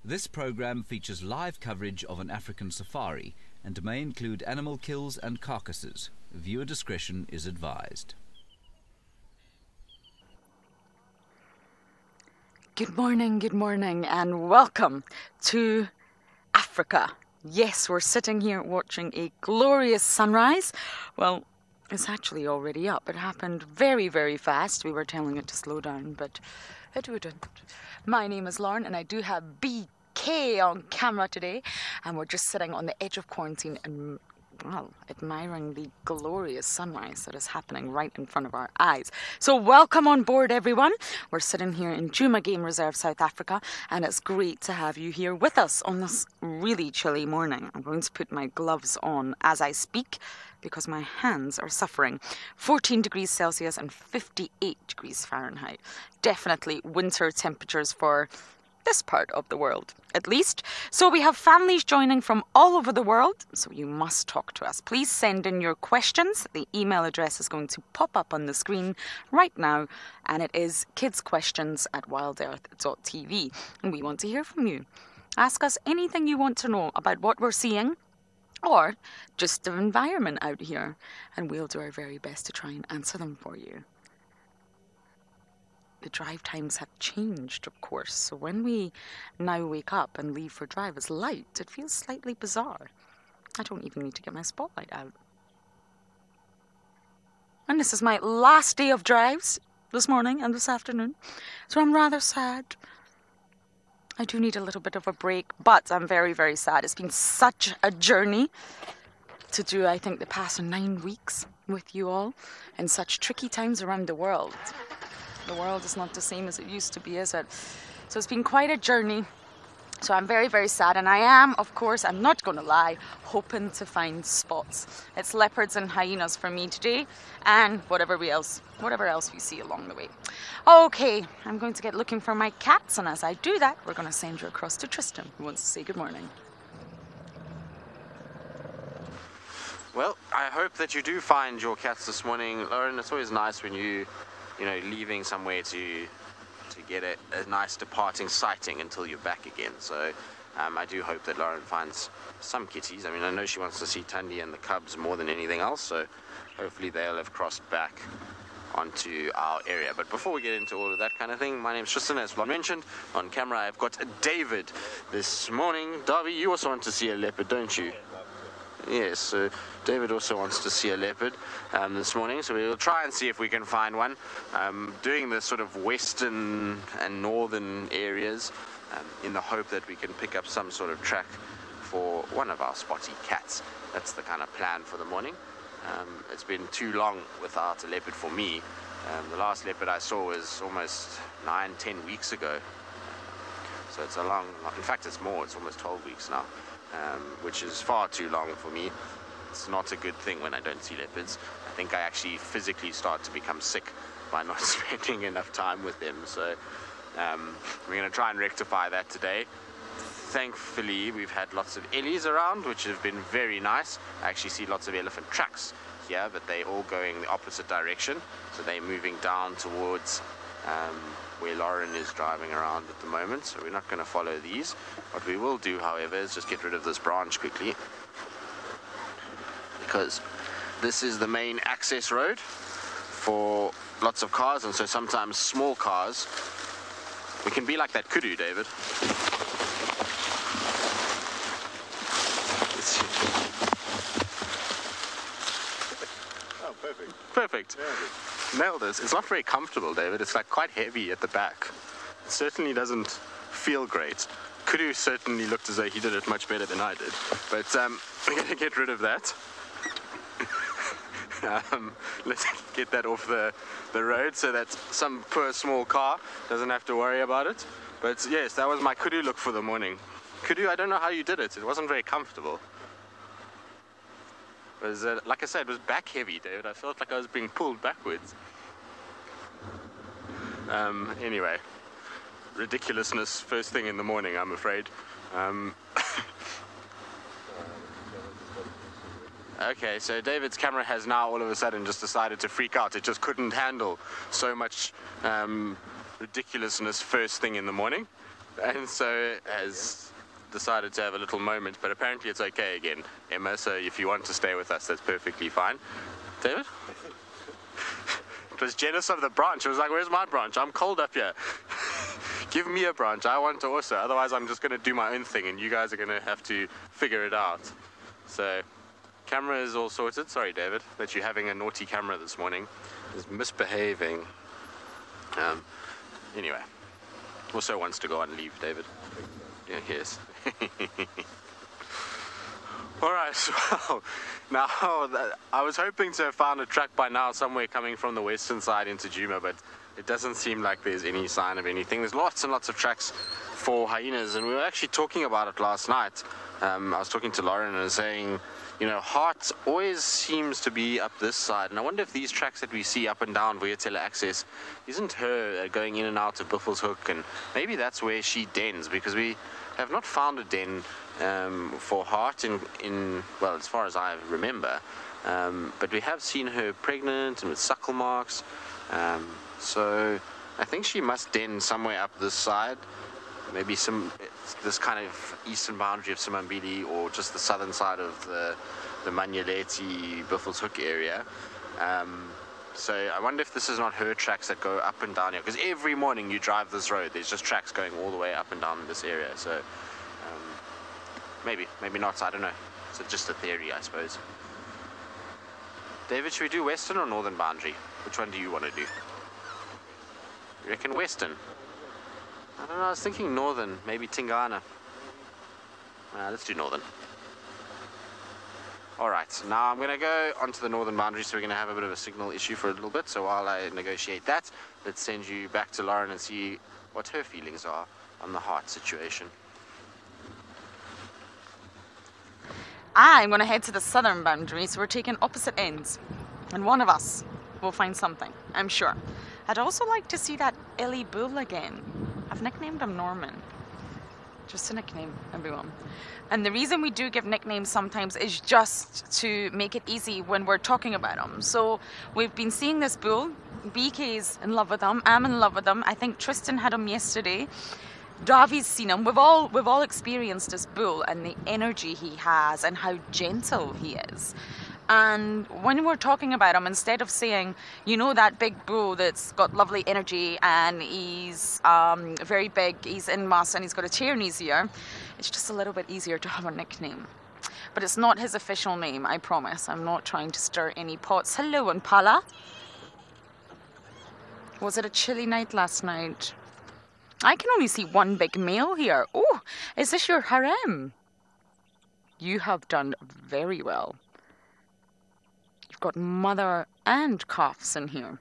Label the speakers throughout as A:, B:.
A: This program features live coverage of an African safari and may include animal kills and carcasses. Viewer discretion is advised.
B: Good morning, and welcome to Africa. Yes, we're sitting here watching a glorious sunrise. Well, it's actually already up. It happened very, very fast. We were telling it to slow down, but it wouldn't. My name is Lauren, and I do have BK on camera today, and we're just sitting on the edge of quarantine and, well, admiring the glorious sunrise that is happening right in front of our eyes. So welcome on board, everyone. We're sitting here in Djuma Game Reserve, South Africa, and it's great to have you here with us on this really chilly morning. I'm going to put my gloves on as I speak because my hands are suffering. 14 degrees Celsius and 58 degrees Fahrenheit. Definitely winter temperatures for this part of the world, at least. So we have families joining from all over the world, so you must talk to us. Please send in your questions. The email address is going to pop up on the screen right now, and it is kidsquestions@wildearth.tv, and we want to hear from you. Ask us anything you want to know about what we're seeing, or just the environment out here, and we'll do our very best to try and answer them for you. The drive times have changed, of course, so when we now wake up and leave for drive as light, it feels slightly bizarre. I don't even need to get my spotlight out. And this is my last day of drives this morning and this afternoon, so I'm rather sad. I do need a little bit of a break, but I'm very, very sad. It's been such a journey to do, I think, the past 9 weeks with you all in such tricky times around the world. The world is not the same as it used to be, is it? So it's been quite a journey. So I'm very, very sad. And I am, of course, I'm not going to lie, hoping to find spots. It's leopards and hyenas for me today, and whatever else we see along the way. Okay, I'm going to get looking for my cats, and as I do that, we're going to send you across to Tristan, who wants to say good morning.
C: Well, I hope that you do find your cats this morning. Lauren, it's always nice when you know, leaving somewhere to get a nice departing sighting until you're back again. So I do hope that Lauren finds some kitties. I mean, I know she wants to see Tundi and the cubs more than anything else, so hopefully they'll have crossed back onto our area. But before we get into all of that kind of thing, my name's Tristan, as Lauren mentioned. On camera, I've got David this morning. Darby, you also want to see a leopard, don't you? Yes, so David also wants to see a leopard this morning, so we'll try and see if we can find one. Doing the sort of western and northern areas in the hope that we can pick up some sort of track for one of our spotty cats. That's the kind of plan for the morning. It's been too long without a leopard for me. The last leopard I saw was almost 9-10 weeks ago. So it's a long, in fact it's more, it's almost 12 weeks now. Which is far too long for me. It's not a good thing when I don't see leopards. I think I actually physically start to become sick by not spending enough time with them. So we're going to try and rectify that today. Thankfully, we've had lots of ellies around, which have been very nice. I actually see lots of elephant tracks here, but they're all going the opposite direction. So they're moving down towards where Lauren is driving around at the moment, so we're not going to follow these. What we will do, however, is just get rid of this branch quickly, because this is the main access road for lots of cars, and so sometimes small cars, we can be like that kudu, David.
D: Oh, perfect.
C: Perfect. Yeah, nailed it. It's not very comfortable, David. It's like quite heavy at the back. It certainly doesn't feel great. Kudu certainly looked as though he did it much better than I did. But we're going to get rid of that. Let's get that off the road so that some poor small car doesn't have to worry about it. But yes, that was my kudu look for the morning. Kudu, I don't know how you did it. It wasn't very comfortable. It was, like I said, it was back heavy, David. I felt like I was being pulled backwards. Anyway, ridiculousness first thing in the morning, I'm afraid. Okay, so David's camera has now all of a sudden just decided to freak out. It just couldn't handle so much ridiculousness first thing in the morning. and so has decided to have a little moment, but apparently it's okay again, Emma, so if you want to stay with us, that's perfectly fine. David? It was jealous of the branch. It was like, where's my branch? I'm cold up here. Give me a branch. I want to also. Otherwise, I'm just going to do my own thing, and you guys are going to have to figure it out. So, camera is all sorted. Sorry, David, that you're having a naughty camera this morning. Is misbehaving. Anyway, also wants to go on leave, David. Yeah, yes. Alright, so now I was hoping to have found a track by now somewhere coming from the western side into Djuma, but it doesn't seem like there's any sign of anything. There's lots and lots of tracks for hyenas, and we were actually talking about it last night. I was talking to Lauren and saying, you know, Hart always seems to be up this side, and I wonder if these tracks that we see up and down via tele-access isn't her going in and out of Buffelshoek, Hook, and maybe that's where she dens, because we have not found a den for Hart in well, as far as I remember, but we have seen her pregnant and with suckle marks, so I think she must den somewhere up this side, maybe this kind of eastern boundary of Simambili, or just the southern side of the Manyeleti Buffelshoek Hook area. So I wonder if this is not her tracks that go up and down here, because every morning you drive this road, there's just tracks going all the way up and down this area. So maybe not, I don't know. It's just a theory, I suppose. David, should we do western or northern boundary? Which one do you want to do? You reckon western? I don't know, I was thinking northern, maybe Tingana. Let's do northern. Alright, now I'm going to go onto the northern boundary, so we're going to have a bit of a signal issue for a little bit. So while I negotiate that, let's send you back to Lauren and see what her feelings are on the Hart situation.
B: I'm going to head to the southern boundary, so we're taking opposite ends. And one of us will find something, I'm sure. I'd also like to see that Ellie Bull again. I've nicknamed him Norman. Just a nickname, everyone. And the reason we do give nicknames sometimes is just to make it easy when we're talking about them. So we've been seeing this bull. BK's in love with him. I'm in love with him. I think Tristan had him yesterday. Davi's seen him. We've all experienced this bull and the energy he has and how gentle he is. And when we're talking about him, instead of saying, you know, that big bull that's got lovely energy and he's very big, he's in mass and he's got a tear in his ear, it's just a little bit easier to have a nickname. But it's not his official name, I promise. I'm not trying to stir any pots. Hello, Impala. Was it a chilly night last night? I can only see one big male here. Oh, is this your harem? You have done very well. You've got mother and calves in here.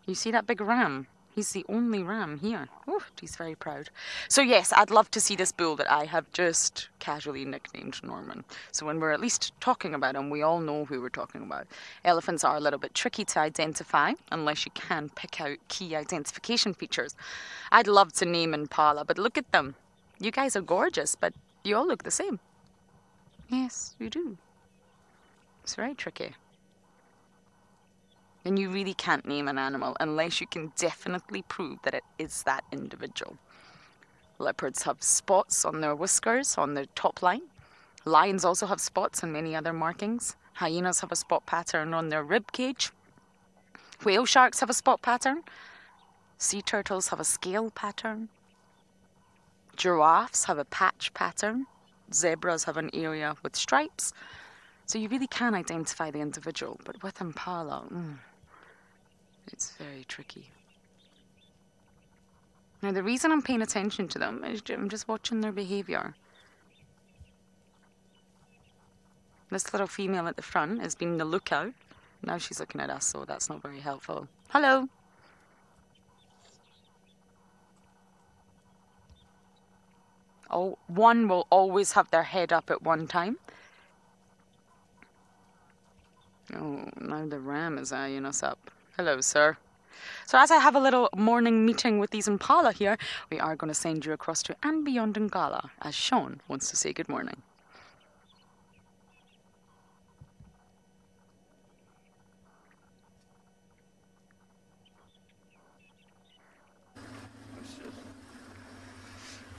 B: You see that big ram? He's the only ram here. Oh, he's very proud. So yes, I'd love to see this bull that I have just casually nicknamed Norman. So when we're at least talking about him, we all know who we're talking about. Elephants are a little bit tricky to identify unless you can pick out key identification features. I'd love to name Impala, but look at them. You guys are gorgeous, but you all look the same. Yes, you do. It's very tricky. And you really can't name an animal unless you can definitely prove that it is that individual. Leopards have spots on their whiskers, on their top line. Lions also have spots and many other markings. Hyenas have a spot pattern on their rib cage. Whale sharks have a spot pattern. Sea turtles have a scale pattern. Giraffes have a patch pattern. Zebras have an area with stripes. So you really can identify the individual, but with Impala, it's very tricky. Now, the reason I'm paying attention to them is I'm just watching their behaviour. This little female at the front has been the lookout. Now she's looking at us, so that's not very helpful. Hello. Oh, one will always have their head up at one time. Oh, now the ram is eyeing us up. Hello, sir. So as I have a little morning meeting with these Impala here, we are going to send you across to andBeyond Ngala, as Sean wants to say good morning.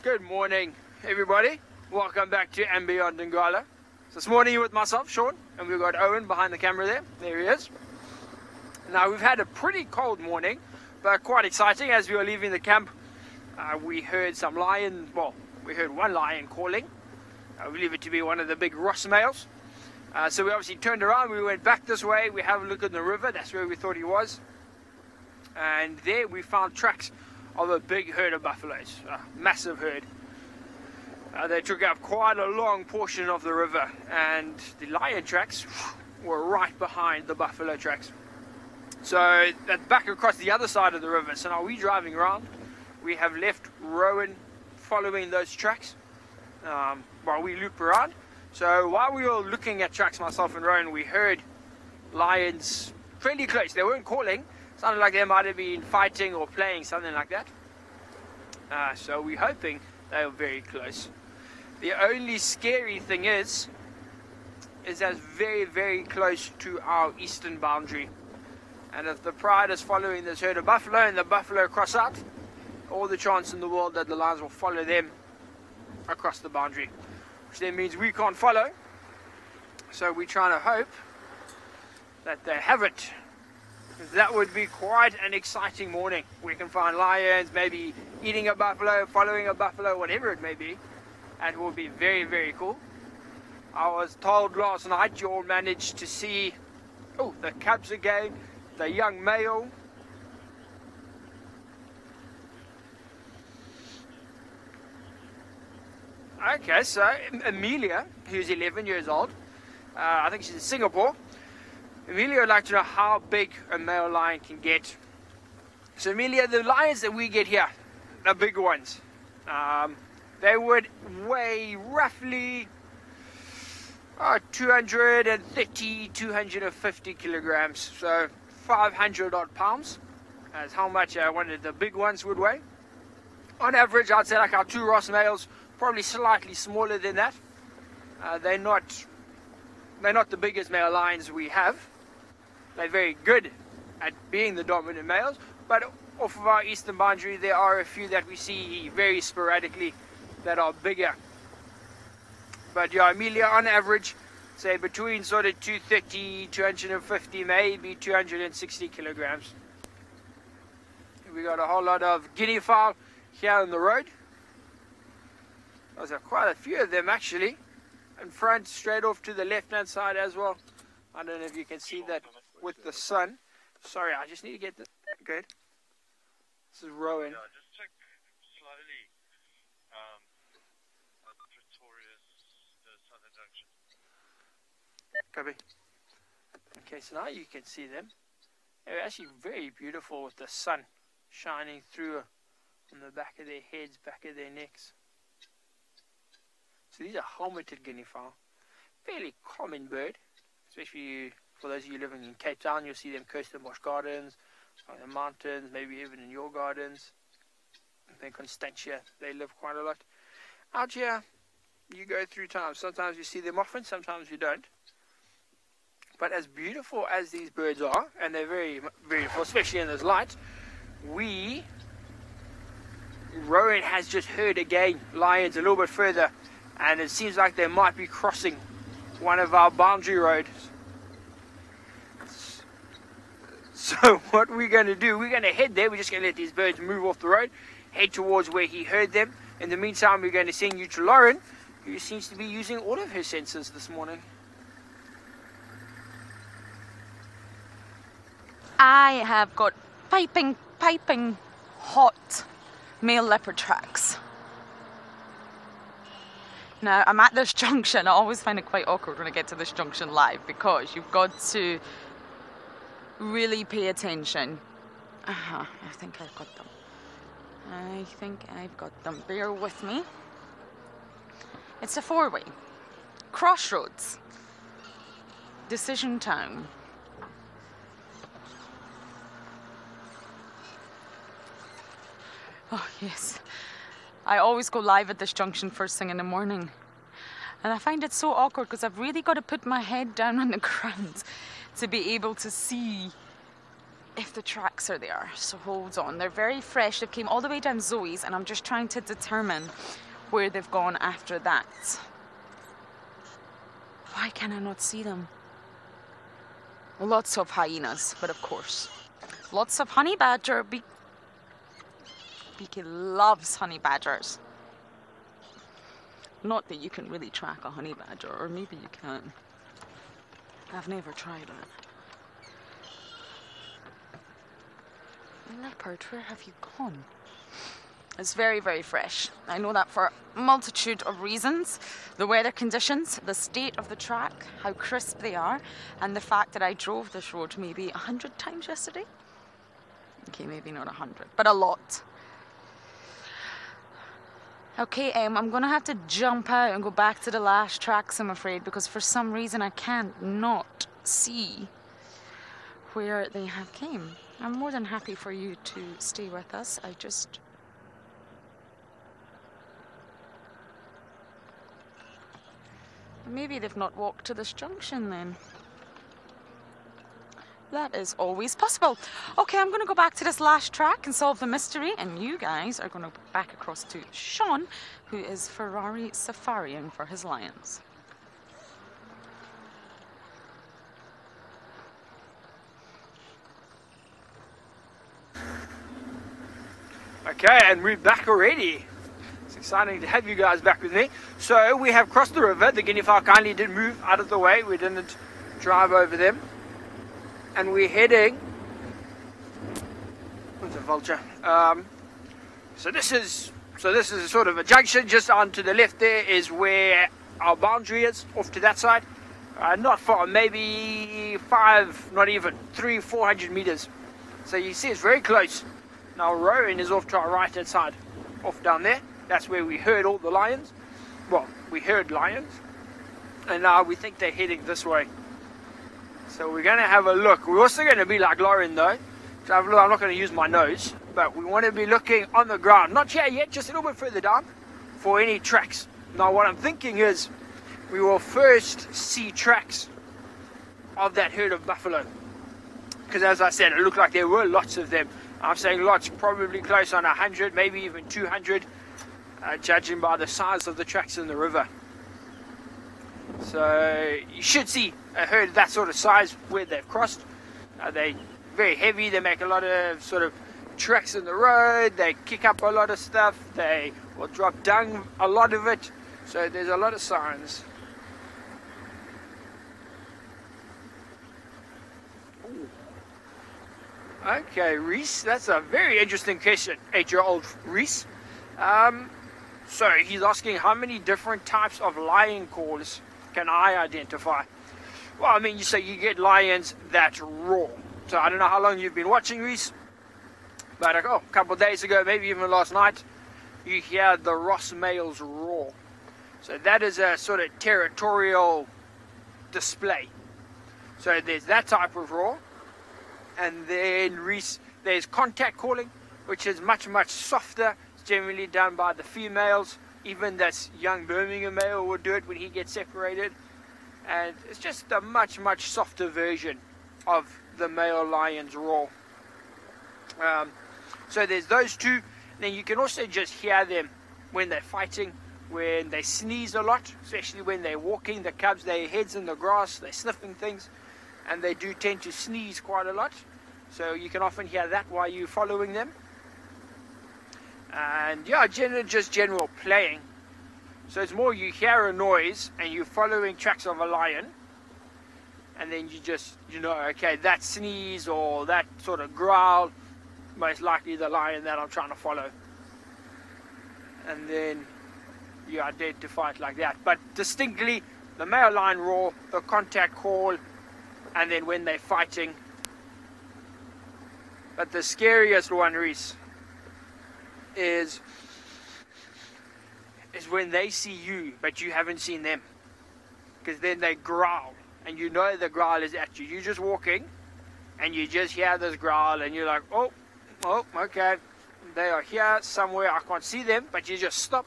D: Good morning, everybody. Welcome back to andBeyond Ngala. So this morning you're with myself, Sean, and we've got Owen behind the camera there. There he is. Now we've had a pretty cold morning, but quite exciting. As we were leaving the camp, we heard some lion, well, we heard one lion calling. We believe it to be one of the big Ross males. So we obviously turned around, we went back this way, we have a look at the river, that's where we thought he was. And there we found tracks of a big herd of buffaloes, a massive herd. They took up quite a long portion of the river, and the lion tracks were right behind the buffalo tracks. So that's back across the other side of the river. So now we're driving around. We have left Rowan following those tracks while we loop around. So while we were looking at tracks, myself and Rowan, we heard lions fairly close. They weren't calling. Sounded like they might have been fighting or playing, something like that. So we're hoping they were very close. The only scary thing is that's very, very close to our eastern boundary. And if the pride is following this herd of buffalo and the buffalo cross out, all the chance in the world that the lions will follow them across the boundary, which then means we can't follow. So we're trying to hope that they haven't. That would be quite an exciting morning. We can find lions, maybe eating a buffalo, following a buffalo, whatever it may be. And it will be very, very cool. I was told last night you all managed to see, the cubs again, the young male. Okay, so Amelia, who's 11 years old, I think she's in Singapore. Amelia would like to know how big a male lion can get. So Amelia, the lions that we get here, the big ones, they would weigh roughly 230, 250 kilograms. So 500 odd pounds. That's how much one of the big ones would weigh. On average, I'd say like our two Ross males, probably slightly smaller than that. They're not the biggest male lions we have. They're very good at being the dominant males, but off of our eastern boundary there are a few that we see very sporadically that are bigger. But yeah, Amelia on average, say between sort of 230, 250, maybe 260 kilograms. We got a whole lot of guinea fowl here on the road. There's quite a few of them actually. In front, straight off to the left hand side as well. I don't know if you can see that with the sun. Sorry, I just need to get the good. This is Rowan.
E: Yeah, just check slowly. Pretorius, the southern junction.
D: Copy. Okay, so now you can see them. They're actually very beautiful with the sun shining through on the back of their heads, back of their necks. So these are helmeted guinea fowl. Fairly common bird, especially for those of you living in Cape Town. You'll see them coast and bush gardens, on the mountains, maybe even in your gardens. I think Constantia, they live quite a lot. Out here, you go through times. Sometimes you see them often, sometimes you don't. But as beautiful as these birds are, and they're very, very beautiful, especially in this light, Rowan has just heard again lions a little bit further, and it seems like they might be crossing one of our boundary roads. So what we're going to do, we're going to head there. We're just going to let these birds move off the road, head towards where he heard them. In the meantime, we're going to send you to Lauren, who seems to be using all of her senses this morning.
B: I have got piping hot male leopard tracks. Now, I'm at this junction. I always find it quite awkward when I get to this junction live because you've got to really pay attention. I think I've got them. Bear with me. It's a four-way. Crossroads. Decision time. Oh, yes. I always go live at this junction first thing in the morning. And I find it so awkward because I've really got to put my head down on the ground to be able to see if the tracks are there. So hold on. They're very fresh. They came all the way down Zoe's and I'm just trying to determine where they've gone after that. Why can I not see them? Lots of hyenas, but of course. Lots of honey badger. Beaky loves honey badgers. Not that you can really track a honey badger, or maybe you can. I've never tried it. Leopard, where have you gone? It's very, very fresh. I know that for a multitude of reasons. The weather conditions, the state of the track, how crisp they are, and the fact that I drove this road maybe 100 times yesterday. Okay, maybe not 100, but a lot. Okay, I'm gonna have to jump out and go back to the last tracks, I'm afraid, because for some reason I can't not see where they have came. I'm more than happy for you to stay with us. Maybe they've not walked to this junction then. That is always possible. Okay, I'm going to go back to this last track and solve the mystery, and you guys are going to go back across to Sean, who is Ferrari safarying for his lions.
D: Okay, and we're back already. It's exciting to have you guys back with me. So we have crossed the river. The guinea fowl kindly did move out of the way. We didn't drive over them. And we're heading... What's a vulture? So this is sort of a junction. Just on to the left there is where our boundary is, off to that side. Not far, maybe 300-400 meters. So you see it's very close. Now Rowan is off to our right hand side, off down there. That's where we heard all the lions. Well, we heard lions. And now we think they're heading this way. So we're going to have a look. We're also going to be like Lauren though. So I'm not going to use my nose. But we want to be looking on the ground. Not here yet, just a little bit further down. For any tracks. Now what I'm thinking is, we will first see tracks of that herd of buffalo. Because as I said, it looked like there were lots of them. I'm saying lots, probably close on 100, maybe even 200, judging by the size of the tracks in the river. So you should see a herd that sort of size where they've crossed. They're very heavy, they make a lot of sort of tracks in the road, they kick up a lot of stuff, they will drop dung, a lot of it. So there's a lot of signs. Okay, Reese, that's a very interesting question, 8-year-old Reese. So he's asking how many different types of lion calls can I identify? Well, I mean, you get lions that roar. So I don't know how long you've been watching, Reese, but a couple of days ago, maybe even last night, you hear the Ross males roar. So that is a sort of territorial display. So there's that type of roar. And then there's contact calling, which is much, much softer. It's generally done by the females. Even this young Birmingham male will do it when he gets separated. And it's just a much, much softer version of the male lion's roar. So there's those two. Then you can also just hear them when they're fighting, when they sneeze a lot, especially when they're walking. The cubs, their heads in the grass, they're sniffing things. And they do tend to sneeze quite a lot, so you can often hear that while you're following them. And yeah, just general playing. So it's more you hear a noise and you're following tracks of a lion, and then you know, okay, that sneeze or that sort of growl, most likely the lion that I'm trying to follow. And then you identify it like that. But distinctly, the male lion roar, the contact call, and then when they're fighting. But the scariest one, Reese, is when they see you, but you haven't seen them. Because then they growl, and you know the growl is at you. You're just walking, and you just hear this growl, and you're like, oh, okay. They are here somewhere, I can't see them, but you just stop,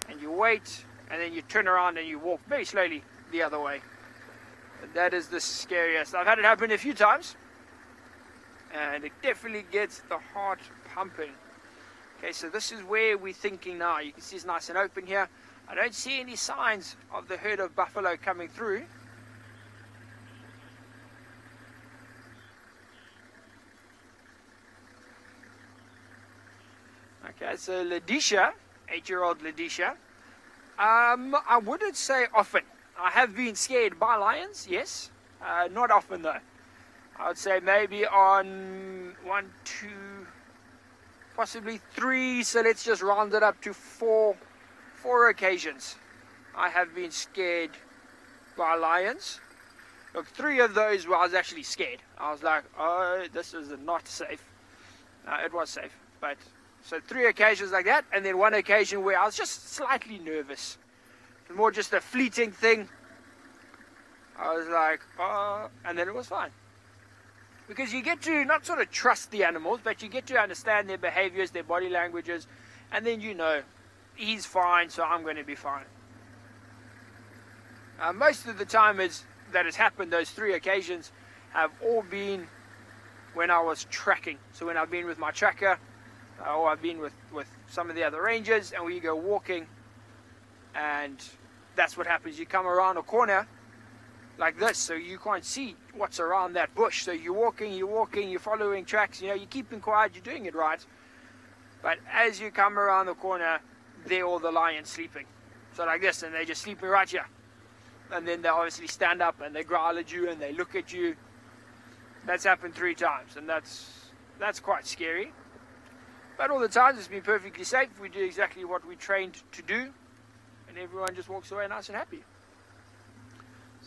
D: and you wait, and then you turn around and you walk very slowly the other way. That is the scariest. I've had it happen a few times, and it definitely gets the heart pumping. Okay, so this is where we're thinking now. You can see it's nice and open here. I don't see any signs of the herd of buffalo coming through. Okay, so Ladisha, 8-year-old Ladisha. I wouldn't say often. I have been scared by lions, yes. Not often though. I would say maybe on 1, 2, possibly 3. So let's just round it up to 4 occasions. I have been scared by lions. Look, 3 of those where I was actually scared. I was like, oh, this is not safe. It was safe, but so 3 occasions like that, and then 1 occasion where I was just slightly nervous. More just a fleeting thing. I was like, oh, and then it was fine. Because you get to not sort of trust the animals, but you get to understand their behaviors, their body languages, and then you know, he's fine, so I'm going to be fine. Most of the time that has happened, those 3 occasions have all been when I was tracking. So when I've been with my tracker, or I've been with some of the other rangers, and we go walking, and that's what happens. You come around a corner like this, so you can't see what's around that bush. So you're walking, you're following tracks, you know, you're keeping quiet, you're doing it right. But as you come around the corner, they're all the lions sleeping. So like this, and they're just sleeping right here. And then they obviously stand up and they growl at you and they look at you. That's happened 3 times, and that's quite scary. But all the times it's been perfectly safe. We do exactly what we trained to do, and everyone just walks away nice and happy.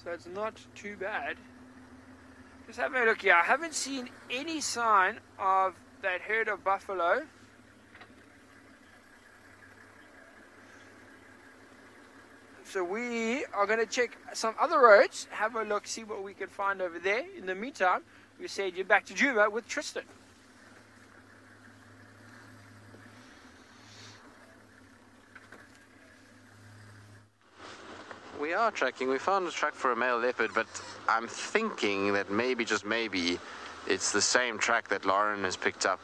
D: So it's not too bad. Just having a look here. I haven't seen any sign of that herd of buffalo. So we are going to check some other roads, have a look, see what we can find over there. In the meantime, we send you back to Djuma with Tristan.
C: We are tracking. We found a track for a male leopard, but I'm thinking that maybe, just maybe, it's the same track that Lauren has picked up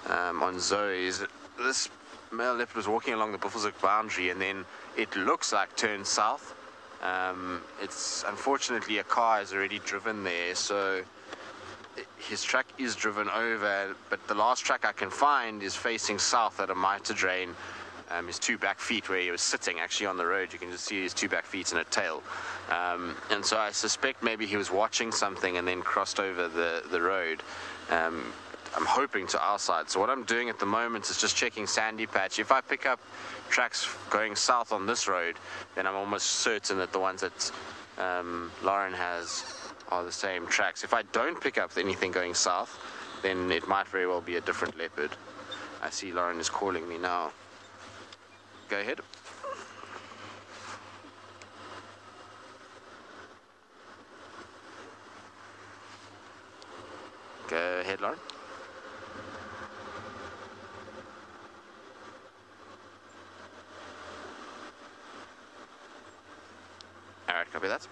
C: on Zoe's. This male leopard was walking along the Buffelshoek boundary, and then it looks like turned south. It's unfortunately a car has already driven there, so his track is driven over, but the last track I can find is facing south at a mitre drain. His 2 back feet, where he was sitting actually on the road, you can just see his 2 back feet and a tail. And so I suspect maybe he was watching something and then crossed over the road. I'm hoping to our side. So what I'm doing at the moment is just checking sandy patch. If I pick up tracks going south on this road, then I'm almost certain that the ones that Lauren has are the same tracks. If I don't pick up anything going south, then it might very well be a different leopard. I see Lauren is calling me now. Go ahead. Go ahead, Lauren. Alright, copy that.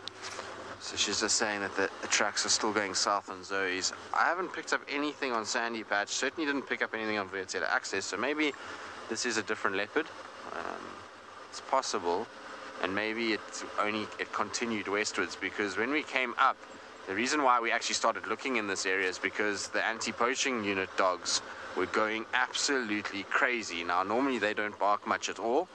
C: So she's just saying that the tracks are still going south on Zoe's. I haven't picked up anything on Sandy Patch, certainly didn't pick up anything on WildEarth Access, so maybe this is a different leopard. It's possible, and maybe it continued westwards, because when we came up, the reason why we actually started looking in this area is because the anti-poaching unit dogs were going absolutely crazy. Now normally they don't bark much at all.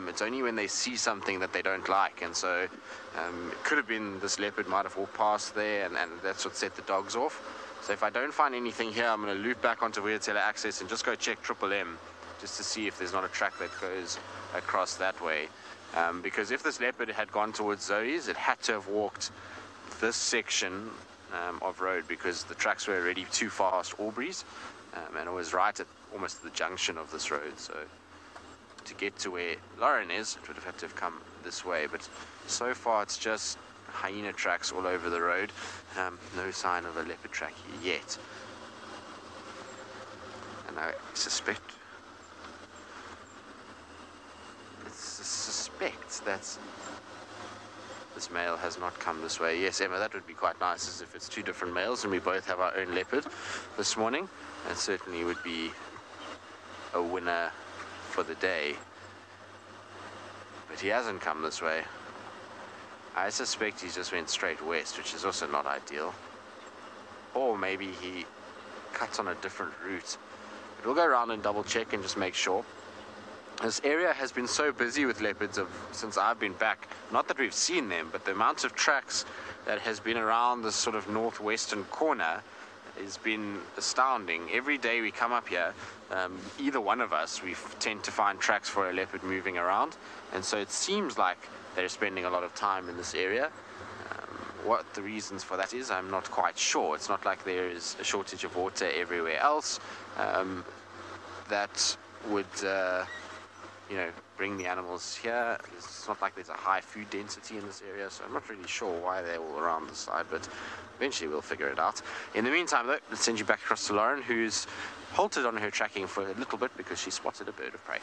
C: It's only when they see something that they don't like, and so it could have been this leopard might have walked past there, and that's what set the dogs off. So if I don't find anything here, I'm going to loop back onto WildEarth Access and just go check Triple M, just to see if there's not a track that goes across that way. Because if this leopard had gone towards Zoe's, it had to have walked this section of road, because the tracks were already too fast Aubrey's, and it was right at almost the junction of this road. So to get to where Lauren is, it would have had to have come this way, but so far it's just hyena tracks all over the road. No sign of a leopard track here yet. And I suspect that this male has not come this way. Yes, Emma, that would be quite nice, as if it's 2 different males and we both have our own leopard this morning. That certainly would be a winner for the day. But he hasn't come this way. I suspect he just went straight west, which is also not ideal. Or maybe he cut on a different route. But we'll go around and double check and just make sure. This area has been so busy with leopards since I've been back. Not that we've seen them, but the amount of tracks that has been around this sort of northwestern corner has been astounding. Every day we come up here, either one of us, we tend to find tracks for a leopard moving around. And so it seems like they're spending a lot of time in this area. What the reasons for that is, I'm not quite sure. It's not like there is a shortage of water everywhere else that would, bring the animals here. It's not like there's a high food density in this area, so I'm not really sure why they're all around the side, but eventually we'll figure it out. In the meantime, though, let's send you back across to Lauren, who's halted on her tracking for a little bit because she spotted a bird of prey.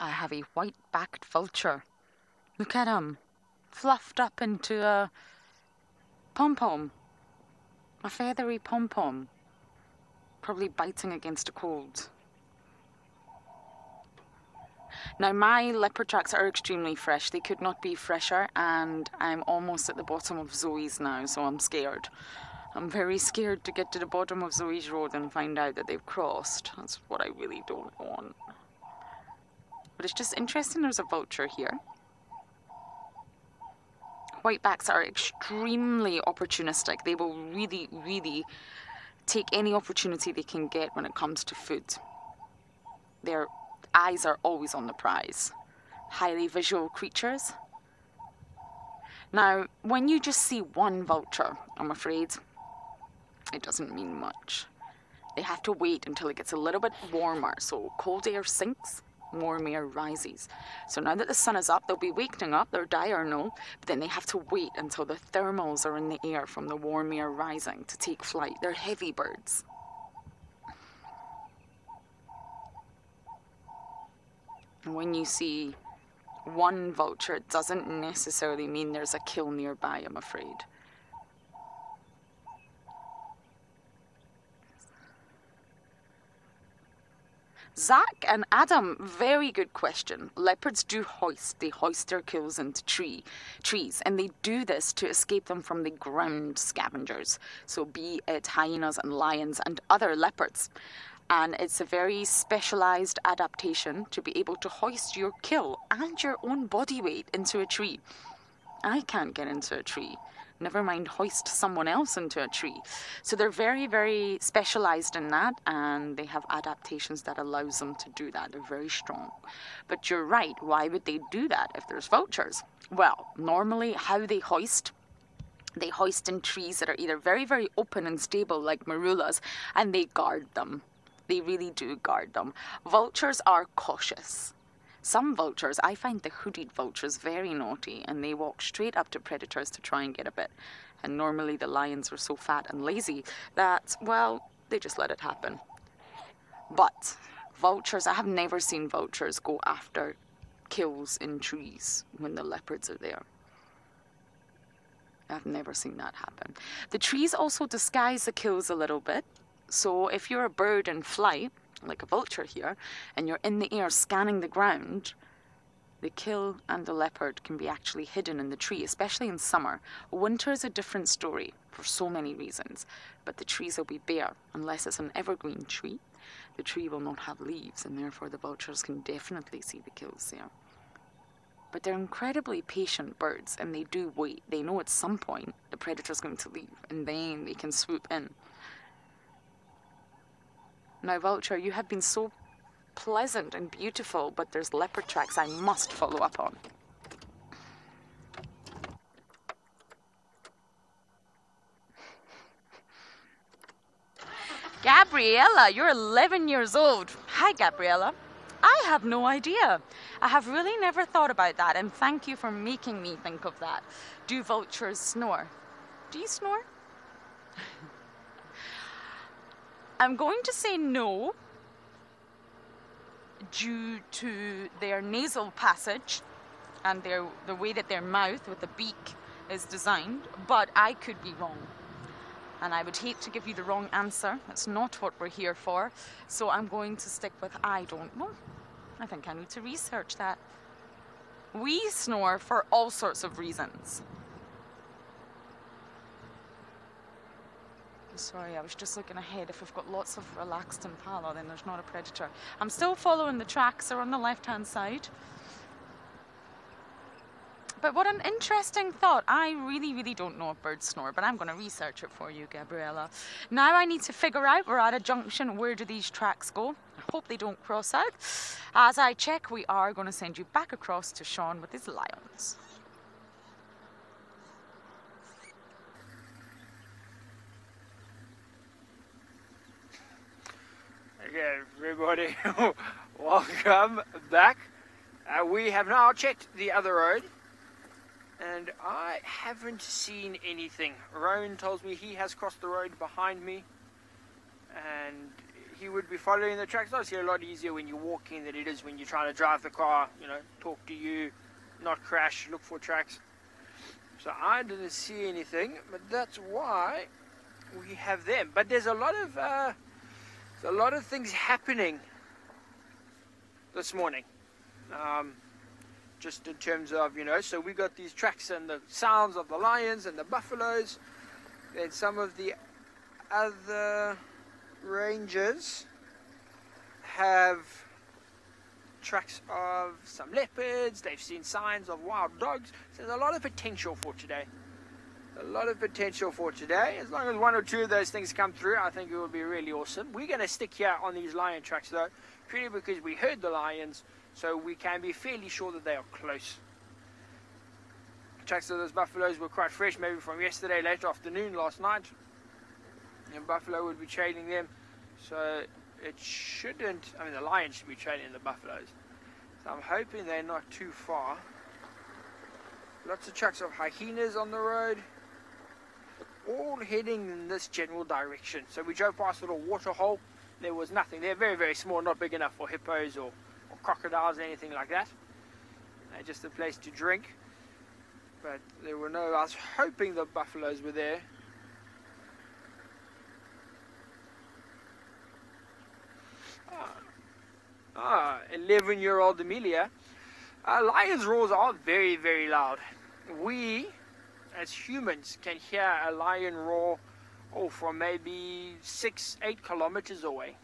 B: I have a white-backed vulture. Look at him, fluffed up into a pom-pom, a feathery pom-pom, probably biting against a cold. Now, my leopard tracks are extremely fresh. They could not be fresher, and I'm almost at the bottom of Zoe's now, so I'm scared. I'm very scared to get to the bottom of Zoe's road and find out that they've crossed. That's what I really don't want. But it's just interesting there's a vulture here. Whitebacks are extremely opportunistic. They will really, really take any opportunity they can get when it comes to food. Their eyes are always on the prize. Highly visual creatures. Now, when you just see one vulture, I'm afraid, it doesn't mean much. They have to wait until it gets a little bit warmer, so cold air sinks, warm air rises. So now that the sun is up, they'll be waking up, they're diurnal, but then they have to wait until the thermals are in the air from the warm air rising to take flight. They're heavy birds. And when you see one vulture, it doesn't necessarily mean there's a kill nearby, I'm afraid. Zach and Adam, very good question. Leopards do hoist. They hoist their kills into trees, and they do this to escape them from the ground scavengers. So be it hyenas and lions and other leopards. And it's a very specialized adaptation to be able to hoist your kill and your own body weight into a tree. I can't get into a tree. Never mind hoist someone else into a tree. So they're very, very specialized in that, and they have adaptations that allows them to do that. They're very strong. But you're right, why would they do that if there's vultures? Well, normally how they hoist in trees that are either very, very open and stable like marulas, and they guard them. They really do guard them. Vultures are cautious. Some vultures, I find the hooded vultures very naughty, and they walk straight up to predators to try and get a bit. And normally the lions are so fat and lazy that, well, they just let it happen. But vultures, I have never seen vultures go after kills in trees when the leopards are there. I've never seen that happen. The trees also disguise the kills a little bit. So if you're a bird in flight, like a vulture here, and you're in the air scanning the ground, the kill and the leopard can be actually hidden in the tree, especially in summer. Winter is a different story for so many reasons, but the trees will be bare unless it's an evergreen tree. The tree will not have leaves, and therefore the vultures can definitely see the kills there. But they're incredibly patient birds, and they do wait. They know at some point the predator's going to leave, and then they can swoop in. Now, vulture, you have been so pleasant and beautiful, but there's leopard tracks I must follow up on. Gabriella, you're 11 years old. Hi, Gabriella. I have no idea. I have really never thought about that, and thank you for making me think of that. Do vultures snore? Do you snore? I'm going to say no, due to their nasal passage and the way that their mouth with the beak is designed, but I could be wrong. And I would hate to give you the wrong answer. That's not what we're here for. So I'm going to stick with I don't know. I think I need to research that. We snore for all sorts of reasons. Sorry, I was just looking ahead. If we've got lots of relaxed impala, then there's not a predator. I'm still following the tracks. They're on the left-hand side. But what an interesting thought. I really don't know if birds snore, but I'm going to research it for you, Gabriella. Now I need to figure out, we're at a junction, where do these tracks go? I hope they don't cross out. As I check, we are going to send you back across to Sean with his lions.
D: Okay, everybody, welcome back. We have now checked the other road, and I haven't seen anything. Rowan tells me he has crossed the road behind me, and he would be following the tracks. Obviously a lot easier when you're walking than it is when you're trying to drive the car, you know, talk to you, not crash, look for tracks. So I didn't see anything, but that's why we have them. But there's a lot of things happening this morning. Just in terms of, you know, so we got these tracks and the sounds of the lions and the buffaloes. Then some of the other ranges have tracks of some leopards. They've seen signs of wild dogs. So there's a lot of potential for today. A lot of potential for today. As long as one or two of those things come through, I think it will be really awesome. We're going to stick here on these lion tracks though, purely because we heard the lions, so we can be fairly sure that they are close. The tracks of those buffaloes were quite fresh, maybe from yesterday, late afternoon, last night. And buffalo would be trailing them, so it shouldn't, I mean the lions should be trailing the buffaloes. So I'm hoping they're not too far. Lots of tracks of hyenas on the road, all heading in this general direction. So we drove past a little water hole. There was nothing. They're very small, not big enough for hippos or crocodiles or anything like that. They're just a place to drink. But there were no, I was hoping the buffaloes were there. 11-year-old Amelia. Lions' roars are very loud. We, as humans, can hear a lion roar from maybe 6-8 kilometers away.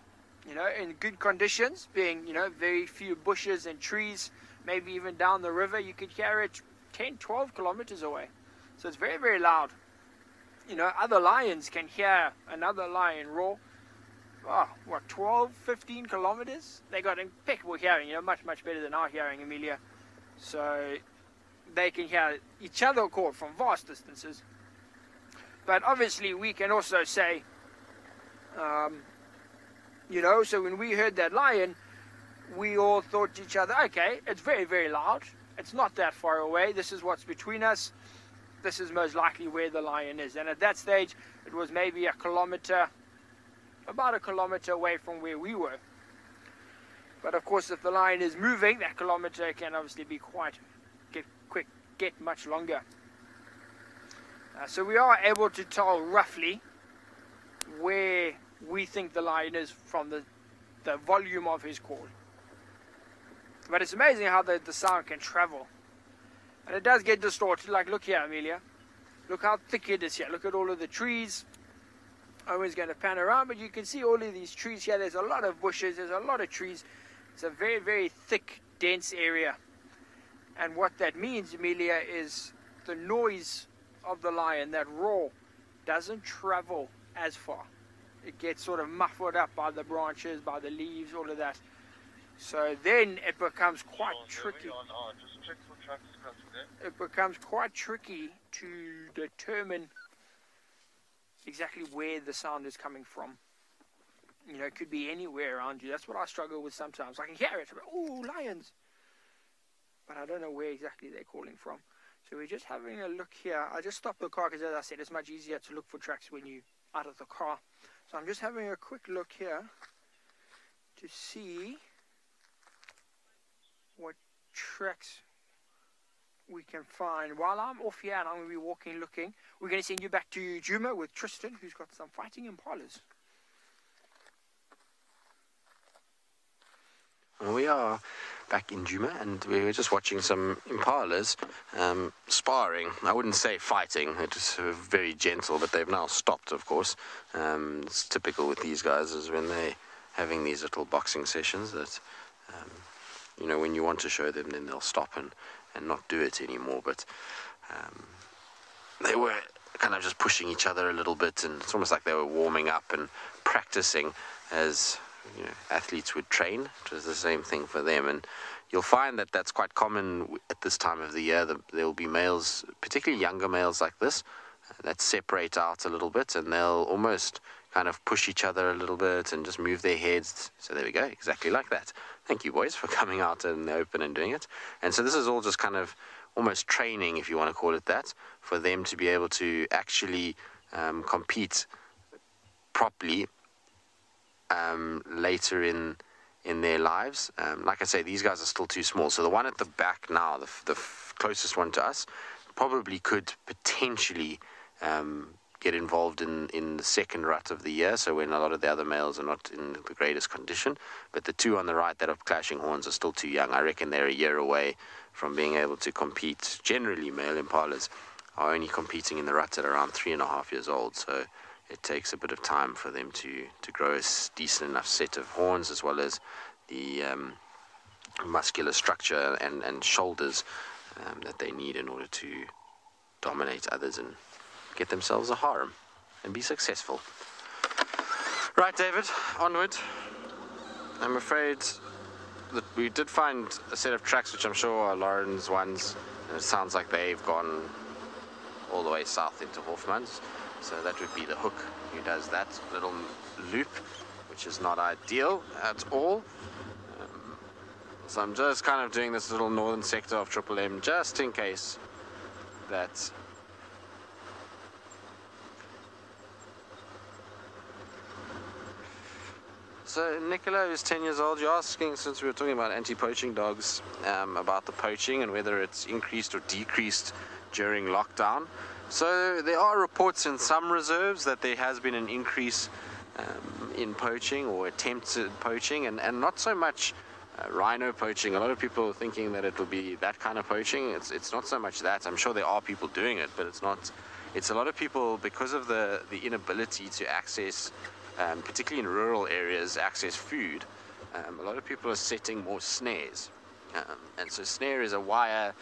D: You know, in good conditions, being, you know, very few bushes and trees, maybe even down the river, you could hear it 10-12 kilometers away. So it's very loud. You know, other lions can hear another lion roar, 12-15 kilometers. They got impeccable hearing, you know, much better than our hearing, Amelia. So they can hear each other call from vast distances. But obviously we can also say, you know, so when we heard that lion, we all thought to each other, okay, it's very loud. It's not that far away. This is what's between us. This is most likely where the lion is. And at that stage, it was maybe about a kilometer away from where we were. But of course, if the lion is moving, that kilometer can obviously be get much longer. So we are able to tell roughly where we think the lion is from the volume of his call. But it's amazing how the sound can travel. And it does get distorted. Like, look here, Amelia. Look how thick it is here. Look at all of the trees. Owen's going to pan around, but you can see all of these trees here. There's a lot of bushes. There's a lot of trees. It's a very thick, dense area. And what that means, Amelia, is the noise of the lion, that roar, doesn't travel as far. It gets sort of muffled up by the branches, by the leaves, all of that. So then it becomes quite tricky. It becomes quite tricky to determine exactly where the sound is coming from. You know, it could be anywhere around you. That's what I struggle with sometimes. I can hear it. Oh, lions. But I don't know where exactly they're calling from. So we're just having a look here. I just stopped the car because, as I said, it's much easier to look for tracks when you're out of the car. So I'm just having a quick look here to see what tracks we can find. While I'm off here and I'm going to be walking, looking, we're going to send you back to Djuma with Tristan, who's got some fighting impalas.
C: Well, we are back in Djuma, and we were just watching some impalas sparring. I wouldn't say fighting, it was very gentle, but they've now stopped, of course. It's typical with these guys is when they're having these little boxing sessions that, you know, when you want to show them, then they'll stop and not do it anymore. But they were kind of just pushing each other a little bit, and it's almost like they were warming up and practicing as, you know, athletes would train. It was the same thing for them, and you'll find that that's quite common at this time of the year. There will be males, particularly younger males like this, that separate out a little bit, and they'll almost kind of push each other a little bit and just move their heads. So there we go, exactly like that. Thank you, boys, for coming out in the open and doing it. And so this is all just kind of almost training, if you want to call it that, for them to be able to actually compete properly later in their lives. Like I say, these guys are still too small. So the one at the back now, the closest one to us, probably could potentially get involved in the second rut of the year, so when a lot of the other males are not in the greatest condition. But the two on the right that are clashing horns are still too young. I reckon they're a year away from being able to compete. Generally, male impalas are only competing in the rut at around 3.5 years old, so it takes a bit of time for them to grow a decent enough set of horns, as well as the muscular structure and shoulders that they need in order to dominate others and get themselves a harem and be successful. Right, David, onward. I'm afraid that we did find a set of tracks which I'm sure are Lauren's ones, and it sounds like they've gone all the way south into Hofmann's. So that would be the hook who does that little loop, which is not ideal at all. So I'm just kind of doing this little northern sector of Triple M just in case that So Nicola, who's 10 years old, you're asking, since we were talking about anti-poaching dogs, about the poaching and whether it's increased or decreased during lockdown. So there are reports in some reserves that there has been an increase in poaching or attempted poaching, and not so much rhino poaching. A lot of people are thinking that it will be that kind of poaching. It's not so much that. I'm sure there are people doing it, but it's not. It's a lot of people, because of the inability to access, particularly in rural areas, access food. A lot of people are setting more snares, and so snare is a wire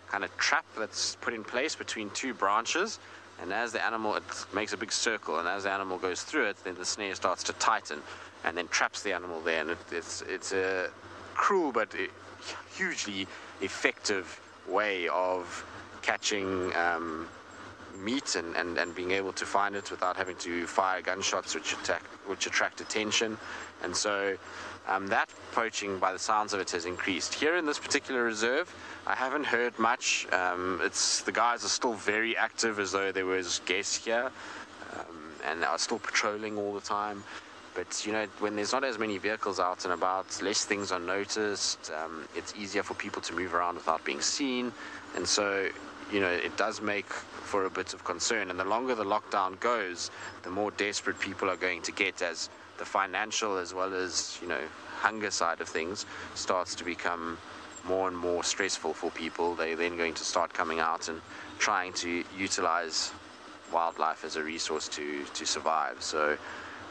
C: kind of trap that's put in place between two branches, and as the animal, it makes a big circle, and as the animal goes through it, then the snare starts to tighten and then traps the animal there. And it's a cruel but hugely effective way of catching meat and being able to find it without having to fire gunshots which attract attention. And so that poaching, by the sounds of it, has increased. Here in this particular reserve, I haven't heard much. The guys are still very active, as though there was guests here, and are still patrolling all the time. But, you know, when there's not as many vehicles out and about, less things are noticed, it's easier for people to move around without being seen. And so, you know, it does make for a bit of concern. And the longer the lockdown goes, the more desperate people are going to get, as the financial as well as, you know, hunger side of things starts to become more and more stressful for people. They're then going to start coming out and trying to utilize wildlife as a resource to survive. So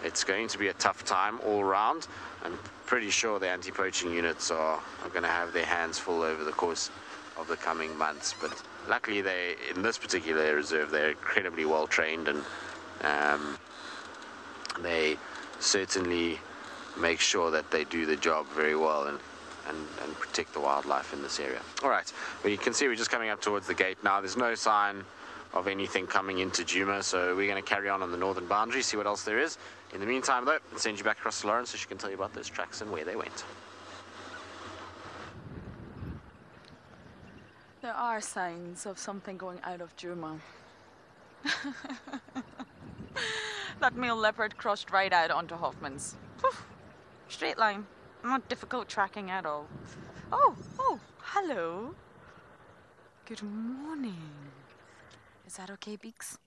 C: it's going to be a tough time all around. I'm pretty sure the anti-poaching units are going to have their hands full over the course of the coming months. But luckily, in this particular reserve, they're incredibly well trained, and they certainly make sure that they do the job very well and protect the wildlife in this area. All right, well, you can see we're just coming up towards the gate now. There's no sign of anything coming into Djuma, so we're going to carry on the northern boundary, see what else there is. In the meantime, though, I'll send you back across to Lauren so she can tell you about those tracks and where they went.
B: There are signs of something going out of Djuma. That male leopard crossed right out onto Hofmann's. Straight line. Not difficult tracking at all. Oh, hello. Good morning. Is that okay, Beaks?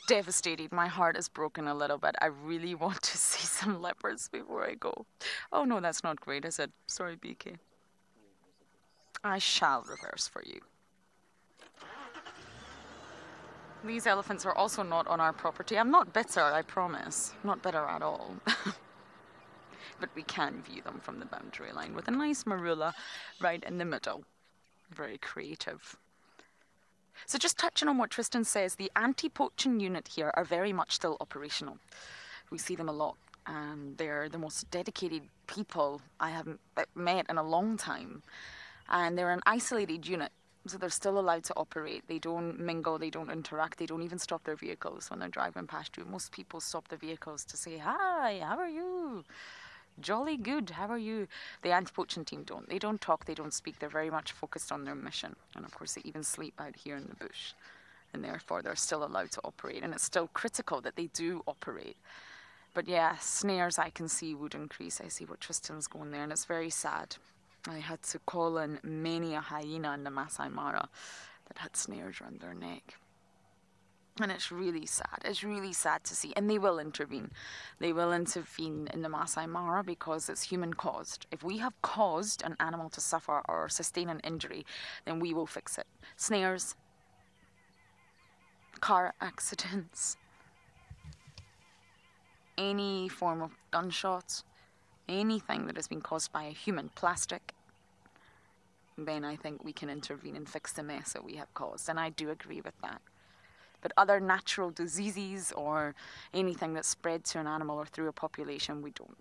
B: Devastated. My heart is broken a little bit. I really want to see some leopards before I go. Oh no, that's not great, is it? Sorry, BK. I shall reverse for you. These elephants are also not on our property. I'm not bitter, I promise. Not bitter at all. But we can view them from the boundary line with a nice marula right in the middle. Very creative. So just touching on what Tristan says, the anti-poaching unit here are very much still operational. We see them a lot, and they're the most dedicated people I have met in a long time. And they're an isolated unit, so they're still allowed to operate. They don't mingle, they don't interact, they don't even stop their vehicles when they're driving past you. Most people stop their vehicles to say, "Hi, how are you? Jolly good, how are you?" The anti-poaching team don't. They don't talk, they don't speak. They're very much focused on their mission. And of course, they even sleep out here in the bush. And therefore, they're still allowed to operate. And it's still critical that they do operate. But yeah, snares I can see would increase. I see what Tristan's going there, and it's very sad. I had to call in many a hyena in the Masai Mara that had snares around their neck. And it's really sad. It's really sad to see. And they will intervene. They will intervene in the Masai Mara because it's human caused. If we have caused an animal to suffer or sustain an injury, then we will fix it. Snares, car accidents, any form of gunshots, anything that has been caused by a human, plastic, then I think we can intervene and fix the mess that we have caused. And I do agree with that. But other natural diseases or anything that's spread to an animal or through a population, we don't.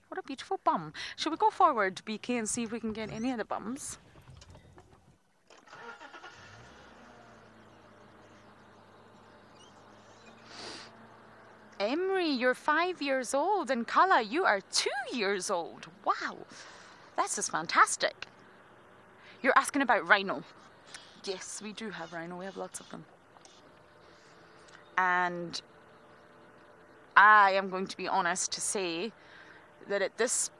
B: What a beautiful bum. Should we go forward, BK, and see if we can get any of the bums? Emery, you're 5 years old, and Kala, you are 2 years old. Wow, this is fantastic. You're asking about rhino. Yes, we do have rhino. We have lots of them. And I am going to be honest to say that at this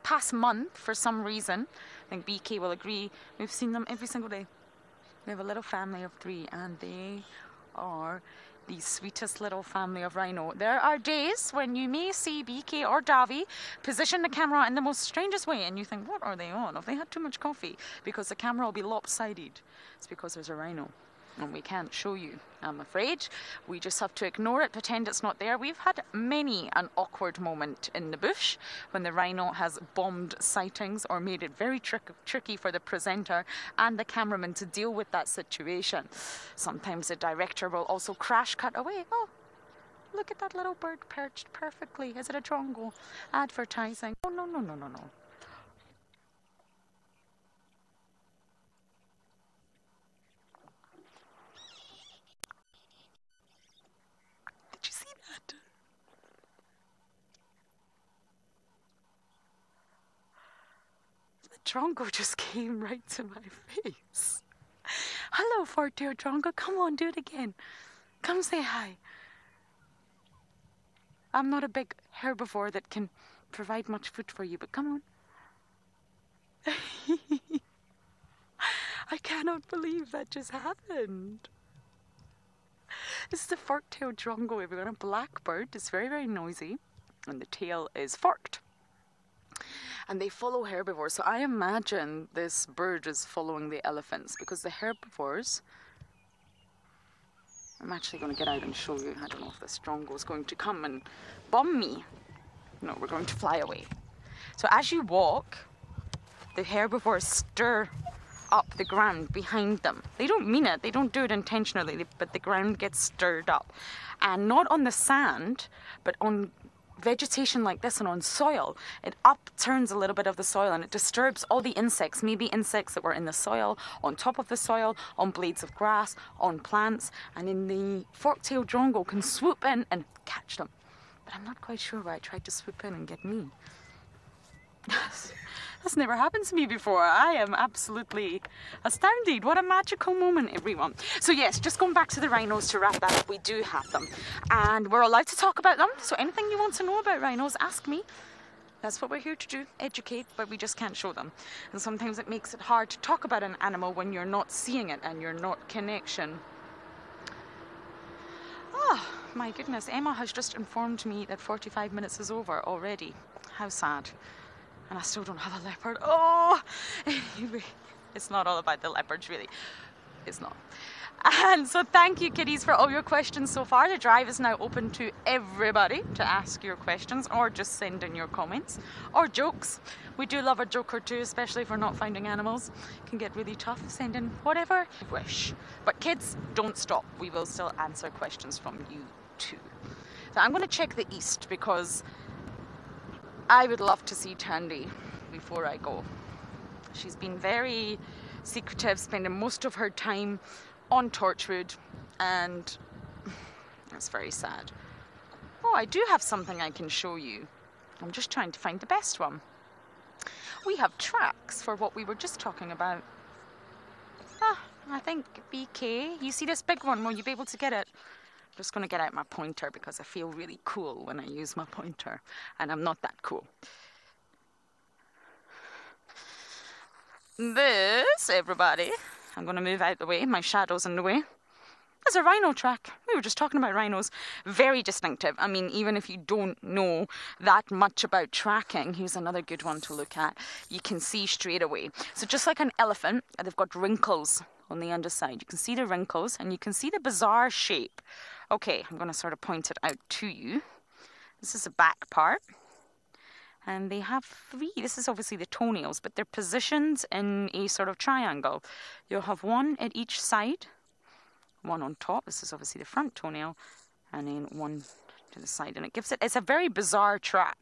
B: past month, for some reason, I think BK will agree, we've seen them every single day. We have a little family of 3, and they are the sweetest little family of rhino. There are days when you may see BK or Davi position the camera in the most strangest way, and you think, what are they on? Have they had too much coffee? Because the camera will be lopsided. It's because there's a rhino. And we can't show you, I'm afraid. We just have to ignore it, pretend it's not there. We've had many an awkward moment in the bush when the rhino has bombed sightings or made it very tricky for the presenter and the cameraman to deal with that situation. Sometimes the director will also crash cut away. Oh, look at that little bird perched perfectly. Is it a drongo? Advertising. Oh, no, no, no, no, no. Drongo just came right to my face. Hello, fork-tailed Drongo. Come on, do it again. Come say hi. I'm not a big herbivore that can provide much food for you, but come on. I cannot believe that just happened. This is the fork-tailed Drongo, everyone. A black bird. It's very, very noisy, and the tail is forked. And they follow herbivores. So I imagine this bird is following the elephants because the herbivores... I'm actually going to get out and show you. I don't know if this Drongo is going to come and bomb me. No, we're going to fly away. So as you walk, the herbivores stir up the ground behind them. They don't mean it. They don't do it intentionally, but the ground gets stirred up. And not on the sand, but on vegetation like this and on soil. It upturns a little bit of the soil and it disturbs all the insects, maybe insects that were in the soil, on top of the soil, on blades of grass, on plants, and then the fork-tailed Drongo can swoop in and catch them. But I'm not quite sure why it tried to swoop in and get me. That's never happened to me before. I am absolutely astounded. What a magical moment, everyone. So yes, just going back to the rhinos to wrap that up, we do have them. And we're allowed to talk about them. So anything you want to know about rhinos, ask me. That's what we're here to do, educate, but we just can't show them. And sometimes it makes it hard to talk about an animal when you're not seeing it and you're not connection. Oh, my goodness, Emma has just informed me that 45 minutes is over already. How sad. And I still don't have a leopard. Oh, anyway, it's not all about the leopards, really. It's not. And so thank you, kiddies, for all your questions so far. The drive is now open to everybody to ask your questions or just send in your comments or jokes. We do love a joke or two, especially if we're not finding animals. It can get really tough. Send in whatever you wish. But kids, don't stop. We will still answer questions from you too. So I'm going to check the east because I would love to see Tandy before I go. She's been very secretive, spending most of her time on Torchwood, and it's very sad. Oh, I do have something I can show you. I'm just trying to find the best one. We have tracks for what we were just talking about. I think BK, you see this big one, will you be able to get it? I'm just going to get out my pointer because I feel really cool when I use my pointer, and I'm not that cool. This, everybody, I'm going to move out the way, my shadow's in the way. There's a rhino track. We were just talking about rhinos. Very distinctive. I mean, even if you don't know that much about tracking, here's another good one to look at. You can see straight away. So just like an elephant, they've got wrinkles on the underside. You can see the wrinkles and you can see the bizarre shape. Okay, I'm going to sort of point it out to you. This is the back part. And they have three. This is obviously the toenails, but they're positioned in a sort of triangle. You'll have one at each side, one on top. This is obviously the front toenail, and then one to the side. And it gives it, it's a very bizarre track.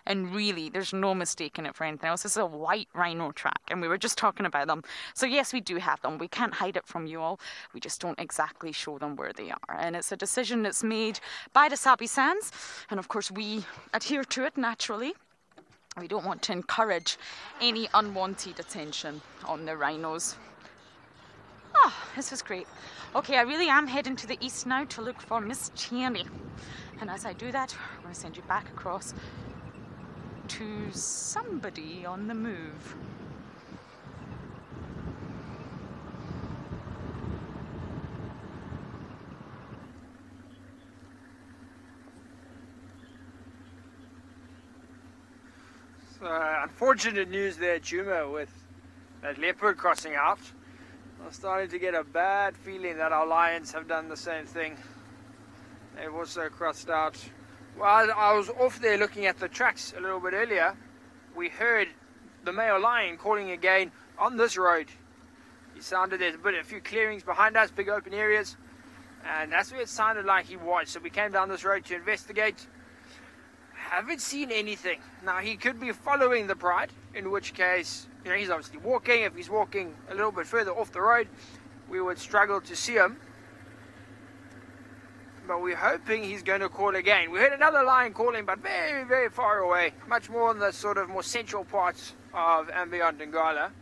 B: And really, there's no mistaking it for anything else. This is a white rhino track, and we were just talking about them. So yes, we do have them. We can't hide it from you all. We just don't exactly show them where they are. And it's a decision that's made by the Sabi Sands. And of course, we adhere to it naturally. We don't want to encourage any unwanted attention on the rhinos. This was great. Okay, I really am heading to the east now to look for Miss Tandy. And as I do that, I'm going to send you back across to somebody on the move.
D: Unfortunate news there, Djuma, with that leopard crossing out. I'm starting to get a bad feeling that our lions have done the same thing. They've also crossed out. While I was off there looking at the tracks a little bit earlier, we heard the male lion calling again on this road. He sounded, there's a few clearings behind us, big open areas, and that's where it sounded like he was. So we came down this road to investigate. Haven't seen anything. Now, he could be following the pride, in which case, you know, he's obviously walking. If he's walking a little bit further off the road, we would struggle to see him. But we're hoping he's going to call again. We heard another lion calling, but very, very far away. Much more in the sort of more central parts of andBeyond and Ngala.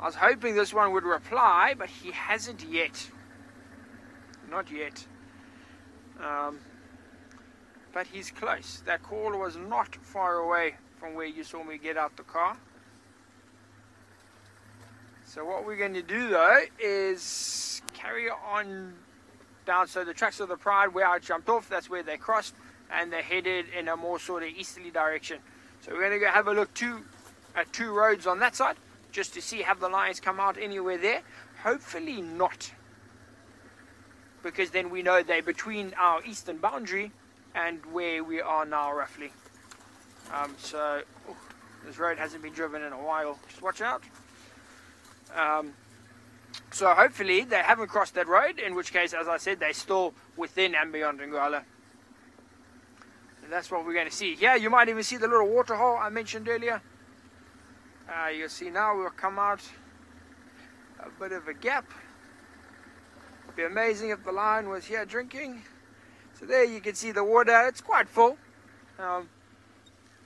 D: I was hoping this one would reply, but he hasn't yet. Not yet. But he's close. That call was not far away from where you saw me get out the car. So what we're going to do though is carry on down. So the tracks of the pride where I jumped off, that's where they crossed, and they're headed in a more sort of easterly direction. So we're going to go have a look at two roads on that side, just to see have the lions come out anywhere there. Hopefully not, because then we know they're between our eastern boundary and where we are now roughly. This road hasn't been driven in a while, just watch out. So hopefully they haven't crossed that road, in which case, as I said, they're still within andBeyond and Ngala. And that's what we're going to see. Yeah, you might even see the little water hole I mentioned earlier. You'll see now we'll come out a bit of a gap. It'd be amazing if the lion was here drinking. So there you can see the water, it's quite full.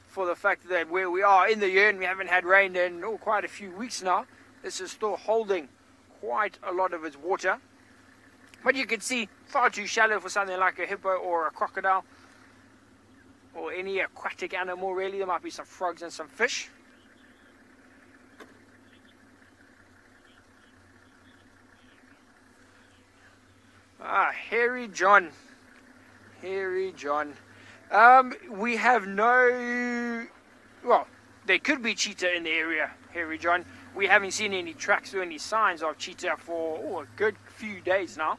D: For the fact that where we are in the year and we haven't had rain in quite a few weeks now, this is still holding quite a lot of its water. But you can see far too shallow for something like a hippo or a crocodile. or any aquatic animal really. There might be some frogs and some fish. Hairy John. Hairy John. We have no... Well, there could be cheetah in the area, Hairy John. We haven't seen any tracks or any signs of cheetah for a good few days now.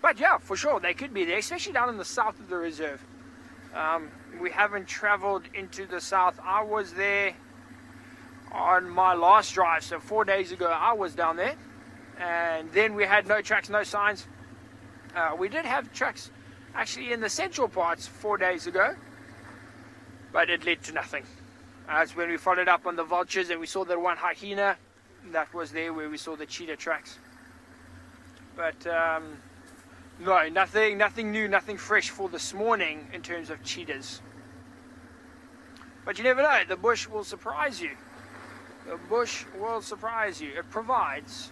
D: But yeah, for sure, they could be there, especially down in the south of the reserve. We haven't traveled into the south. I was there on my last drive, so 4 days ago I was down there. And then we had no tracks, no signs. We did have tracks actually in the central parts 4 days ago, but it led to nothing. That's when we followed up on the vultures and we saw the one hyena that was there where we saw the cheetah tracks. But no, nothing new, nothing fresh for this morning in terms of cheetahs. But you never know, the bush will surprise you. The bush will surprise you. It provides.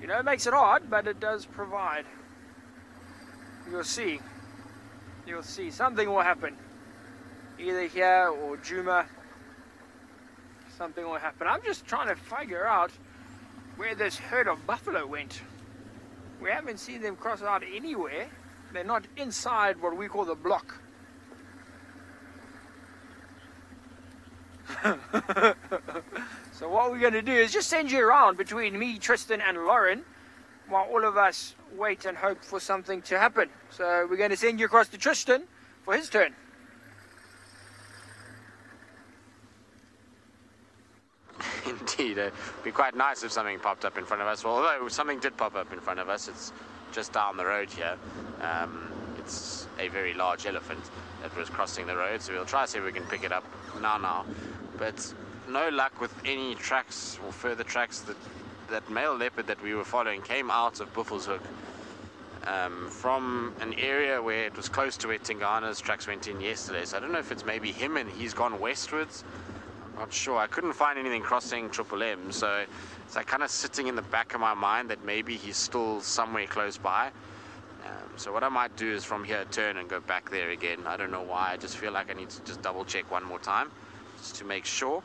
D: You know, it makes it hard, but it does provide. You'll see. You'll see. Something will happen. Either here or Djuma. Something will happen. I'm just trying to figure out where this herd of buffalo went. We haven't seen them cross out anywhere. They're not inside what we call the block. So what we're going to do is just send you around between me, Tristan and Lauren while all of us wait and hope for something to happen. So we're going to send you across to Tristan for his turn.
C: Indeed, it'd be quite nice if something popped up in front of us. Well, although something did pop up in front of us, it's just down the road here. It's a very large elephant that was crossing the road, so we'll try to see if we can pick it up now. But no luck with any tracks or further tracks. That male leopard that we were following came out of Buffelshoek from an area where it was close to where Tingana's tracks went in yesterday. So I don't know if it's maybe him and he's gone westwards. Not sure. I couldn't find anything crossing Triple M, so it's like kind of sitting in the back of my mind that maybe he's still somewhere close by. So what I might do is from here turn and go back there again. I don't know why. I just feel like I need to just double check one more time just to make sure.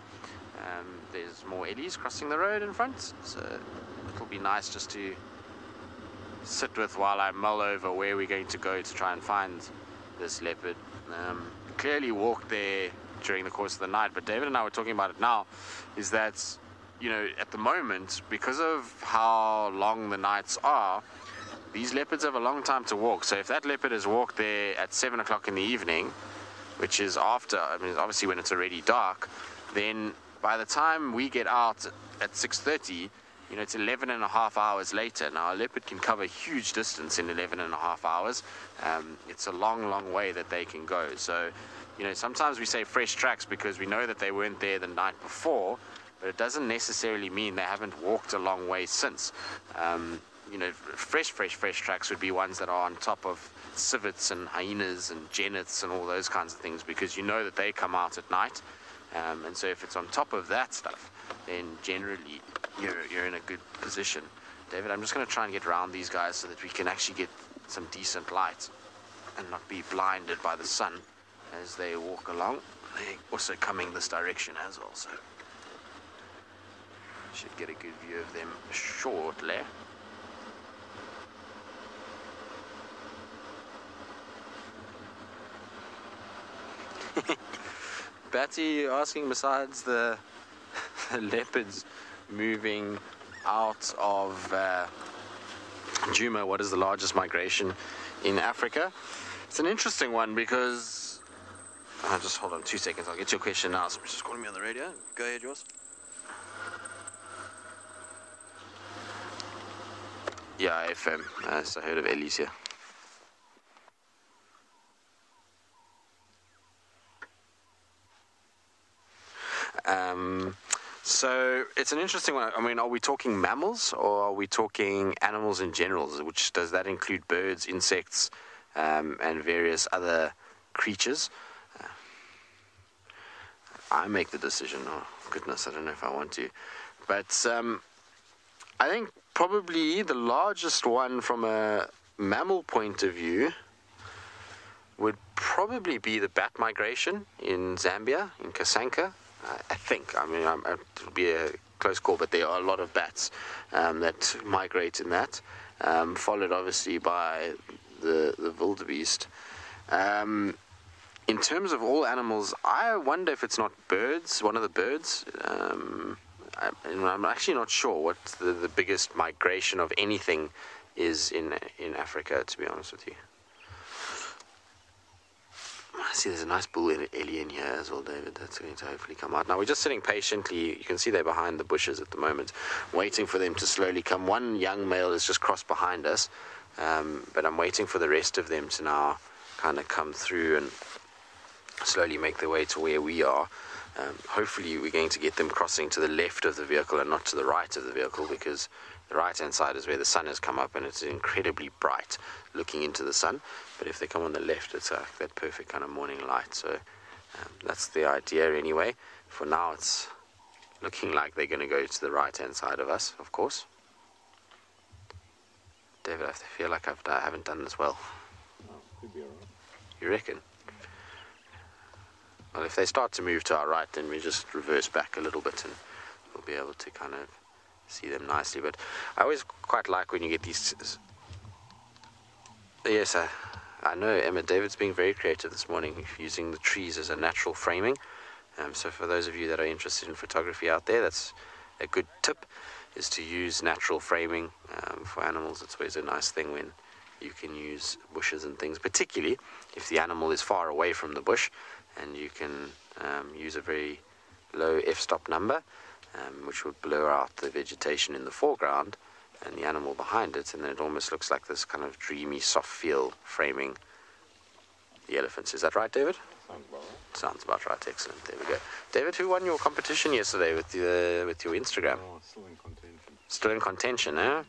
C: There's more Ellies crossing the road in front, so it'll be nice just to sit with while I mull over where we're going to go to try and find this leopard. Clearly walked there during the course of the night, but David and I were talking about it now, is that, you know, at the moment, because of how long the nights are, these leopards have a long time to walk. So if that leopard has walked there at 7 o'clock in the evening, which is after, I mean, obviously when it's already dark, then by the time we get out at 6:30, you know, it's 11 and a half hours later. Now, a leopard can cover a huge distance in 11 and a half hours. It's a long way that they can go. So, you know, sometimes we say fresh tracks because we know that they weren't there the night before, but it doesn't necessarily mean they haven't walked a long way since. You know, fresh tracks would be ones that are on top of civets and hyenas and genets and all those kinds of things, because you know that they come out at night. And so if it's on top of that stuff, then generally you're in a good position. David, I'm just going to try and get around these guys so that we can actually get some decent light and not be blinded by the sun as they walk along. They're also coming this direction as well, so should get a good view of them shortly. Batty asking, besides the leopards moving out of Djuma, what is the largest migration in Africa? It's an interesting one because... just hold on 2 seconds, I'll get your question now. Somebody's just calling me on the radio. Go ahead, yours. Yeah, FM. So I heard of Ellie's here. So it's an interesting one. I mean, are we talking mammals or are we talking animals in general? Which does that include birds, insects, and various other creatures? I make the decision. Oh goodness, I don't know if I want to, but I think probably the largest one from a mammal point of view would probably be the bat migration in Zambia, in Kasanka. I think. I mean, it'll be a close call, but there are a lot of bats that migrate in that. Followed obviously by the wildebeest. In terms of all animals, I wonder if it's not birds, one of the birds. I'm actually not sure what the biggest migration of anything is in Africa, to be honest with you. I see there's a nice bull ellie in here as well, David. That's going to hopefully come out. Now, we're just sitting patiently. You can see they're behind the bushes at the moment, waiting for them to slowly come. One young male has just crossed behind us, but I'm waiting for the rest of them to now kind of come through and slowly make their way to where we are. Hopefully we're going to get them crossing to the left of the vehicle and not to the right of the vehicle, because the right hand side is where the sun has come up and it's incredibly bright looking into the sun. But if they come on the left, it's that perfect kind of morning light. So that's the idea anyway. For now it's looking like they're going to go to the right hand side of us, of course. David, I feel like I haven't done this well.
F: Could be alright.
C: You reckon? Well, if they start to move to our right, then we just reverse back a little bit and we'll be able to kind of see them nicely. But I always quite like when you get these... Yes, I know, Emma, David's being very creative this morning, using the trees as a natural framing. So for those of you that are interested in photography out there, that's a good tip, is to use natural framing for animals. It's always a nice thing when you can use bushes and things, particularly if the animal is far away from the bush, and you can use a very low f-stop number, which would blur out the vegetation in the foreground and the animal behind it, and then it almost looks like this kind of dreamy, soft feel framing the elephants. Is that right, David?
F: Sounds about right.
C: Sounds about right. Excellent. There we go. David, who won your competition yesterday with your Instagram?
F: Oh, still in contention.
C: Still in contention, eh?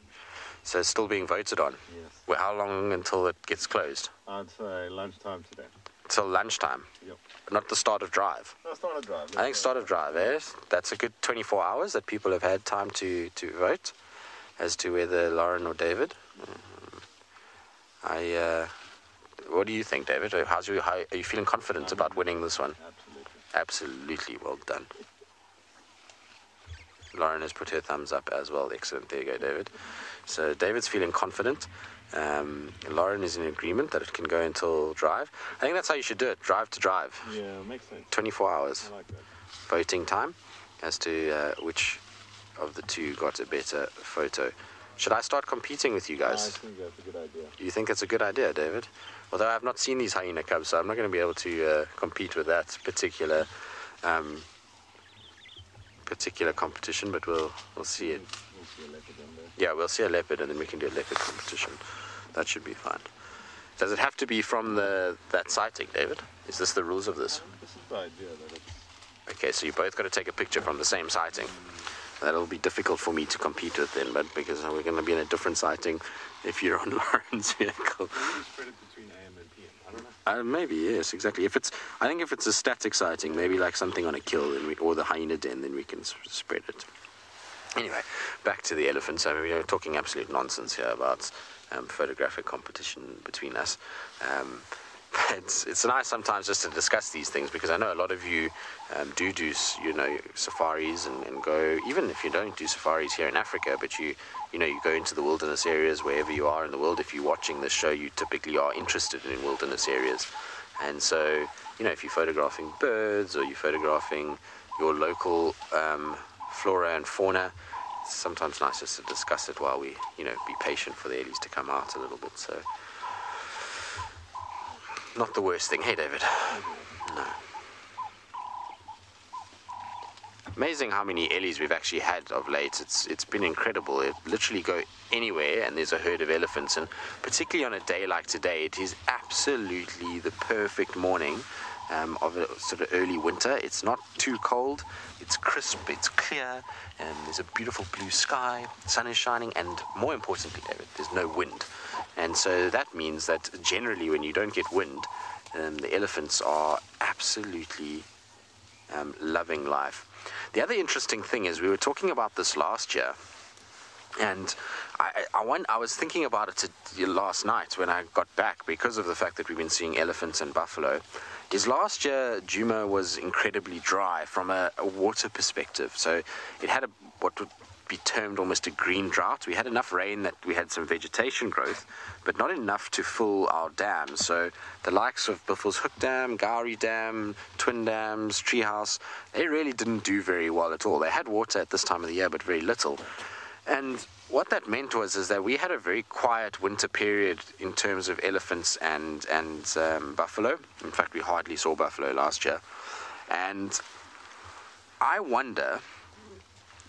C: So it's still being voted on?
F: Yes.
C: Well, how long until it gets closed?
F: I'd say lunchtime today.
C: Till lunchtime?
F: Yep.
C: Not the start of drive?
F: No, start of drive.
C: I think start of drive, eh? That's a good 24 hours that people have had time to vote as to whether Lauren or David. What do you think, David? How are you feeling confident about winning this one?
F: Absolutely.
C: Absolutely, well done. Lauren has put her thumbs up as well. Excellent. There you go, David. So David's feeling confident. Lauren is in agreement that it can go until drive. I think that's how you should do it. Drive to drive.
F: Yeah, makes sense.
C: 24 hours.
F: I like that.
C: Voting time as to which of the two got a better photo. Should I start competing with you guys?
F: I think that's a good idea.
C: You think it's a good idea, David? Although I've not seen these hyena cubs, so I'm not going to be able to compete with that particular competition, but we'll see it.
F: We'll see a leopard on there.
C: Yeah, we'll see a leopard and then we can do a leopard competition. That should be fine. Does it have to be from that sighting, David? Is this the rules of this?
F: This is the idea that it's...
C: Okay, so you both got to take a picture from the same sighting. That'll be difficult for me to compete with then, but because we're going to be in a different sighting if you're on Lauren's vehicle.
F: Maybe spread it between AM and PM. I don't know.
C: Maybe, yes, exactly. I think if it's a static sighting, maybe like something on a kill, or the hyena den, then we can spread it. Anyway, back to the elephants. I mean, we're talking absolute nonsense here about photographic competition between us. It's nice sometimes just to discuss these things, because I know a lot of you do safaris and go, even if you don't do safaris here in Africa, but you go into the wilderness areas wherever you are in the world. If you're watching this show, you typically are interested in wilderness areas, and so if you're photographing birds or you're photographing your local flora and fauna, it's sometimes nice just to discuss it while we be patient for the ellies to come out a little bit. So not the worst thing. Hey, David. No. Amazing how many ellies we've actually had of late. It's been incredible. It literally go anywhere and there's a herd of elephants, and particularly on a day like today, it is absolutely the perfect morning of a sort of early winter. It's not too cold, it's crisp, it's clear, and there's a beautiful blue sky, the sun is shining, and more importantly, David, there's no wind. And so that means that generally when you don't get wind, the elephants are absolutely loving life. The other interesting thing is, we were talking about this last year, And I was thinking about it last night when I got back, because of the fact that we've been seeing elephants and buffalo. Is last year Djuma was incredibly dry from a water perspective. So it had what would be termed almost a green drought. We had enough rain that we had some vegetation growth, but not enough to fill our dams. So the likes of Buffels Hook Dam, Gowrie Dam, Twin Dams, Treehouse, they really didn't do very well at all. They had water at this time of the year, but very little. And what that meant is that we had a very quiet winter period in terms of elephants and buffalo. In fact, we hardly saw buffalo last year. And I wonder,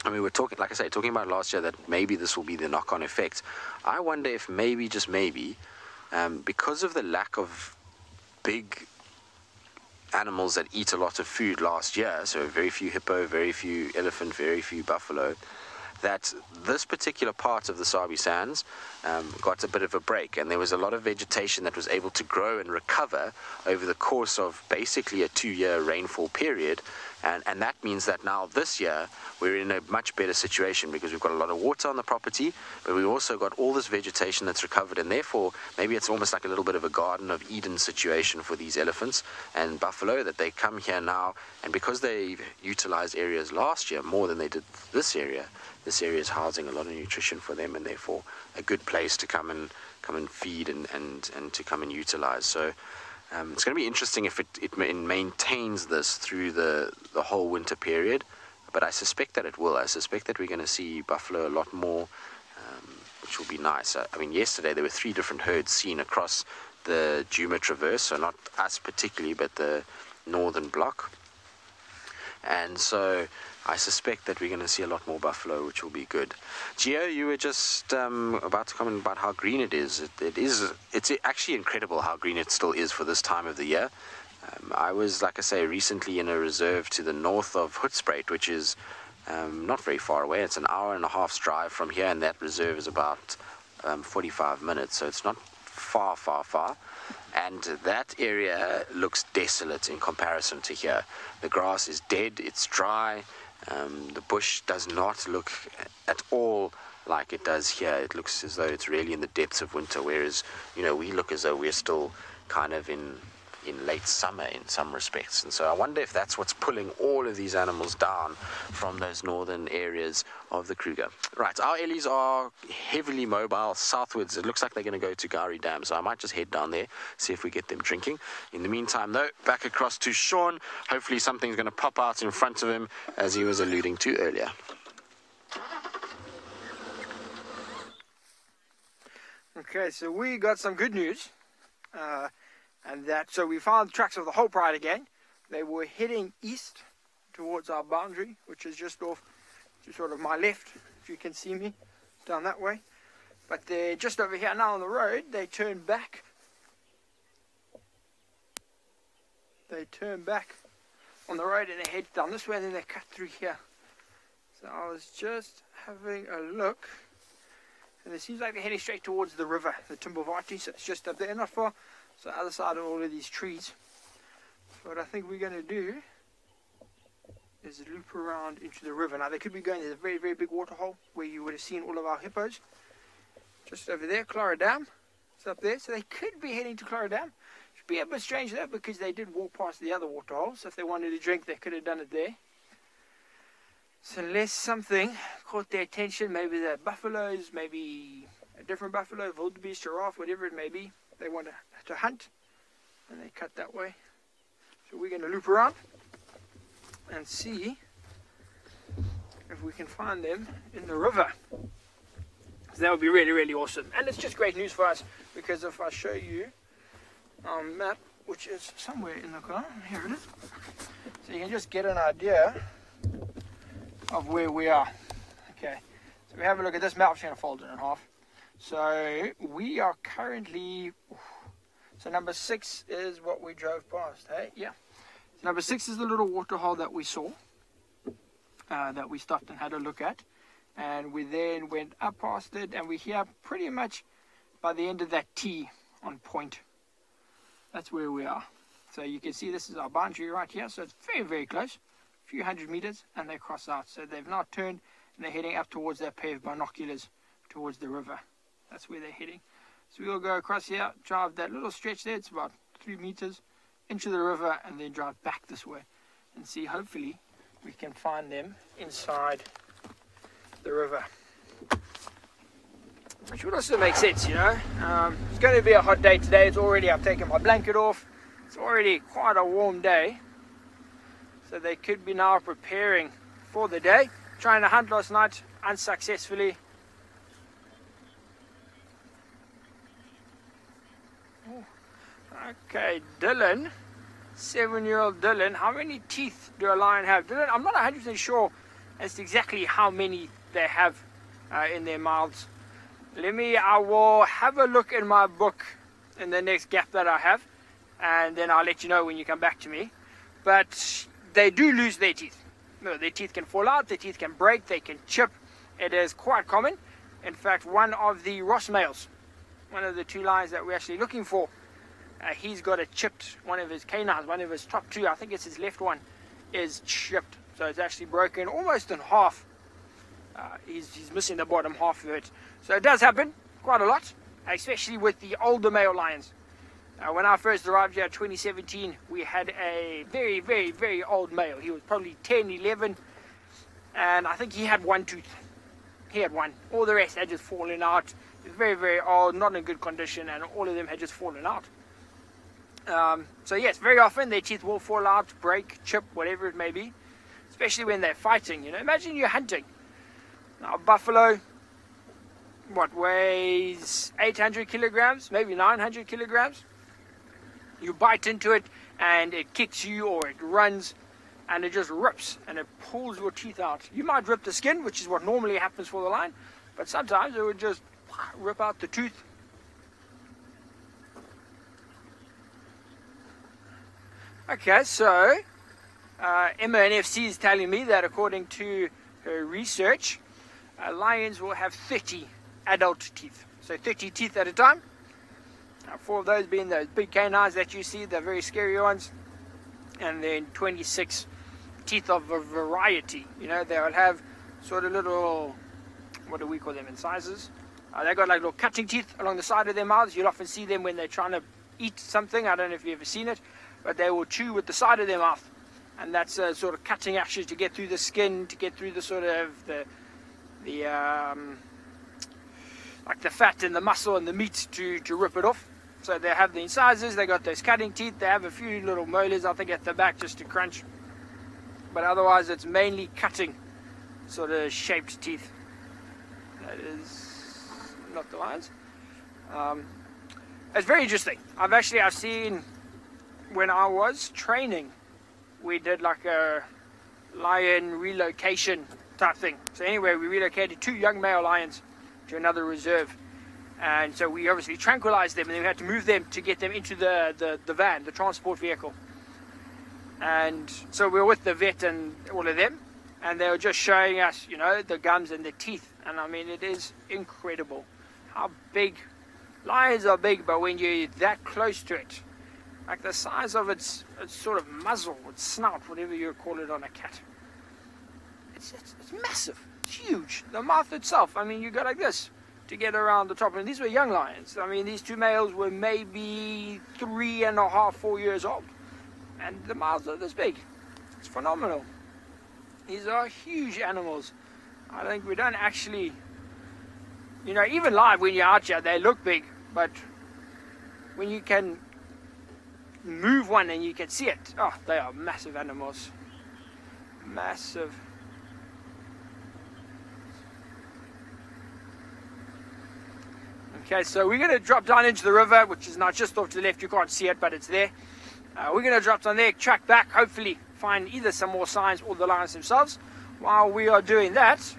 C: I mean, we're talking, like I say, talking about last year, that maybe this will be the knock-on effect. I wonder if maybe, just maybe, because of the lack of big animals that eat a lot of food last year, so very few hippo, very few elephant, very few buffalo, that this particular part of the Sabi Sands got a bit of a break, and there was a lot of vegetation that was able to grow and recover over the course of basically a 2-year rainfall period. And that means that now this year we're in a much better situation, because we've got a lot of water on the property, but we've also got all this vegetation that's recovered, and therefore maybe it's almost like a little bit of a Garden of Eden situation for these elephants and buffalo, that they come here now, and because they utilized areas last year more than they did this area is housing a lot of nutrition for them, and therefore a good place to come and feed and to come and utilize. So it's going to be interesting if it maintains this through the whole winter period, but I suspect that it will. I suspect that we're going to see buffalo a lot more, which will be nice. I mean, yesterday there were 3 different herds seen across the Djuma Traverse, so not us particularly, but the northern block. And so I suspect that we're going to see a lot more buffalo, which will be good. Gio, you were just about to comment about how green it is. It's actually incredible how green it still is for this time of the year. I was, like I say, recently in a reserve to the north of Hoedspruit, which is not very far away. It's an hour and a half's drive from here, and that reserve is about 45 minutes, so it's not far. And that area looks desolate in comparison to here. The grass is dead, it's dry. The bush does not look at all like it does here. It looks as though it's really in the depths of winter, whereas, you know, we look as though we're still kind of in late summer in some respects. And so I wonder if that's what's pulling all of these animals down from those northern areas of the Kruger. Right, our Ellies are heavily mobile southwards. It looks like they're going to go to Gowrie Dam, so I might just head down there, see if we get them drinking. In the meantime, though, back across to Sean. Hopefully something's going to pop out in front of him, as he was alluding to earlier.
D: Okay, so we got some good news. So we found the tracks of the whole pride again. They were heading east towards our boundary, which is just off to sort of my left, if you can see me, down that way. But they're just over here now on the road. They turn back. They turn back on the road and they head down this way, and then they cut through here. So I was just having a look, and it seems like they're heading straight towards the river, the Timbavati. So it's just up there, not far. So the other side of all of these trees. So what I think we're going to do is loop around into the river. Now they could be going, there's a very, very big waterhole where you would have seen all of our hippos. Just over there, Clara Dam. It's up there. So they could be heading to Clara Dam. Should be a bit strange though, because they did walk past the other waterhole. So if they wanted to drink, they could have done it there. So unless something caught their attention, maybe the buffaloes, maybe a different buffalo, wildebeest, giraffe, whatever it may be, they want to hunt, and they cut that way. So we're going to loop around and see if we can find them in the river. So that would be really, really awesome. And it's just great news for us, because if I show you our map, which is somewhere in the car, here it is, so you can just get an idea of where we are. Okay, so we have a look at this map. I'm just going to fold it in half. So we are currently, so number 6 is what we drove past, hey? Yeah. So number 6 is the little waterhole that we saw, that we stopped and had a look at. And we then went up past it, and we're here pretty much by the end of that T on point. That's where we are. So you can see this is our boundary right here, so it's very, very close. A few hundred meters, and they cross out. So they've now turned, and they're heading up towards their paved binoculars, towards the river. That's where they're heading. So we'll go across here, drive that little stretch there, it's about 3 meters, into the river, and then drive back this way and see, hopefully we can find them inside the river. Which would also make sense, you know. It's going to be a hot day today. I've taken my blanket off. It's already quite a warm day. So they could be now preparing for the day. Trying to hunt last night, unsuccessfully. Okay, Dylan, 7-year-old Dylan. How many teeth do a lion have? Dylan, I'm not 100% sure as to exactly how many they have in their mouths. I will have a look in my book in the next gap that I have, and then I'll let you know when you come back to me. But they do lose their teeth. No, their teeth can fall out, their teeth can break, they can chip. It is quite common. In fact, one of the Ross males, one of the 2 lions that we're actually looking for, he's got a chipped, one of his canines, one of his top 2, I think it's his left one, is chipped. So it's actually broken almost in half. He's missing the bottom half of it. So it does happen quite a lot, especially with the older male lions. When I first arrived here in 2017, we had a very, very, very old male. He was probably 10, 11, and I think he had 1 tooth. He had 1. All the rest had just fallen out. He was very, very old, not in good condition, and all of them had just fallen out. So yes, very often their teeth will fall out, break, chip, whatever it may be, especially when they're fighting. You know, imagine you're hunting. Now, a buffalo, what, weighs 800 kilograms, maybe 900 kilograms. You bite into it and it kicks you, or it runs and it just rips and it pulls your teeth out. You might rip the skin, which is what normally happens for the lion, but sometimes it would just rip out the tooth. Okay, so Emma NFC is telling me that according to her research, lions will have 30 adult teeth. So 30 teeth at a time. 4 of those being those big canines that you see, the very scary ones. And then 26 teeth of a variety. You know, they will have sort of little, what do we call them, incisors? They've got like little cutting teeth along the side of their mouths. You'll often see them when they're trying to eat something. I don't know if you've ever seen it, but they will chew with the side of their mouth. And that's a sort of cutting action to get through the skin, to get through the sort of like the fat and the muscle and the meat to rip it off. So they have the incisors, they got those cutting teeth, they have a few little molars I think at the back just to crunch. But otherwise it's mainly cutting sort of shaped teeth. That is not the lions. It's very interesting. I've seen, when I was training, we did like a lion relocation type thing. So anyway, we relocated 2 young male lions to another reserve, and so we obviously tranquilized them, and then we had to move them to get them into the van, the transport vehicle. And so we were with the vet and all of them, and they were just showing us, you know, the gums and the teeth. And I mean, it is incredible how big lions are. Big, but when you're that close to it, like the size of its sort of muzzle, its snout, whatever you call it on a cat, it's massive. It's huge. The mouth itself, I mean, you go like this to get around the top. And these were young lions. I mean, these 2 males were maybe 3.5, 4 years old, and the mouths are this big. It's phenomenal. These are huge animals. I think we don't actually, you know, even live when you're out here, they look big, but when you can move one and you can see it, oh, they are massive animals. Massive. Okay, so we're going to drop down into the river, which is now just off to the left. You can't see it, but it's there. We're going to drop down there, track back, hopefully find either some more signs or the lions themselves. While we are doing that,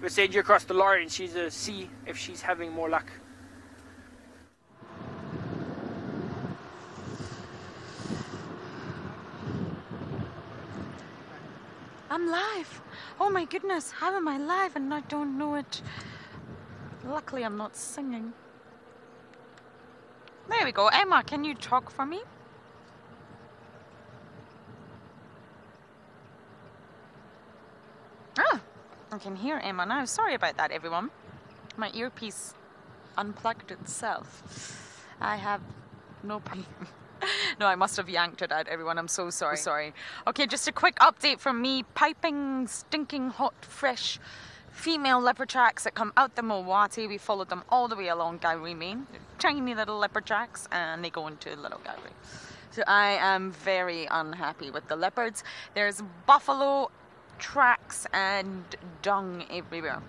D: we'll send you across to Laurie and she's to see if she's having more luck.
B: I'm live. Oh my goodness, how am I live and I don't know it? Luckily I'm not singing. There we go. Emma, can you talk for me? Ah, I can hear Emma now. Sorry about that, everyone. My earpiece unplugged itself. I have no No, I must have yanked it out, everyone. I'm so sorry. Okay, just a quick update from me. Piping, stinking hot, fresh female leopard tracks that come out the Mowati. We followed them all the way along Gairimi. Tiny little leopard tracks, and they go into Little Gairi. So I am very unhappy with the leopards. There's buffalo tracks and dung everywhere.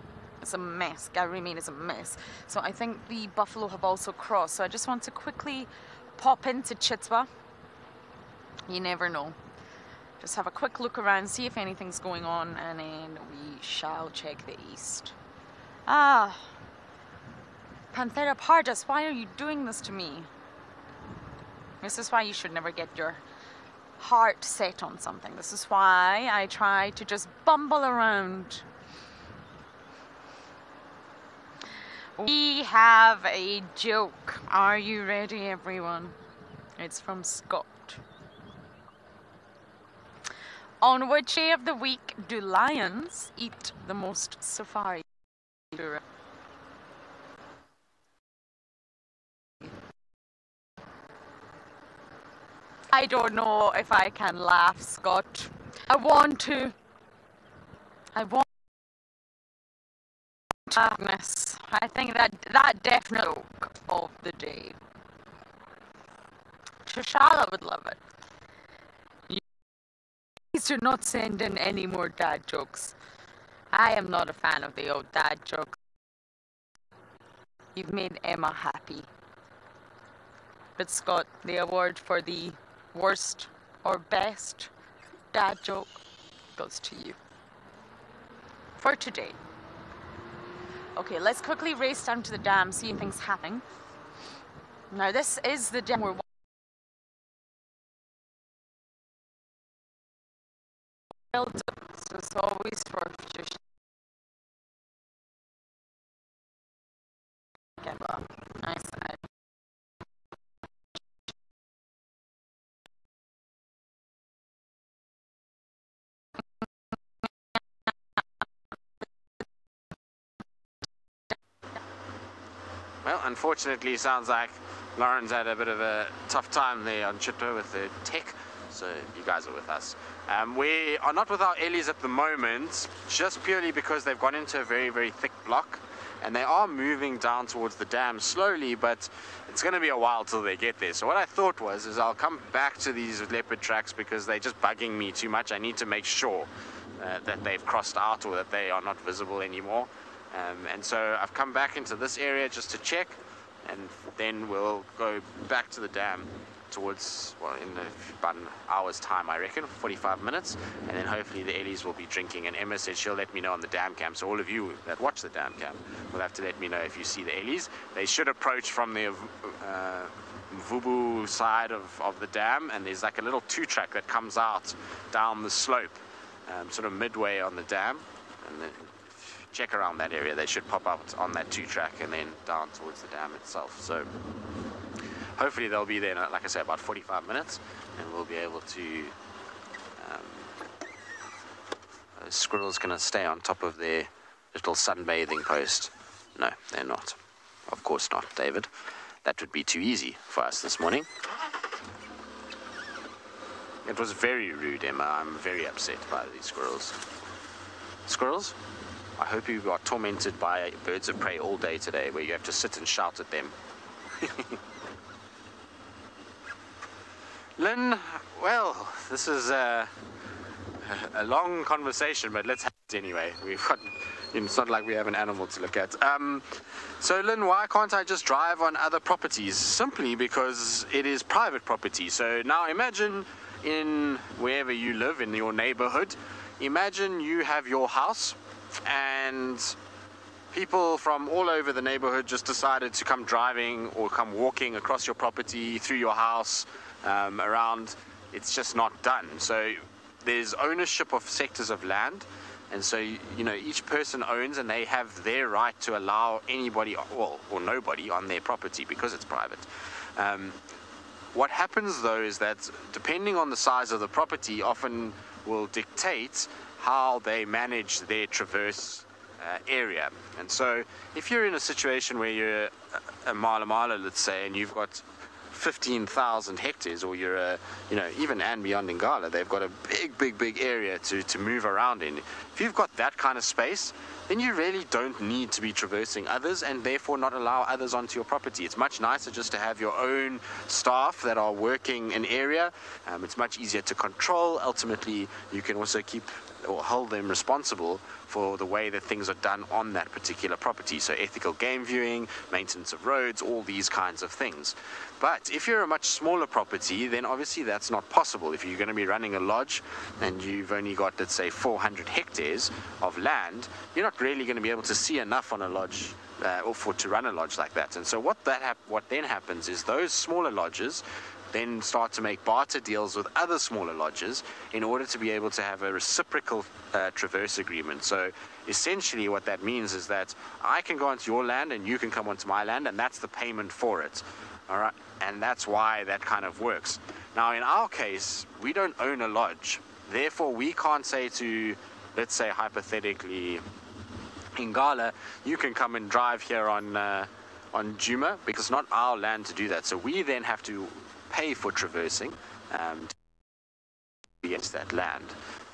B: It's a mess. Gairimi is a mess. So I think the buffalo have also crossed. So I just want to quickly pop into Chitwa. You never know. Just have a quick look around, see if anything's going on, and then we shall check the east. Ah, Panthera pardus, why are you doing this to me? This is why you should never get your heart set on something. This is why I try to just bumble around. We have a joke. Are you ready, everyone? It's from Scott. On which day of the week do lions eat the most safari? I don't know if I can laugh, Scott. I want to. Agnes. I think that definitely joke of the day. Shashala would love it. Please do not send in any more dad jokes. I am not a fan of the old dad jokes. You've made Emma happy. But Scott, the award for the worst or best dad joke goes to you. For today. Okay, let's quickly race down to the dam, see if things happen. Now this is the dam we're so it's always worth just nice.
C: Well, unfortunately, it sounds like Lauren's had a bit of a tough time there on Cheetah with the tech, so you guys are with us. We are not with our Ellies at the moment, just purely because they've gone into a very, very thick block, and they are moving down towards the dam slowly, but it's going to be a while till they get there. So what I thought is I'll come back to these leopard tracks because they're just bugging me too much. I need to make sure that they've crossed out or that they are not visible anymore. And so I've come back into this area just to check, and then we'll go back to the dam towards, well, in about an hour's time, I reckon, 45 minutes, and then hopefully the Ellies will be drinking. And Emma said she'll let me know on the dam cam, so all of you that watch the dam cam will have to let me know if you see the Ellies. They should approach from the Mvubu side of the dam, and there's like a little two-track that comes out down the slope, sort of midway on the dam, and then check around that area. They should pop out on that two-track and then down towards the dam itself. So hopefully they'll be there in, like I say, about 45 minutes, and we'll be able to those squirrels gonna stay on top of their little sunbathing post. No, they're not. Of course not, David. That would be too easy for us this morning. It was very rude, Emma. I'm very upset by these squirrels. Squirrels? I hope you got tormented by birds of prey all day today, where you have to sit and shout at them. Lynn, well, this is a long conversation, but let's have it anyway. We've got, it's not like we have an animal to look at. So Lynn, why can't I just drive on other properties? Simply because it is private property. So now imagine in wherever you live, in your neighborhood, imagine you have your house, and people from all over the neighborhood just decided to come driving or come walking across your property, through your house, around. It's just not done. So there's ownership of sectors of land, and so you know each person owns, and they have their right to allow anybody, well, or nobody on their property because it's private. What happens though is that depending on the size of the property often will dictate how they manage their traverse area. And so if you're in a situation where you're a mala, let's say, and you've got 15,000 hectares, or you're a, even andBeyond in Ngala, they've got a big area to move around in. If you've got that kind of space, then you really don't need to be traversing others, and therefore not allow others onto your property. It's much nicer just to have your own staff that are working an area. It's much easier to control. Ultimately, you can also keep or hold them responsible for the way that things are done on that particular property. So ethical game viewing, maintenance of roads, all these kinds of things. But if you're a much smaller property, then obviously that's not possible. If you're going to be running a lodge and you've only got, let's say, 400 hectares of land, you're not really going to be able to see enough on a lodge to run a lodge like that. And so what then happens is those smaller lodges then start to make barter deals with other smaller lodges in order to be able to have a reciprocal traverse agreement. So essentially what that means is that I can go onto your land and you can come onto my land, and that's the payment for it. All right, and that's why that kind of works. Now in our case, we don't own a lodge, therefore we can't say to, let's say hypothetically, in Ngala, you can come and drive here on Djuma, because it's not our land to do that. So we then have to pay for traversing against that land,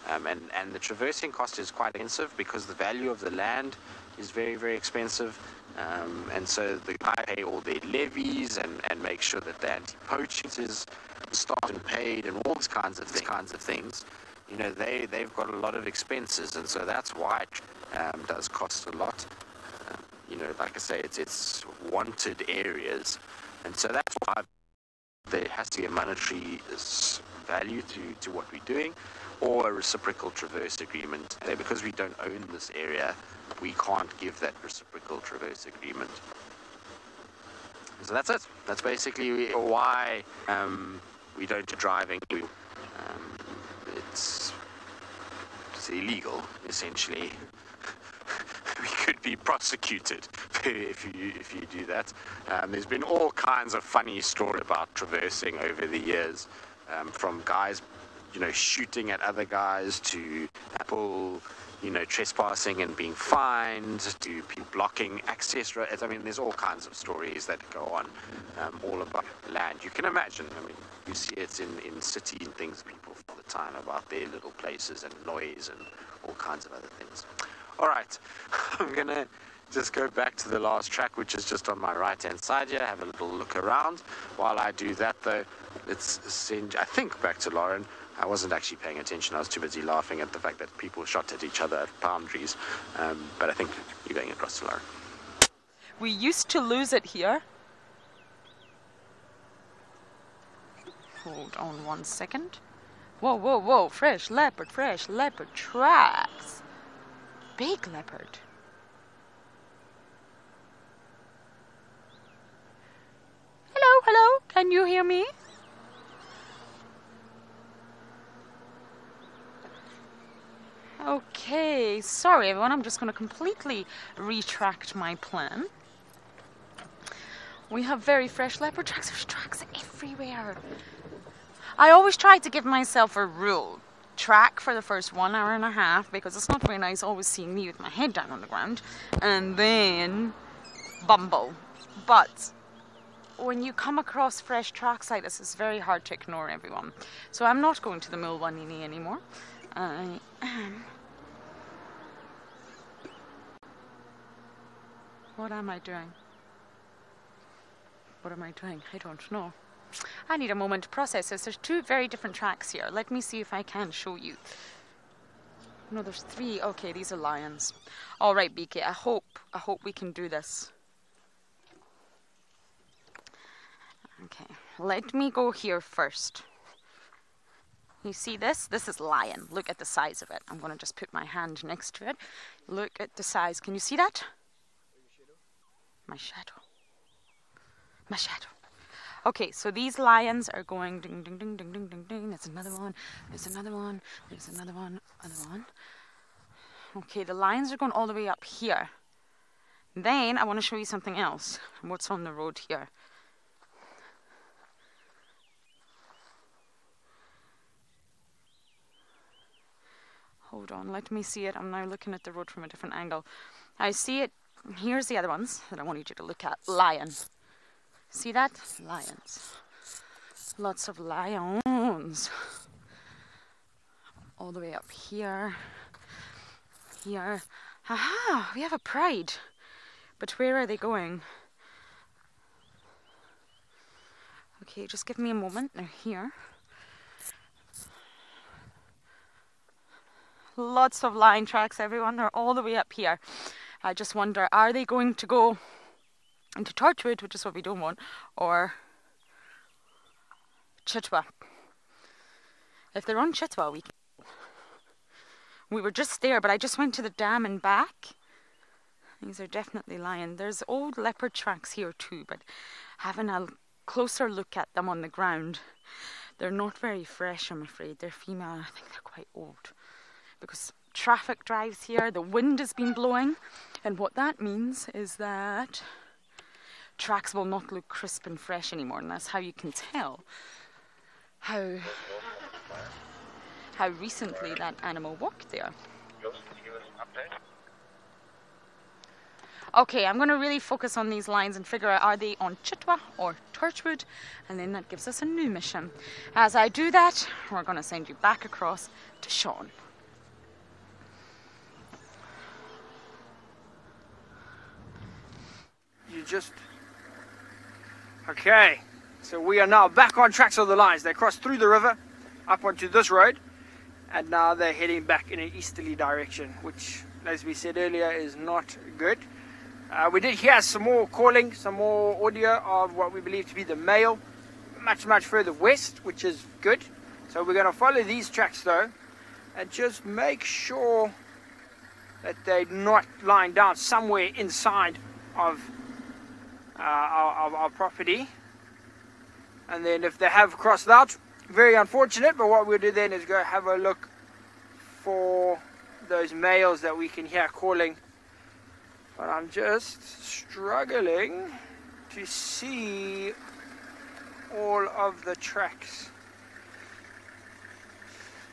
C: and the traversing cost is quite expensive because the value of the land is very expensive, and so the guy pay all their levies and make sure that the anti-poaching is stopped and paid and all these kinds of things. They've got a lot of expenses, and so that's why it does cost a lot. Like I say, it's wanted areas, and so that's why there has to be a monetary value to what we're doing, or a reciprocal traverse agreement. Because we don't own this area, we can't give that reciprocal traverse agreement. So that's it. That's basically why we don't do driving. It's illegal, essentially. We could be prosecuted if you do that. There's been all kinds of funny stories about traversing over the years, from guys, shooting at other guys, to people, trespassing and being fined, to people blocking access roads. I mean, there's all kinds of stories that go on, all about land. You can imagine. I mean, you see it in cities and things, people all the time about their little places and noise and all kinds of other things. All right, I'm going to just go back to the last track, which is just on my right-hand side here, have a little look around. While I do that, though, let's send, I think, back to Lauren. I wasn't actually paying attention. I was too busy laughing at the fact that people shot at each other at palm trees. But I think you're going across to Lauren.
B: We used to lose it here. Hold on 1 second. Whoa, fresh leopard tracks. Big leopard. Hello, can you hear me? Okay, sorry everyone, I'm just going to completely retract my plan. We have very fresh leopard tracks. There's tracks everywhere. I always try to give myself a rule. Track for the first 1 hour and a half, because it's not very nice always seeing me with my head down on the ground, and then bumble. But when you come across fresh tracks like this, it's very hard to ignore everyone. So I'm not going to the Mulwanini anymore. I am. What am I doing? I don't know. I need a moment to process this. There's 2 very different tracks here. Let me see if I can show you. No, there's 3. Okay, these are lions. All right, BK. I hope we can do this. Okay, let me go here first. You see this? This is lion. Look at the size of it. I'm going to just put my hand next to it. Look at the size. Can you see that? My shadow. Okay, so these lions are going ding, ding, ding, ding, ding, ding, ding. There's another one. There's another one. There's another one. Other one. Okay, the lions are going all the way up here. Then I want to show you something else. What's on the road here? Hold on, let me see it. I'm now looking at the road from a different angle. I see it. Here's the other ones that I wanted you to look at. Lion. See that? Lions. Lots of lions. All the way up here. Here. Aha! We have a pride. But where are they going? Okay, just give me a moment. They're here. Lots of lion tracks, everyone. They're all the way up here. I just wonder, are they going to go into Torchwood, which is what we don't want, or Chitwa? If they're on Chitwa, we can go. We were just there, but I just went to the dam and back. These are definitely lion. There's old leopard tracks here too, but having a closer look at them on the ground, they're not very fresh, I'm afraid. They're female. I think they're quite old because traffic drives here, the wind has been blowing, and what that means is that tracks will not look crisp and fresh anymore, and that's how you can tell how recently that animal walked there. Okay, I'm going to really focus on these lines and figure out, are they on Chitwa or Torchwood, and then that gives us a new mission. As I do that, we're going to send you back across to Sean.
D: Okay, so we are now back on tracks of the lions. They crossed through the river up onto this road, and now they're heading back in an easterly direction, which, as we said earlier, is not good. We did hear some more calling, some more audio of what we believe to be the male, much further west, which is good. So we're going to follow these tracks though, and just make sure that they're not lying down somewhere inside of our property. And then if they have crossed out, very unfortunate, but what we'll do then is go have a look for those males that we can hear calling. But I'm just struggling to see all of the tracks.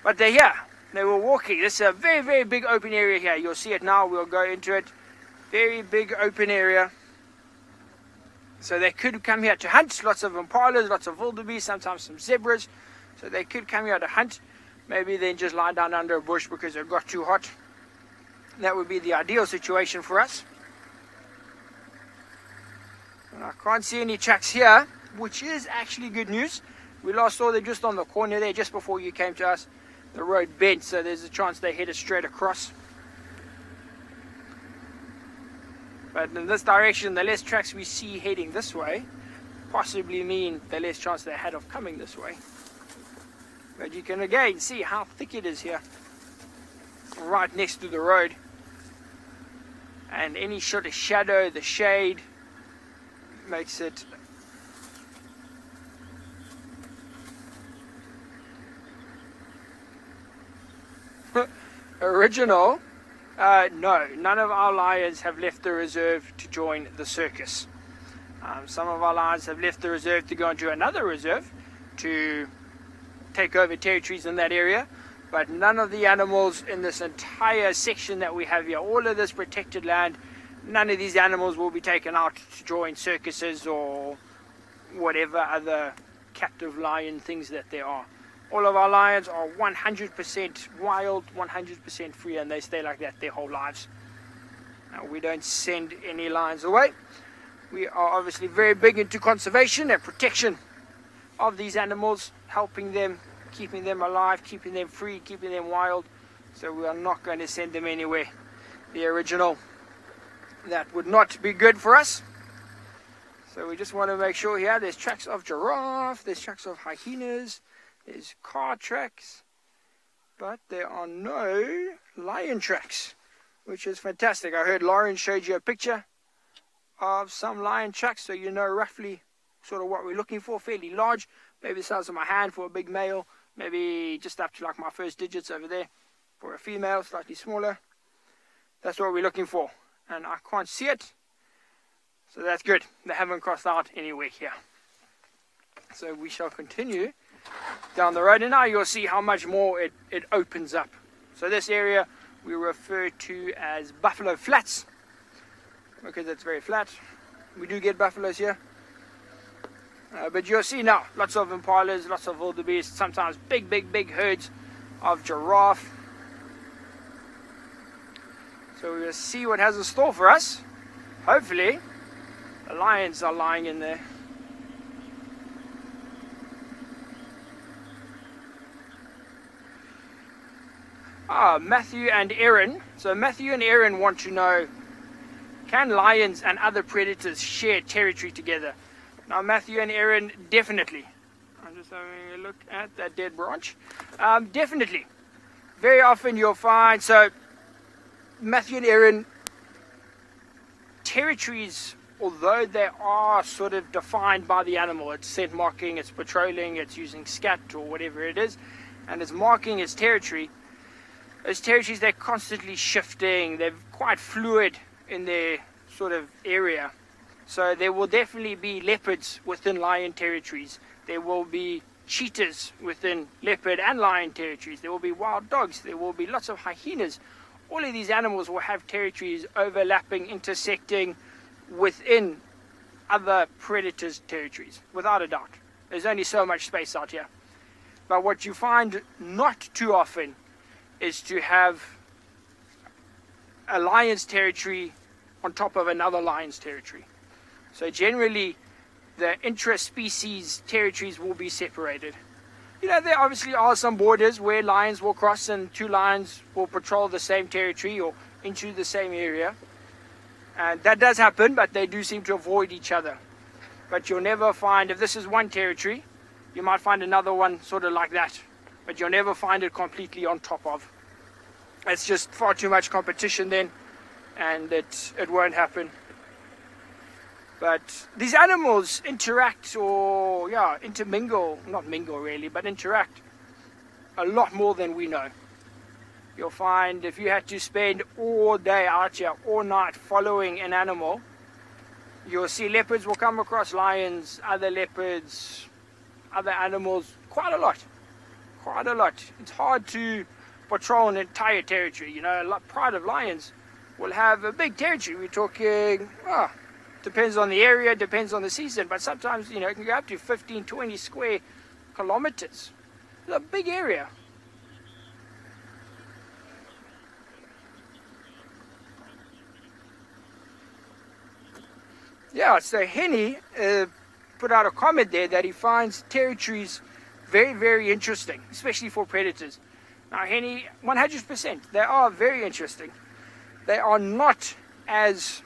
D: But they're here. They were walking. This is a very big open area here. You'll see it now. We'll go into it. Very big open area. So they could come here to hunt. Lots of impalas, lots of wildebeest, sometimes some zebras. So they could come here to hunt. Maybe then just lie down under a bush because it got too hot. That would be the ideal situation for us. And I can't see any tracks here, which is actually good news. We last saw them just on the corner there, just before you came to us. The road bent, so there's a chance they headed straight across. But in this direction, the less tracks we see heading this way, possibly mean the less chance they had of coming this way. But you can again see how thick it is here, right next to the road. And any sort of shadow, the shade, makes it original. No, none of our lions have left the reserve to join the circus. Some of our lions have left the reserve to go into another reserve to take over territories in that area, but none of the animals in this entire section that we have here, all of this protected land, none of these animals will be taken out to join circuses or whatever other captive lion things that there are. All of our lions are 100% wild, 100% free, and they stay like that their whole lives. We don't send any lions away. We are obviously very big into conservation and protection of these animals, helping them, keeping them alive, keeping them free, keeping them wild. So we are not going to send them anywhere. The original, that would not be good for us. So we just want to make sure here there's tracks of giraffe, there's tracks of hyenas, there's car tracks, but there are no lion tracks, which is fantastic. I heard Lauren showed you a picture of some lion tracks, so you know roughly sort of what we're looking for. Fairly large, maybe the size of my hand for a big male, maybe just up to like my first digits over there for a female, slightly smaller. That's what we're looking for, and I can't see it, so that's good. They haven't crossed out anywhere here. So we shall continue down the road, and now you'll see how much more it opens up. So this area we refer to as Buffalo Flats, because it's very flat. We do get buffaloes here. But you'll see now, lots of impalas, lots of wildebeest, sometimes big herds of giraffe. So we'll see what has in store for us. Hopefully, the lions are lying in there. Matthew and Erin. So Matthew and Erin want to know, can lions and other predators share territory together? Now Matthew and Erin, definitely. I'm just having a look at that dead branch. Definitely. Very often you'll find, so Matthew and Erin, territories, although they are sort of defined by the animal, it's scent marking, it's patrolling, it's using scat or whatever it is, and it's marking its territory. Those territories, they're constantly shifting, they're quite fluid in their sort of area. So there will definitely be leopards within lion territories. There will be cheetahs within leopard and lion territories. There will be wild dogs. There will be lots of hyenas. All of these animals will have territories overlapping, intersecting within other predators' territories, without a doubt. There's only so much space out here. But what you find not too often is to have a lion's territory on top of another lion's territory. So generally, the intra-species territories will be separated. You know, there obviously are some borders where lions will cross and two lions will patrol the same territory or into the same area. And that does happen, but they do seem to avoid each other. But you'll never find, if this is one territory, you might find another one sort of like that. But you'll never find it completely on top of. It's just far too much competition then, and it won't happen. But these animals interact, or intermingle, not mingle really, but interact a lot more than we know. You'll find if you had to spend all day out here, all night following an animal, you'll see leopards will come across lions, other leopards, other animals, quite a lot. Quite a lot. It's hard to patrol an entire territory. You know, a pride of lions will have a big territory. We're talking, depends on the area, depends on the season, but sometimes, you know, it can go up to 15, 20 square kilometers. It's a big area. Yeah, so Henny put out a comment there that he finds territories very, very interesting, especially for predators. Now, Henny, 100%, they are very interesting. They are not as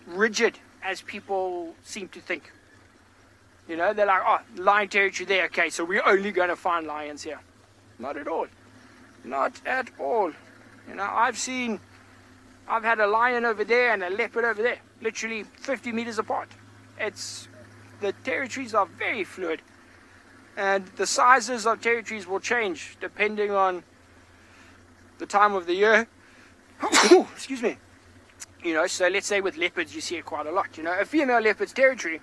D: rigid as people seem to think. You know, they're like, oh, lion territory there, okay, so we're only going to find lions here. Not at all. Not at all. You know, I've had a lion over there and a leopard over there, literally 50 meters apart. The territories are very fluid. And the sizes of territories will change depending on the time of the year. Excuse me. You know, so let's say with leopards you see it quite a lot. You know, a female leopard's territory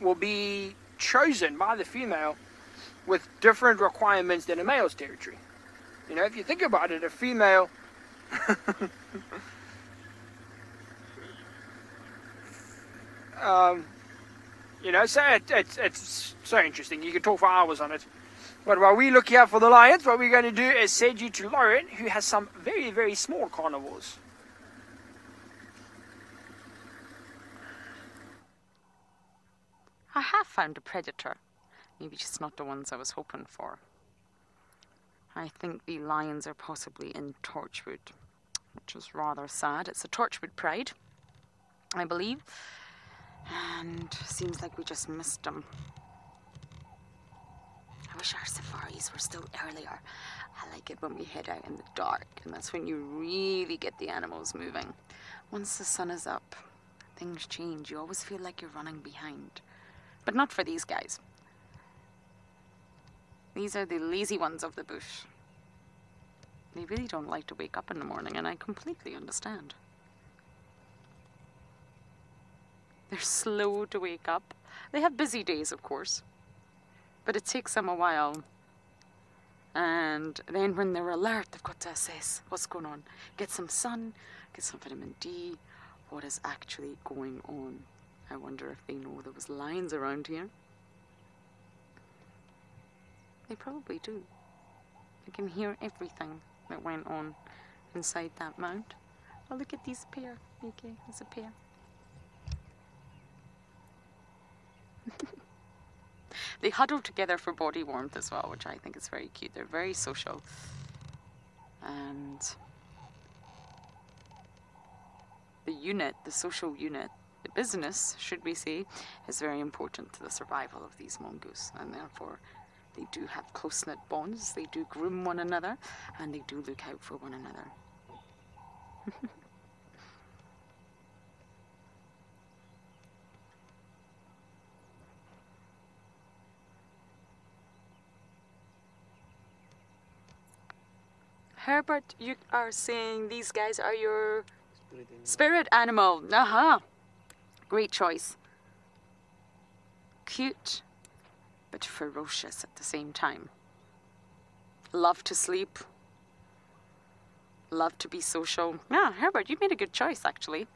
D: will be chosen by the female with different requirements than a male's territory. You know, if you think about it, a female you know, so it's so interesting. You can talk for hours on it. But while we look here for the lions, what we're going to do is send you to Lauren, who has some very, very small carnivores.
B: I have found a predator. Maybe just not the ones I was hoping for. I think the lions are possibly in Torchwood, which is rather sad. It's a Torchwood Pride, I believe. And seems like we just missed them. I wish our safaris were still earlier. I like it when we head out in the dark, and that's when you really get the animals moving. Once the sun is up, things change. You always feel like you're running behind. But not for these guys. These are the lazy ones of the bush. They really don't like to wake up in the morning, and I completely understand. They're slow to wake up. They have busy days, of course. But it takes them a while. And then when they're alert, they've got to assess what's going on. Get some sun, get some vitamin D, what is actually going on. I wonder if they know there was lions around here. They probably do. They can hear everything that went on inside that mound. Oh, look at these pair. Okay, there's a pair. They huddle together for body warmth as well, which I think is very cute. They're very social. And the unit, the social unit, the business, should we say, is very important to the survival of these mongoose. And therefore, they do have close-knit bonds. They do groom one another, and they do look out for one another. Herbert, you are saying these guys are your spirit animal. Aha. Great choice. Cute, but ferocious at the same time. Love to sleep. Love to be social. Yeah, Herbert, you made a good choice, actually.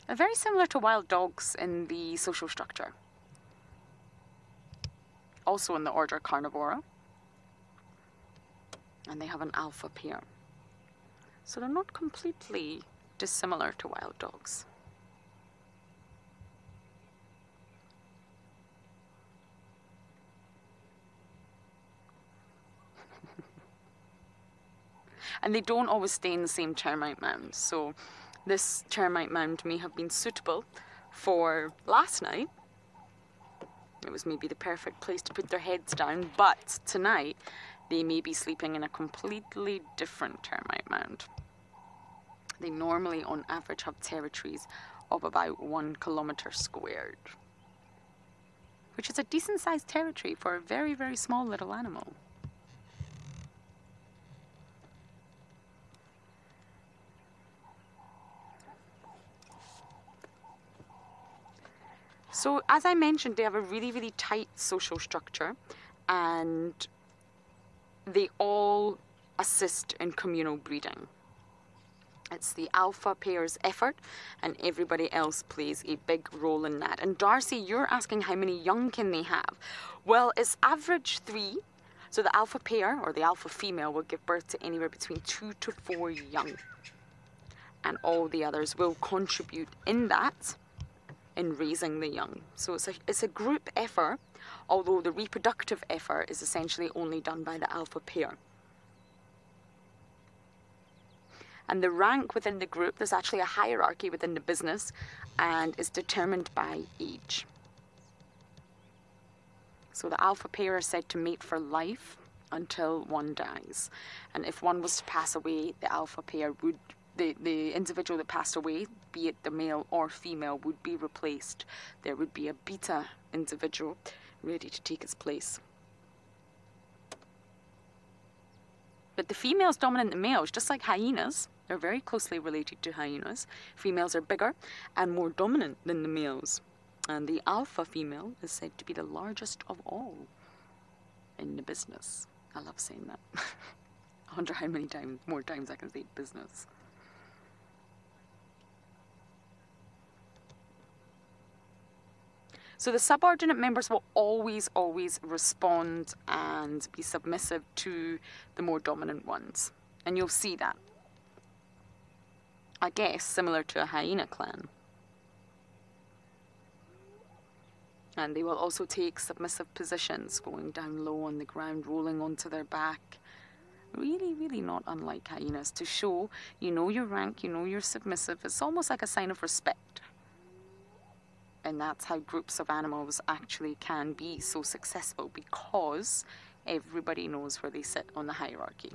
B: Very similar to wild dogs in the social structure. Also in the order Carnivora. And they have an alpha pair. So they're not completely dissimilar to wild dogs. And they don't always stay in the same termite mound. So this termite mound may have been suitable for last night. It was maybe the perfect place to put their heads down, but tonight they may be sleeping in a completely different termite mound. They normally, on average, have territories of about 1 kilometre squared, which is a decent-sized territory for a very, very small little animal. So, as I mentioned, they have a really, really tight social structure, and they all assist in communal breeding. It's the alpha pair's effort, and everybody else plays a big role in that. And Darcy, you're asking how many young can they have? Well, it's average 3. So the alpha pair, or the alpha female, will give birth to anywhere between 2 to 4 young. And all the others will contribute in that, in raising the young. So it's a group effort, although the reproductive effort is essentially only done by the alpha pair. And the rank within the group, there's actually a hierarchy within the business, and is determined by age. So the alpha pair are said to mate for life until one dies. And if one was to pass away, the alpha pair would, the individual that passed away, be it the male or female, would be replaced. There would be a beta individual ready to take its place. But the females dominate the males, just like hyenas. They're very closely related to hyenas. Females are bigger and more dominant than the males. And the alpha female is said to be the largest of all in the business. I love saying that. I wonder how many more times I can say business. So the subordinate members will always, always respond and be submissive to the more dominant ones. And you'll see that. I guess similar to a hyena clan. And they will also take submissive positions, going down low on the ground, rolling onto their back. Really, really not unlike hyenas, to show you know your rank, you know you're submissive. It's almost like a sign of respect. And that's how groups of animals actually can be so successful, because everybody knows where they sit on the hierarchy.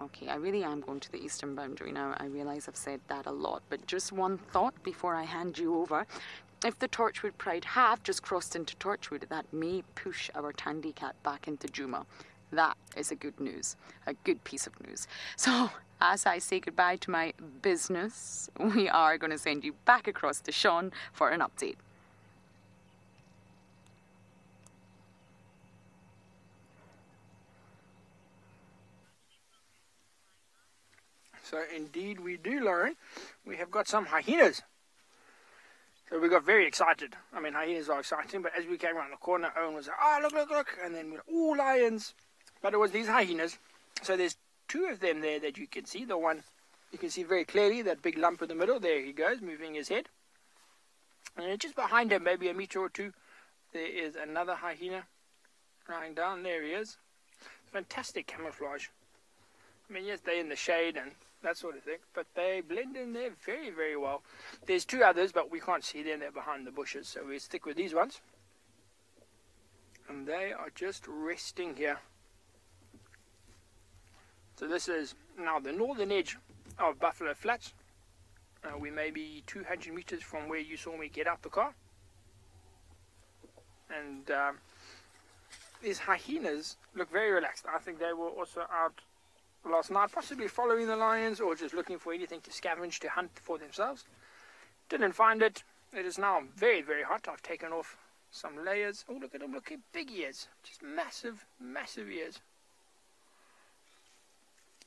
B: Okay, I really am going to the eastern boundary now. I realise I've said that a lot, but just one thought before I hand you over. If the Torchwood Pride have just crossed into Torchwood, that may push our Tandy cat back into Djuma. That is a good news, a good piece of news. So, as I say goodbye to my business, we are going to send you back across to Sean for an update.
D: So indeed we do, Lauren. We have got some hyenas. So we got very excited. I mean, hyenas are exciting, but as we came around the corner, Owen was like, oh, look, look, look. And then we were, oh, lions. But it was these hyenas. So there's two of them there that you can see. The one, you can see very clearly, that big lump in the middle. There he goes, moving his head. And just behind him, maybe a meter or two, there is another hyena lying down. There he is. Fantastic camouflage. I mean, yes, they're in the shade and that sort of thing, but they blend in there very, very well. There's two others, but we can't see them. They're behind the bushes, so we stick with these ones. And they are just resting here. So this is now the northern edge of Buffalo Flats. We may be 200 meters from where you saw me get out the car. And these hyenas look very relaxed. I think they were also out last night, possibly following the lions or just looking for anything to scavenge, to hunt for themselves. Didn't find it. It is now very, very hot. I've taken off some layers. Oh, look at them. Look how big ears. Just massive, massive ears.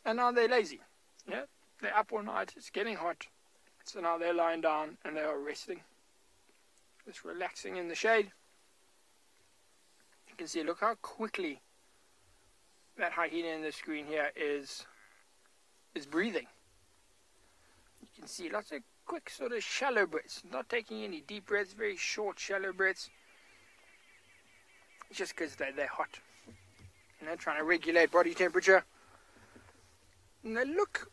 D: And now they're lazy. Yeah, they're up all night. It's getting hot. So now they're lying down and they are resting. Just relaxing in the shade. You can see, look how quickly that hyena in the screen here is breathing. You can see lots of quick sort of shallow breaths, not taking any deep breaths, very short shallow breaths, just because they're hot. And they're trying to regulate body temperature. And they look,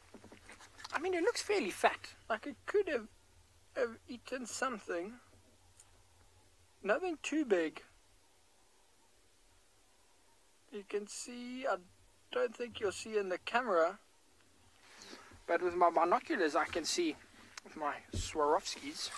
D: I mean, it looks fairly fat, like it could have eaten something. Nothing too big. You can see, I don't think you'll see in the camera, but with my binoculars I can see, with my Swarovskis.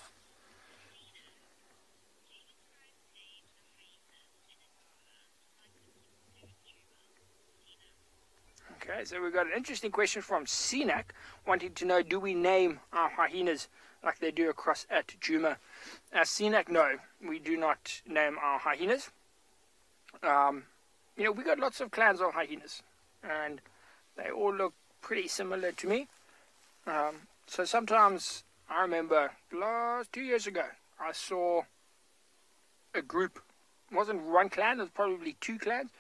D: Okay, so we've got an interesting question from Sinak, wanting to know, do we name our hyenas like they do across at Djuma? Sinak, no, we do not name our hyenas. You know, we got lots of clans of hyenas, and they all look pretty similar to me. So sometimes, I remember 2 years ago, I saw a group. It wasn't one clan, it was probably two clans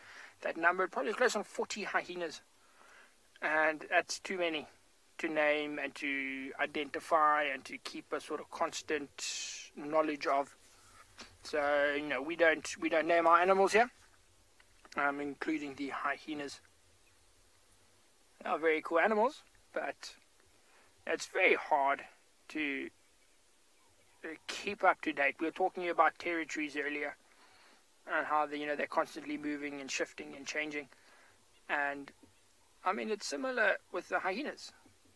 D: that numbered probably close on 40 hyenas. And that's too many to name and to identify and to keep a sort of constant knowledge of. So, you know, we don't name our animals here. Including the hyenas. They are very cool animals, but it's very hard to keep up to date. We were talking about territories earlier and how they're constantly moving and shifting and changing. And I mean, it's similar with the hyenas.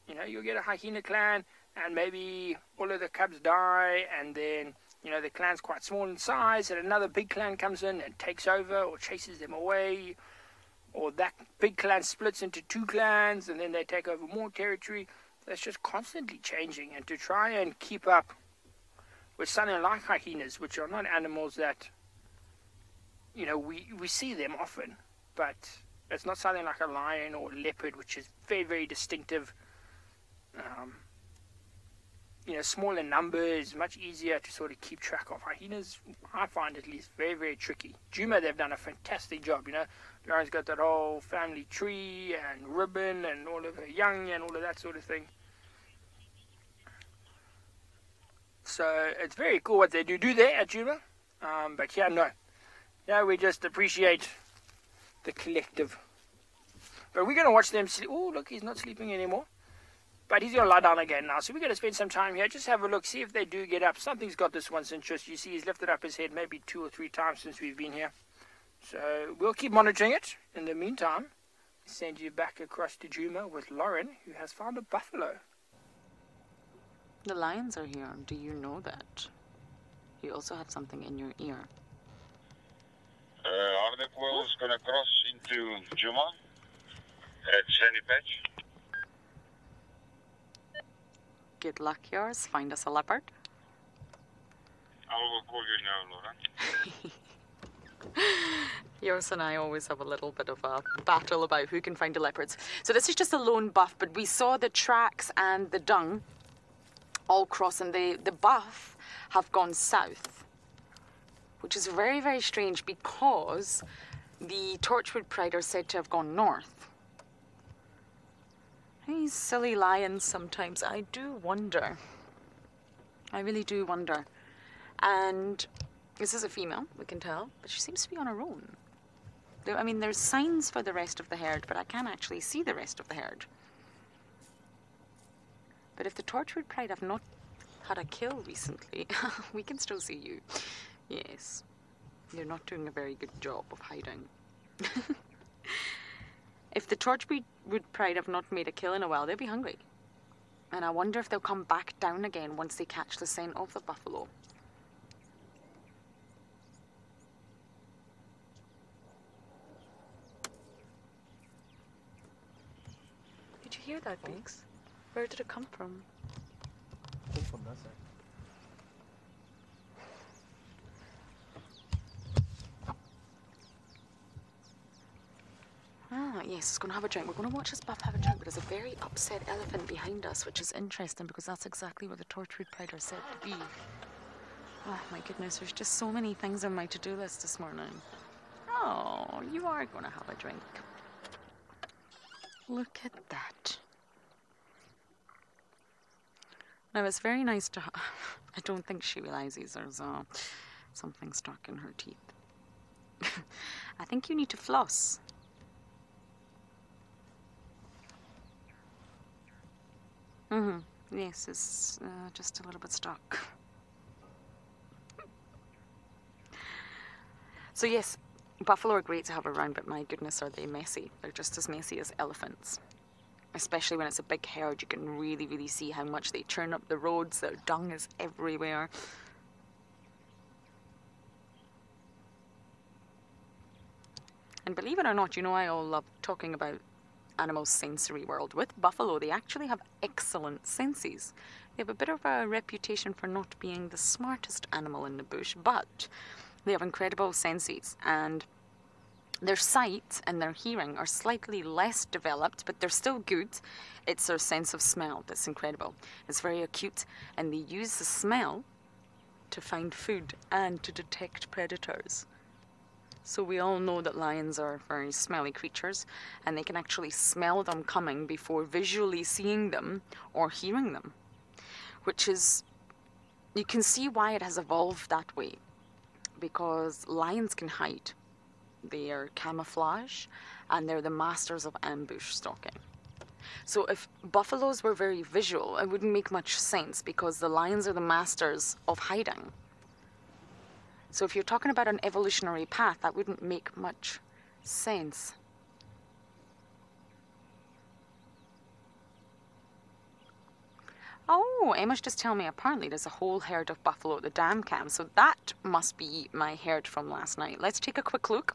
D: You know, you'll get a hyena clan and maybe all of the cubs die, and then the clan's quite small in size, and another big clan comes in and takes over or chases them away, or that big clan splits into two clans and then they take over more territory. That's just constantly changing, and to try and keep up with something like hyenas, which are not animals that we see them often, but it's not something like a lion or a leopard, which is very, very distinctive. Smaller numbers, much easier to sort of keep track of. Hyenas, I find at least, very, very tricky. Djuma, they've done a fantastic job, Lauren's got that whole family tree and ribbon and all of her young and all of that sort of thing. So it's very cool what they do there at Djuma. But yeah, no. Yeah, we just appreciate the collective. But we're going to watch them sleep. Oh, look, he's not sleeping anymore. But he's going to lie down again now. So we're going to spend some time here. Just have a look. See if they do get up. Something's got this one's interest. You see he's lifted up his head maybe 2 or 3 times since we've been here. So we'll keep monitoring it. In the meantime, send you back across to Djuma with Lauren, who has found a buffalo.
B: The lions are here. Do you know that? You also have something in your ear.
E: Ardequel is going to cross into Djuma at Sandy Patch.
B: Good luck, yours. Find us a leopard.
E: I will call you now, Laura.
B: Yours and I always have a little bit of a battle about who can find the leopards. So this is just a lone buff, but we saw the tracks and the dung all cross, and the buff have gone south, which is very, very strange because the Torchwood Pride are said to have gone north. These silly lions sometimes, I do wonder. I really do wonder. And this is a female, we can tell, but she seems to be on her own. I mean, there's signs for the rest of the herd, but I can't actually see the rest of the herd. But if the Torchwood Pride have not had a kill recently, we can still see you. Yes, you're not doing a very good job of hiding. If the Torchwood Pride have not made a kill in a while, they'll be hungry. And I wonder if they'll come back down again once they catch the scent of the buffalo. Did you hear that, Biggs? Where did it come from?
G: Came from that side.
B: Ah, yes, it's going to have a drink. We're going to watch this buff have a drink, but there's a very upset elephant behind us, which is interesting because that's exactly where the Torchwood Pride are said to be. Oh my goodness, there's just so many things on my to-do list this morning. Oh, you are going to have a drink. Look at that. Now, it's very nice to I don't think she realizes there's something stuck in her teeth. I think you need to floss. Yes, it's just a little bit stuck. So yes, buffalo are great to have around, but my goodness, are they messy. They're just as messy as elephants. Especially when it's a big herd, you can really, really see how much they churn up the roads. Their dung is everywhere. And believe it or not, you know I all love talking about animals' sensory world. With buffalo, they actually have excellent senses. They have a bit of a reputation for not being the smartest animal in the bush, but they have incredible senses, and their sight and their hearing are slightly less developed, but they're still good. It's their sense of smell that's incredible. It's very acute, and they use the smell to find food and to detect predators. So we all know that lions are very smelly creatures, and they can actually smell them coming before visually seeing them or hearing them, which is, you can see why it has evolved that way, because lions can hide. They are camouflage, and they're the masters of ambush stalking. So if buffaloes were very visual, it wouldn't make much sense, because the lions are the masters of hiding. So if you're talking about an evolutionary path, that wouldn't make much sense. Oh, Emma's just telling me apparently there's a whole herd of buffalo at the dam cam, so that must be my herd from last night. Let's take a quick look.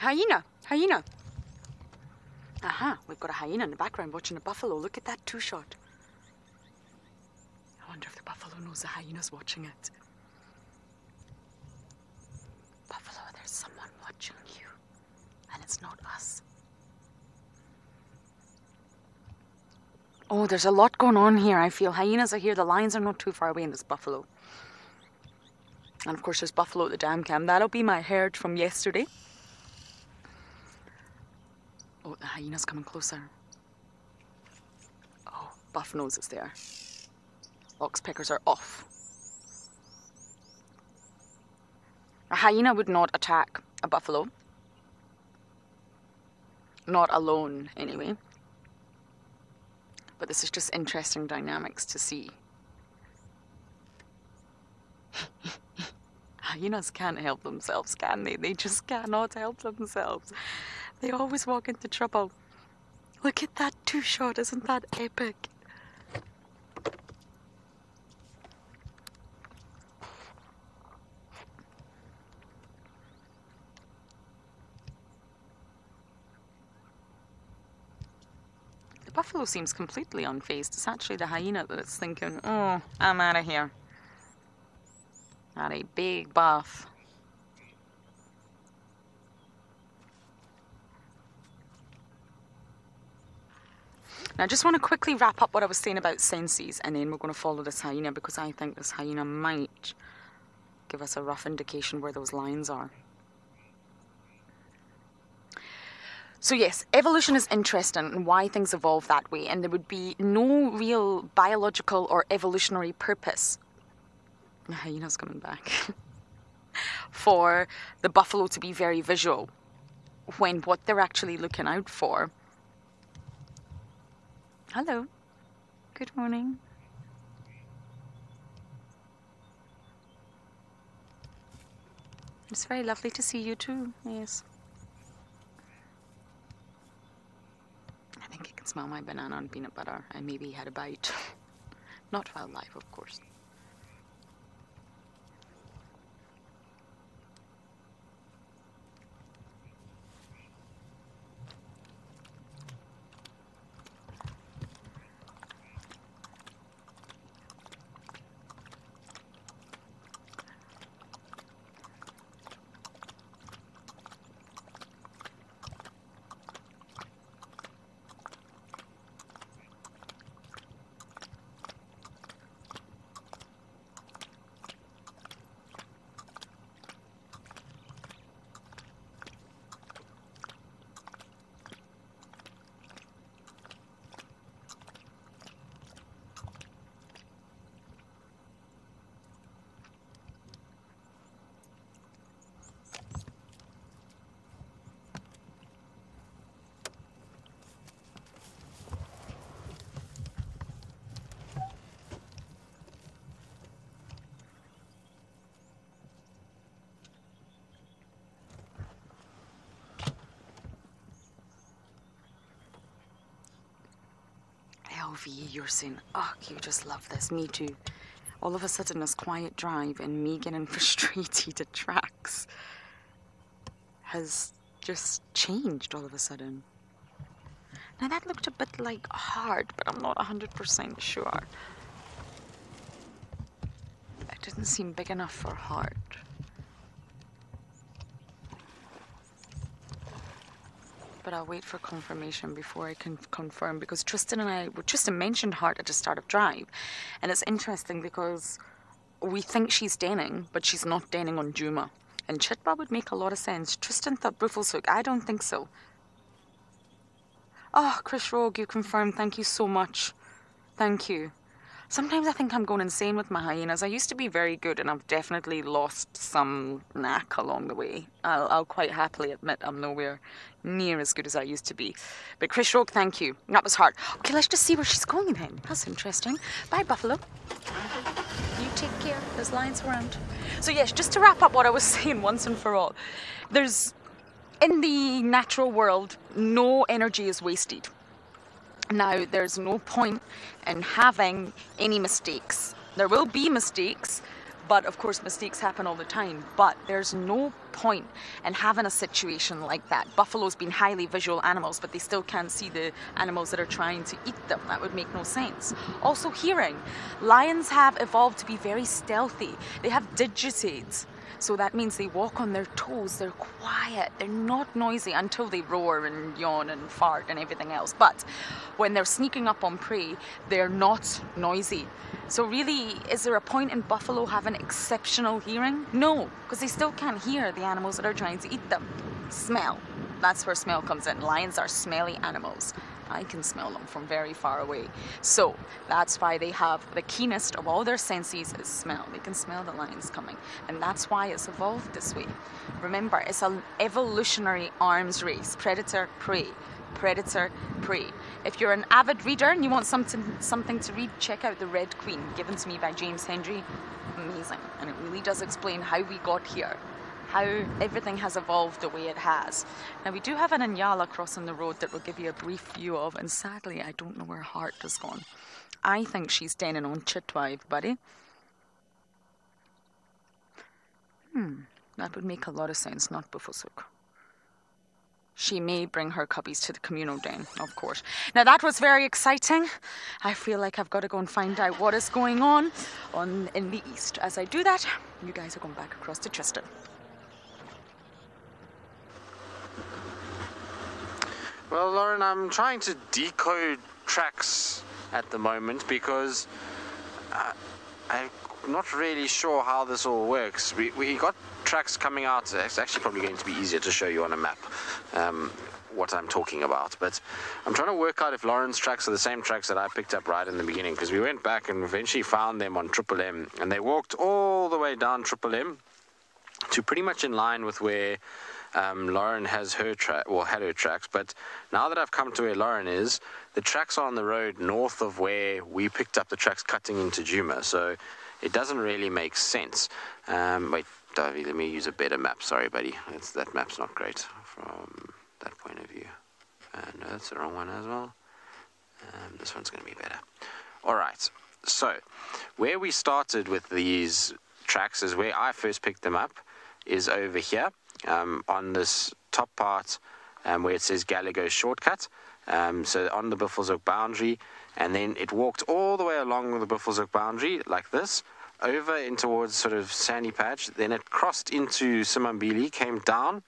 B: Hyena! Hyena! Aha, we've got a hyena in the background watching a buffalo. Look at that two-shot. I wonder if the buffalo knows the hyena's watching it. Buffalo, there's someone watching you. And it's not us. Oh, there's a lot going on here, I feel. Hyenas are here, the lions are not too far away, and there's buffalo. And of course there's buffalo at the dam cam. That'll be my herd from yesterday. Oh, the hyena's coming closer. Oh, Buff nose is there. Oxpeckers are off. A hyena would not attack a buffalo. Not alone, anyway. But this is just interesting dynamics to see. Hyenas can't help themselves, can they? They just cannot help themselves. They always walk into trouble. Look at that two-shot, isn't that epic? The buffalo seems completely unfazed. It's actually the hyena that's thinking, oh, I'm out of here. Not a big buff. Now, I just want to quickly wrap up what I was saying about senses, and then we're going to follow this hyena, because I think this hyena might give us a rough indication where those lines are. So yes, evolution is interesting and why things evolve that way, and there would be no real biological or evolutionary purpose. The hyena's coming back. For the buffalo to be very visual, when what they're actually looking out for. Hello. Good morning. It's very lovely to see you too, yes. I think you can smell my banana and peanut butter. I maybe had a bite. Not while live, of course. LV, you're saying, oh, you just love this. Me too. All of a sudden, this quiet drive and me getting frustrated at tracks has just changed all of a sudden. Now that looked a bit like hard, but I'm not 100% sure. It didn't seem big enough for hard. But I'll wait for confirmation before I can confirm, because Tristan mentioned heart at the start of drive, and it's interesting because we think she's denning, but she's not denning on Djuma, and Chitba would make a lot of sense. Tristan thought Bruffels hook. I don't think so. Oh, Chris Rogue, you confirmed. Thank you so much. Thank you. Sometimes I think I'm going insane with my hyenas. I used to be very good, and I've definitely lost some knack along the way. I'll quite happily admit I'm nowhere near as good as I used to be. But Chris Rogue, thank you. That was hard. Okay, let's just see where she's going then. That's interesting. Bye, Buffalo. You take care. There's lions around. So yes, just to wrap up what I was saying once and for all. In the natural world, no energy is wasted. Now, there's no point in having any mistakes. There will be mistakes, But of course, mistakes happen all the time. But there's no point in having a situation like that. Buffalo's been highly visual animals, but they still can't see the animals that are trying to eat them. That would make no sense. Also, hearing. Lions have evolved to be very stealthy. They have digitides. So that means they walk on their toes, they're quiet, they're not noisy until they roar and yawn and fart and everything else. But when they're sneaking up on prey, they're not noisy. So really, is there a point in buffalo having exceptional hearing? No, because they still can't hear the animals that are trying to eat them. Smell. That's where smell comes in. Lions are smelly animals. I can smell them from very far away. So that's why they have the keenest of all their senses is smell. They can smell the lions coming. And that's why it's evolved this way. Remember, it's an evolutionary arms race. Predator, prey. Predator, prey. If you're an avid reader and you want something to read, check out The Red Queen, given to me by James Hendry. Amazing. And it really does explain how we got here. How everything has evolved the way it has. Now we do have an Ngala crossing the road that we'll give you a brief view of, and sadly I don't know where Heart has gone. I think she's denning on Chitwive, buddy. That would make a lot of sense, not Bufusuk. She may bring her cubbies to the communal den, of course. Now that was very exciting. I feel like I've got to go and find out what is going on in the east. As I do that, you guys are going back across to Tristan.
C: Well, Lauren, I'm trying to decode tracks at the moment because I'm not really sure how this all works. We got tracks coming out. It's actually probably going to be easier to show you on a map what I'm talking about. But I'm trying to work out if Lauren's tracks are the same tracks that I picked up right in the beginning, because we went back and eventually found them on Triple M, and they walked all the way down Triple M to pretty much in line with where Lauren has had her tracks. But now that I've come to where Lauren is, the tracks are on the road north of where we picked up the tracks cutting into Djuma, so it doesn't really make sense. Wait, Davy, let me use a better map. Sorry, buddy, that map's not great from that point of view. No, that's the wrong one as well. This one's going to be better. Alright, so where we started with these tracks is where I first picked them up, is over here. On this top part where it says Gallagher shortcut, so on the Buffelshoek boundary, and then it walked all the way along the Buffelshoek boundary like this, over in towards sort of Sandy Patch, then it crossed into Simambili, came down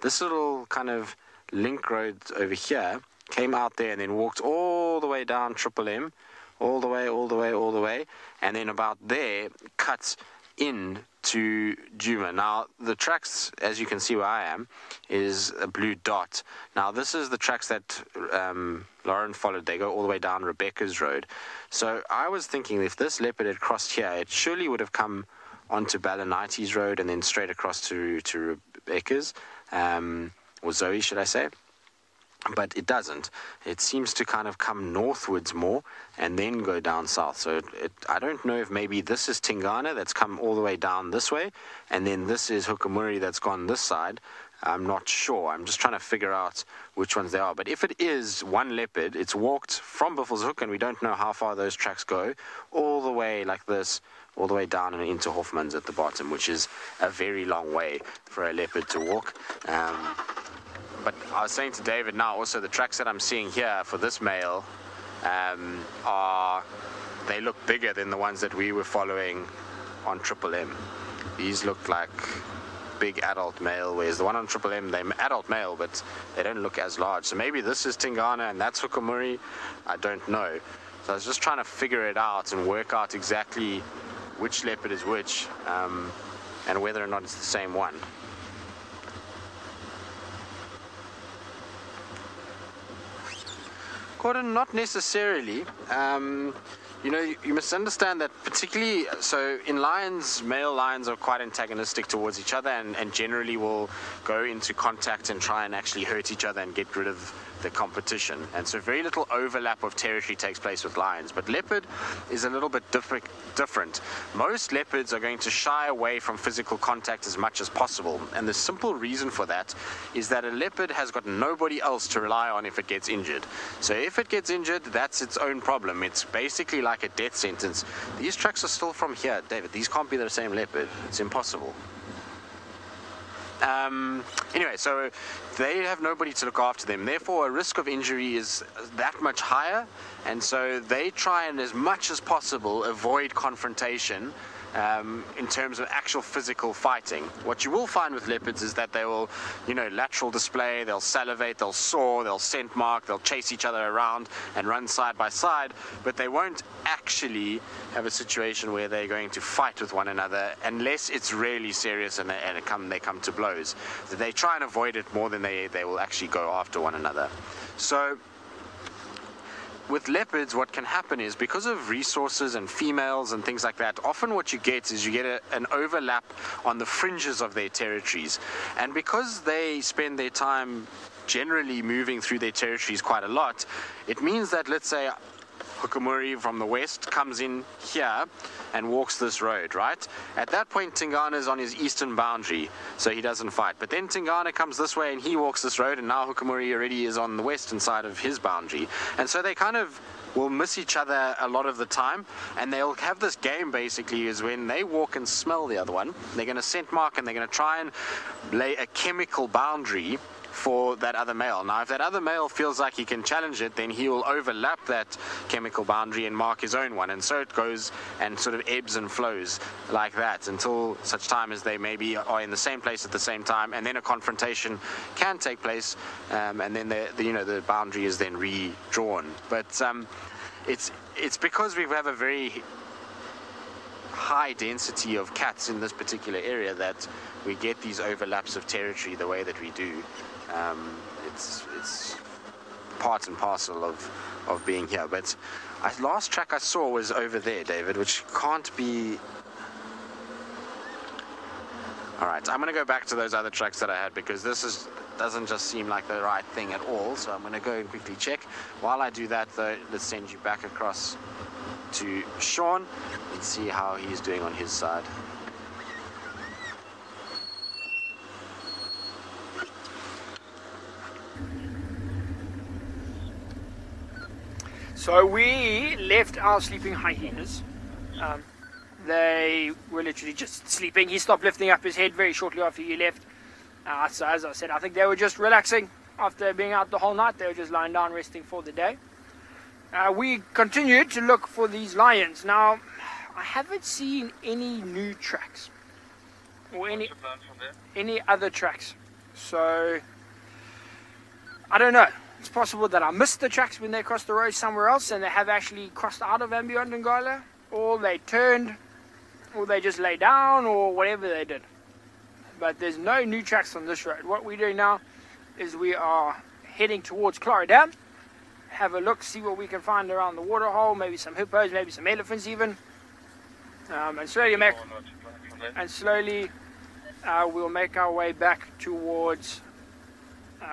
C: this little kind of link road over here, came out there, and then walked all the way down Triple M, all the way, and then about there cut in to Djuma. Now the tracks, as you can see where I am, is a blue dot. Now this is the tracks that Lauren followed. They go all the way down Rebecca's road. So I was thinking if this leopard had crossed here, it surely would have come onto Ballanite's road and then straight across to Rebecca's, or Zoe should I say. But it doesn't. It seems to kind of come northwards more and then go down south. So I don't know if maybe this is Tingana that's come all the way down this way, and then this is Hukamuri that's gone this side. I'm not sure. I'm just trying to figure out which ones they are. But if it is one leopard, it's walked from Buffelshoek, and we don't know how far those tracks go, all the way like this, all the way down and into Hoffman's at the bottom, which is a very long way for a leopard to walk. But I was saying to David now also, the tracks that I'm seeing here for this male they look bigger than the ones that we were following on Triple M. These look like big adult male, whereas the one on Triple M, they're adult male, but they don't look as large. So maybe this is Tingana and that's Hukamuri. I don't know. So I was just trying to figure it out and work out exactly which leopard is which, and whether or not it's the same one. Gordon, not necessarily. You know, you must understand that particularly, so in lions, male lions are quite antagonistic towards each other and generally will go into contact and try and actually hurt each other and get rid of the competition. And so very little overlap of territory takes place with lions. But leopard is a little bit different. Most leopards are going to shy away from physical contact as much as possible. And the simple reason for that is that a leopard has got nobody else to rely on if it gets injured. So if it gets injured, that's its own problem. It's basically like like a death sentence. These tracks are still from here, David. These can't be the same leopard. It's impossible. Anyway, so they have nobody to look after them. Therefore, a risk of injury is that much higher. And so they try and, as much as possible, avoid confrontation in terms of actual physical fighting. What you will find with leopards is that they will, lateral display, they'll salivate, they'll soar, they'll scent mark, they'll chase each other around and run side by side, but they won't actually have a situation where they're going to fight with one another unless it's really serious and they come to blows. So they try and avoid it more than they will actually go after one another. So with leopards, what can happen is, because of resources and females and things like that, often what you get is an overlap on the fringes of their territories. And because they spend their time generally moving through their territories quite a lot, it means that, let's say, Hukumuri from the west comes in here and walks this road, right? At that point, Tingana is on his eastern boundary, so he doesn't fight. But then Tingana comes this way and he walks this road, and now Hukumuri already is on the western side of his boundary. And so they kind of will miss each other a lot of the time, and they'll have this game basically is when they walk and smell the other one, they're going to scent mark and they're going to try and lay a chemical boundary for that other male. Now, if that other male feels like he can challenge it, then he will overlap that chemical boundary and mark his own one, and so it goes and sort of ebbs and flows like that until such time as they maybe are in the same place at the same time, and then a confrontation can take place, and then the boundary is then redrawn. But it's because we have a very high density of cats in this particular area that we get these overlaps of territory the way that we do. It's part and parcel of being here. But last track I saw was over there, David, which can't be. All right, I'm going to go back to those other tracks that I had, because this doesn't just seem like the right thing at all. So I'm going to go and quickly check. While I do that, though, let's send you back across to Sean and see how he's doing on his side.
D: So we left our sleeping hyenas. They were literally just sleeping. He stopped lifting up his head very shortly after he left. So as I said, I think they were just relaxing after being out the whole night. They were just lying down resting for the day. We continued to look for these lions. Now, I haven't seen any new tracks or any other tracks. So I don't know. It's possible that I missed the tracks when they crossed the road somewhere else, and they have actually crossed out of andBeyond Ngala, or they turned, or they just lay down, or whatever they did. But there's no new tracks on this road. What we're doing now is we are heading towards Clara Dam, have a look, see what we can find around the waterhole, maybe some hippos, maybe some elephants even, and slowly we'll make our way back towards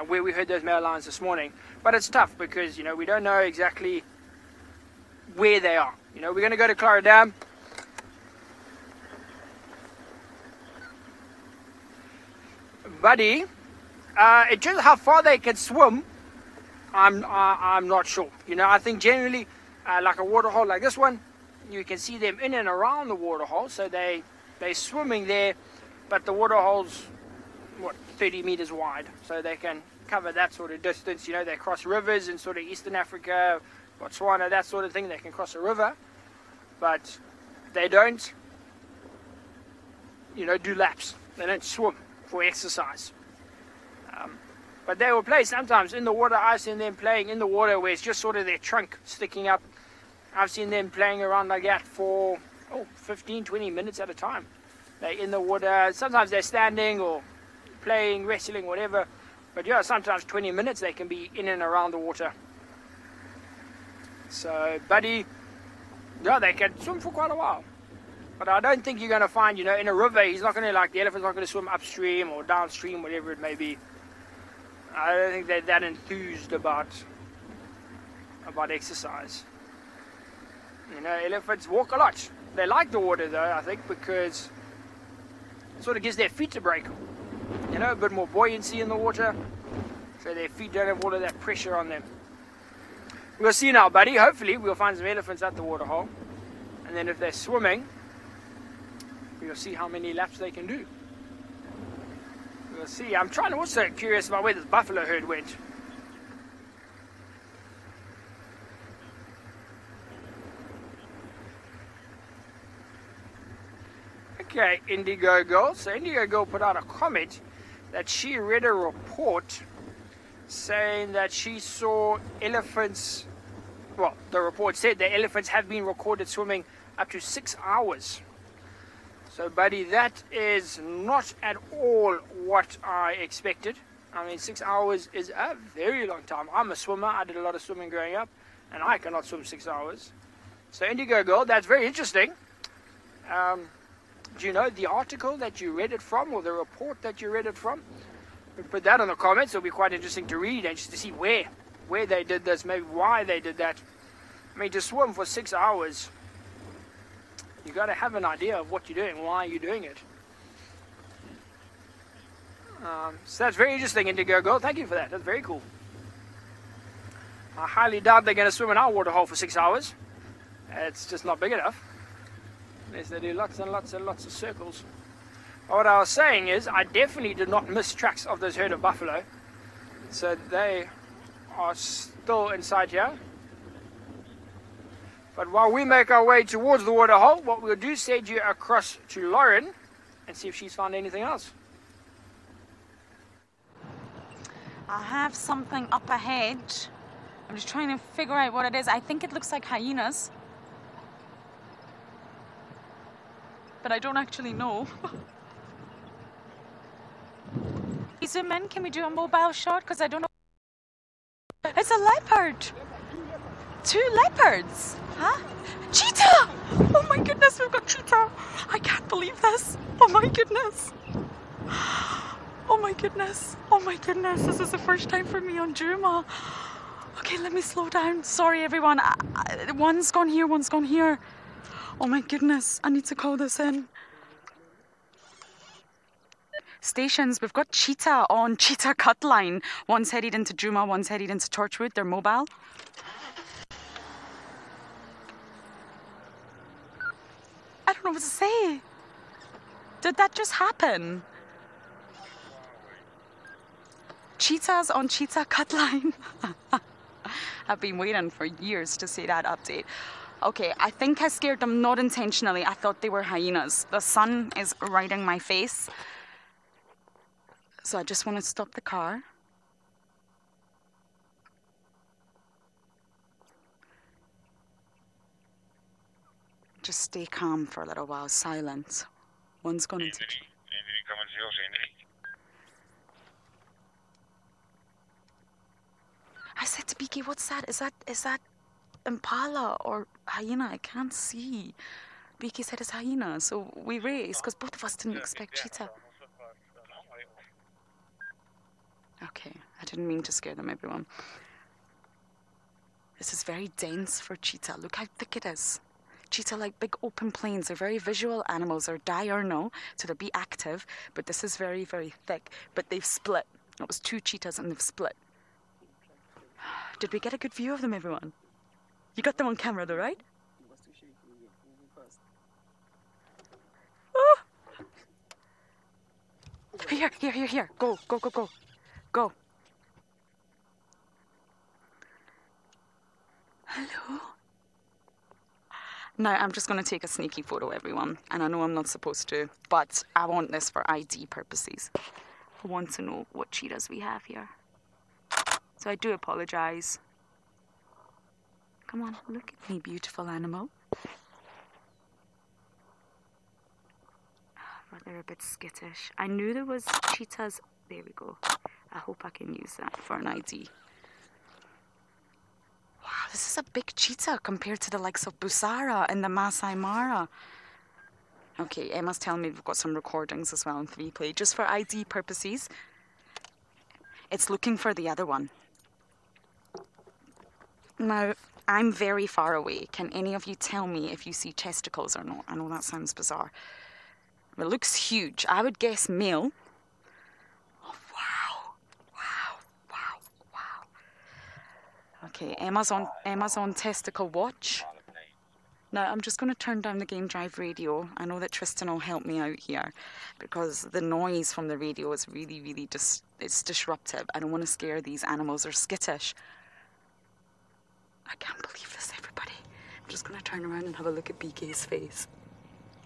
D: where we heard those male lions this morning. But it's tough because, we don't know exactly where they are. We're going to go to Clara Dam. Buddy, in terms of how far they can swim, I'm not sure. I think generally, like a waterhole like this one, you can see them in and around the waterhole, so they're swimming there, but the waterhole's 30 meters wide, so they can cover that sort of distance. They cross rivers in sort of Eastern Africa, Botswana, that sort of thing. They can cross a river, but they don't, do laps. They don't swim for exercise. But they will play sometimes in the water. I've seen them playing in the water where it's just sort of their trunk sticking up. I've seen them playing around like that for 15, 20 minutes at a time. They're in the water. Sometimes they're standing or playing, wrestling, whatever. But yeah, sometimes 20 minutes they can be in and around the water. So, buddy, yeah, they can swim for quite a while. But I don't think you're going to find, in a river, he's not going to, the elephant's not going to swim upstream or downstream, whatever it may be. I don't think they're that enthused about exercise. Elephants walk a lot. They like the water, though, I think, because it sort of gives their feet a break. A bit more buoyancy in the water, so their feet don't have all of that pressure on them. We'll see now, buddy. Hopefully we'll find some elephants at the waterhole. And then if they're swimming, we'll see how many laps they can do. We'll see. I'm trying to also curious about where this buffalo herd went. Okay, Indigo Girl. So Indigo Girl put out a comment that she read a report saying that she saw elephants, well, the report said that elephants have been recorded swimming up to 6 hours. So, buddy, that is not at all what I expected. I mean, 6 hours is a very long time. I'm a swimmer. I did a lot of swimming growing up, and I cannot swim 6 hours. So, Indigo Girl, that's very interesting. Do you know the article that you read it from, or the report that you read it from? Put that in the comments. It'll be quite interesting to read and just to see where they did this, maybe why they did that. I mean, to swim for 6 hours, you got to have an idea of what you're doing, why you're doing it. So that's very interesting, Indigo Girl. Thank you for that. That's very cool. I highly doubt they're going to swim in our waterhole for 6 hours. It's just not big enough. Unless they do lots and lots and lots of circles. What I was saying is, I definitely did not miss tracks of this herd of buffalo. So they are still inside here. But while we make our way towards the waterhole, what we'll do is send you across to Lauren and see if she's found anything else.
B: I have something up ahead. I'm just trying to figure out what it is. I think it looks like hyenas. But I don't actually know. Zoom in, can we do a mobile shot? Because I don't know. It's a leopard. 2 leopards. Huh? Cheetah! Oh my goodness, we've got cheetah. I can't believe this. Oh my goodness. Oh my goodness. Oh my goodness. This is the first time for me on Djuma. Okay, let me slow down. Sorry everyone. One's gone here, one's gone here. Oh my goodness, I need to call this in. Stations, we've got Cheetah on Cheetah Cut Line. One's headed into Djuma, one's headed into Torchwood. They're mobile. I don't know what to say. Did that just happen? Cheetahs on Cheetah Cut Line. I've been waiting for years to see that update. Okay, I think I scared them not intentionally. I thought they were hyenas. The sun is right in my face. So I just want to stop the car. Just stay calm for a little while, silent. One's going to... I said to BK, what's that? Is that impala or hyena? I can't see. BK said it's hyena, so we raced because both of us didn't expect cheetah. Okay, I didn't mean to scare them, everyone. This is very dense for cheetah. Look how thick it is. Cheetah like big open plains. They're very visual animals. They're diurnal, so they'll be active, but this is very, very thick. But they've split. It was 2 cheetahs and they've split. Did we get a good view of them, everyone? You got them on camera though, right? Oh. Here. Go. Go. Hello? Now, I'm just going to take a sneaky photo, everyone. And I know I'm not supposed to, but I want this for ID purposes. I want to know what cheetahs we have here. So I do apologize. Come on, look at me, beautiful animal. But they're a bit skittish. I knew there was cheetahs. There we go. I hope I can use that for an ID. Wow, this is a big cheetah compared to the likes of Busara and the Masai Mara. Okay, Emma's telling me we've got some recordings as well in 3Play. Just for ID purposes, it's looking for the other one. Now, I'm very far away. Can any of you tell me if you see testicles or not? I know that sounds bizarre. It looks huge. I would guess male. Oh, wow. Okay, Amazon testicle watch. Now, I'm just going to turn down the game drive radio. I know that Tristan will help me out here because the noise from the radio is really, really it's disruptive. I don't want to scare these animals. They're skittish. I can't believe this, everybody. I'm just going to turn around and have a look at BK's face.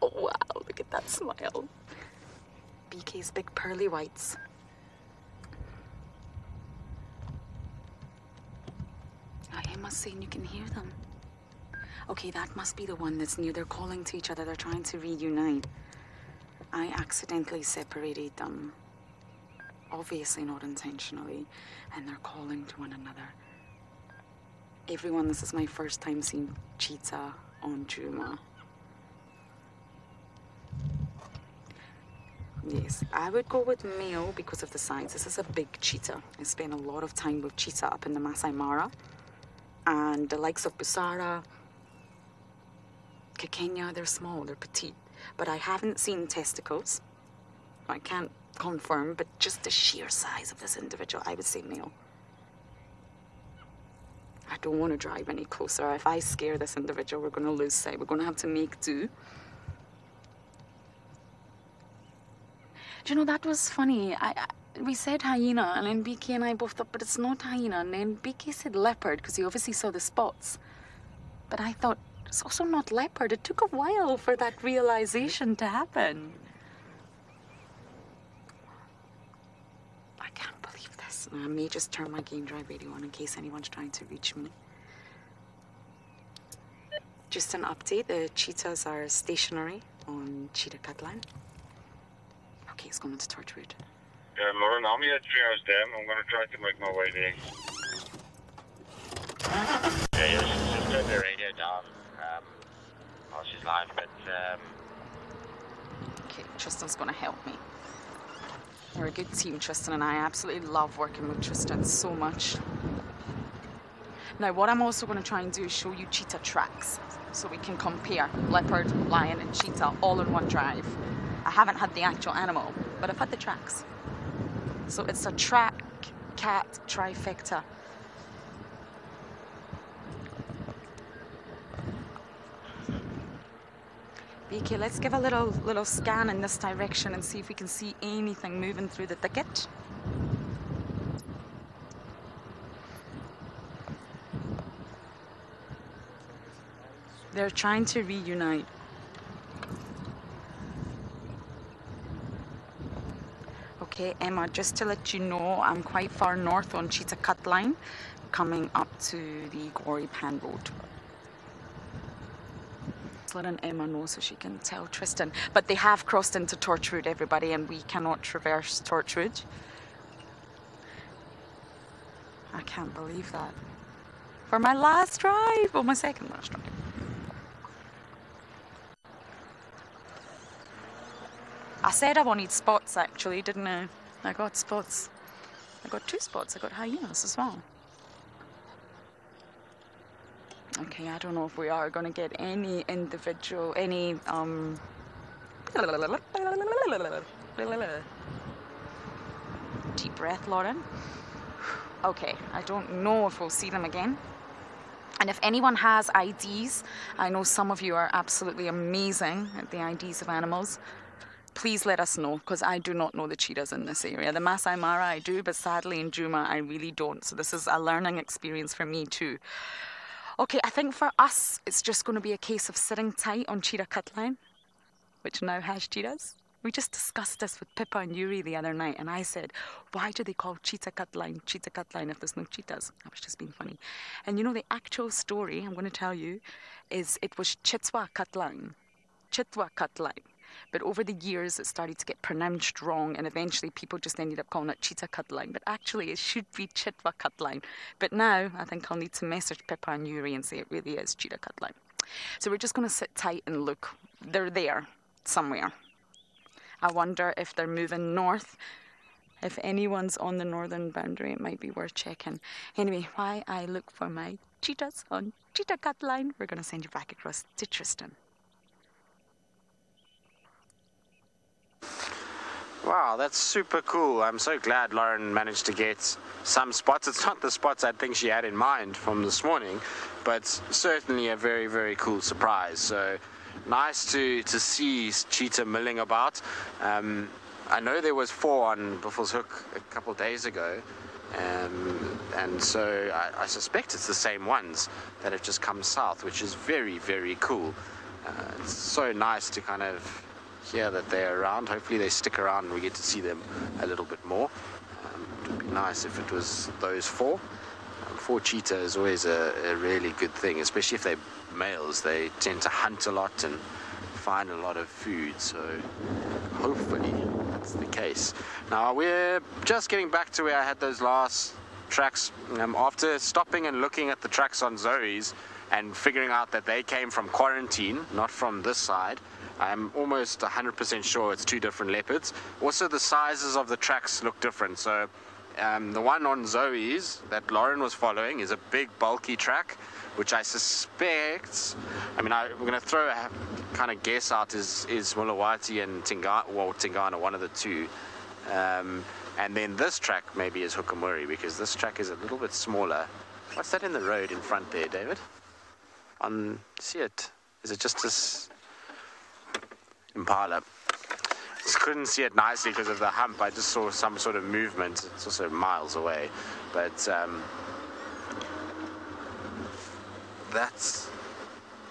B: Oh, wow, look at that smile. BK's big pearly whites. Now, Emma's saying you can hear them. Okay, that must be the one that's near. They're calling to each other. They're trying to reunite. I accidentally separated them. Obviously not intentionally. And they're calling to one another. Everyone, this is my first time seeing cheetah on Djuma. Yes, I would go with male because of the size. This is a big cheetah. I spent a lot of time with cheetah up in the Masai Mara. And the likes of Busara, Kekenya, they're small, they're petite. But I haven't seen testicles. I can't confirm, but just the sheer size of this individual, I would say male. I don't want to drive any closer. If I scare this individual, we're going to lose sight. We're going to have to make do. Do you know, that was funny. We said hyena, and then BK and I both thought, but it's not hyena. And then BK said leopard, because he obviously saw the spots. But I thought, it's also not leopard. It took a while for that realization to happen. I can't believe this. I may just turn my game drive radio on in case anyone's trying to reach me. Just an update, the cheetahs are stationary on Cheetah Cutline. Okay, it's going into Torchwood.
E: Yeah, Lauren, I'm here at Treehouse Dam. I'm going to try to make my way there.
C: Yeah, just turn the radio down while she's live, but
B: Okay, Tristan's going to help me. We're a good team, Tristan and I. Absolutely love working with Tristan so much. Now, what I'm also going to try and do is show you Cheetah Tracks, so we can compare leopard, lion, and cheetah all in one drive. I haven't had the actual animal, but I've had the tracks. So it's a track cat trifecta. BK, let's give a little scan in this direction and see if we can see anything moving through the thicket. They're trying to reunite. Okay, Emma, just to let you know, I'm quite far north on Cheetah Cutline, coming up to the Quarry Pan Road. Letting Emma know so she can tell Tristan. But they have crossed into Torchwood, everybody, and we cannot traverse Torchwood. I can't believe that. For my last drive, well, my second last drive. I said I wanted spots, actually, didn't I? I got spots. I got 2 spots. I got hyenas as well. Okay, I don't know if we are going to get any individual, deep breath, Lauren. Okay, I don't know if we'll see them again. And if anyone has IDs, I know some of you are absolutely amazing at the IDs of animals. Please let us know, because I do not know the cheetahs in this area. The Masai Mara I do, but sadly in Djuma I really don't. So this is a learning experience for me too. Okay, I think for us, it's just going to be a case of sitting tight on Cheetah Cutline, which now has cheetahs. We just discussed this with Pippa and Yuri the other night, and I said, why do they call Cheetah Cutline if there's no cheetahs? I was just being funny. And you know, the actual story, I'm going to tell you, is it was Cheetah Cutline. But over the years, it started to get pronounced wrong, and eventually people just ended up calling it Cheetah Cutline. But actually, it should be Cheetah Cutline. But now, I think I'll need to message Pippa and Yuri and say it really is Cheetah Cutline. So we're just going to sit tight and look. They're there somewhere. I wonder if they're moving north. If anyone's on the northern boundary, it might be worth checking. Anyway, while I look for my cheetahs on Cheetah Cutline, we're going to send you back across to Tristan.
C: Wow, that's super cool. I'm so glad Lauren managed to get some spots. It's not the spots I think she had in mind from this morning, but certainly a very, very cool surprise. So nice to see cheetah milling about. I know there was 4 on Buffalo's Hook a couple of days ago, and so I suspect it's the same ones that have just come south, which is very, very cool. It's so nice to kind of hear that they're around. Hopefully they stick around and we get to see them a little bit more. It would be nice if it was those 4. 4 cheetah is always a really good thing, especially if they're males. They tend to hunt a lot and find a lot of food, so hopefully that's the case. Now we're just getting back to where I had those last tracks. After stopping and looking at the tracks on Zoe's and figuring out that they came from quarantine, not from this side, I'm almost 100% sure it's 2 different leopards. Also, the sizes of the tracks look different. So the one on Zoe's that Lauren was following is a big bulky track, which I suspect, I mean, we're going to throw a kind of guess out is Mulawati and Tingana, one of the 2. And then this track maybe is Hukamuri, because this track is a little bit smaller. What's that in the road in front there, David? See it? Is it just this Impala? Just couldn't see it nicely because of the hump. I just saw some sort of movement. It's also miles away, but that's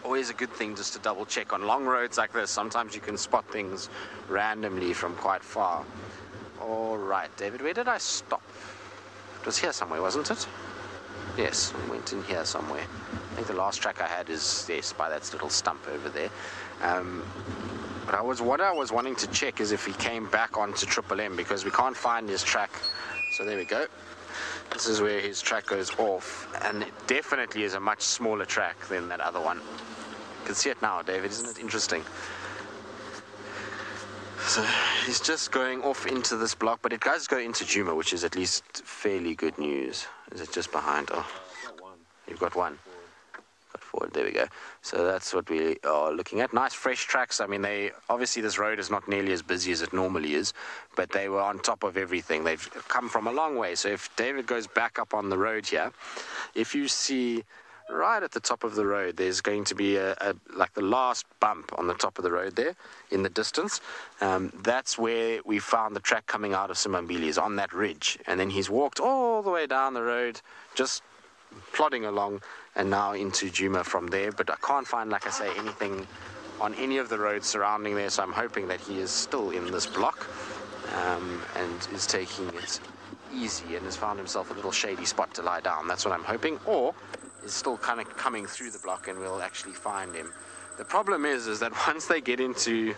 C: always a good thing just to double check on long roads like this. Sometimes you can spot things randomly from quite far. All right, David, where did I stop? It was here somewhere, wasn't it? Yes, I went in here somewhere. I think the last track I had is, yes, by that little stump over there. But what I was wanting to check is if he came back onto Triple M, because we can't find his track. So there we go. This is where his track goes off, and it definitely is a much smaller track than that other one. You can see it now, David, isn't it interesting? So he's just going off into this block, but it does go into Djuma, which is at least fairly good news. Is it just behind? Oh, you've got one. Forward. There we go. So that's what we are looking at. Nice fresh tracks. I mean, obviously this road is not nearly as busy as it normally is, but they were on top of everything. They've come from a long way. So if David goes back up on the road here, if you see right at the top of the road, there's going to be like the last bump on the top of the road there in the distance. That's where we found the track coming out of Simambili, is on that ridge. And then he's walked all the way down the road, just plodding along, and now into Djuma from there. But I can't find, like I say, anything on any of the roads surrounding there, so I'm hoping that he is still in this block and is taking it easy and has found himself a little shady spot to lie down. That's what I'm hoping, or is still kind of coming through the block and we'll actually find him. The problem is that once they get into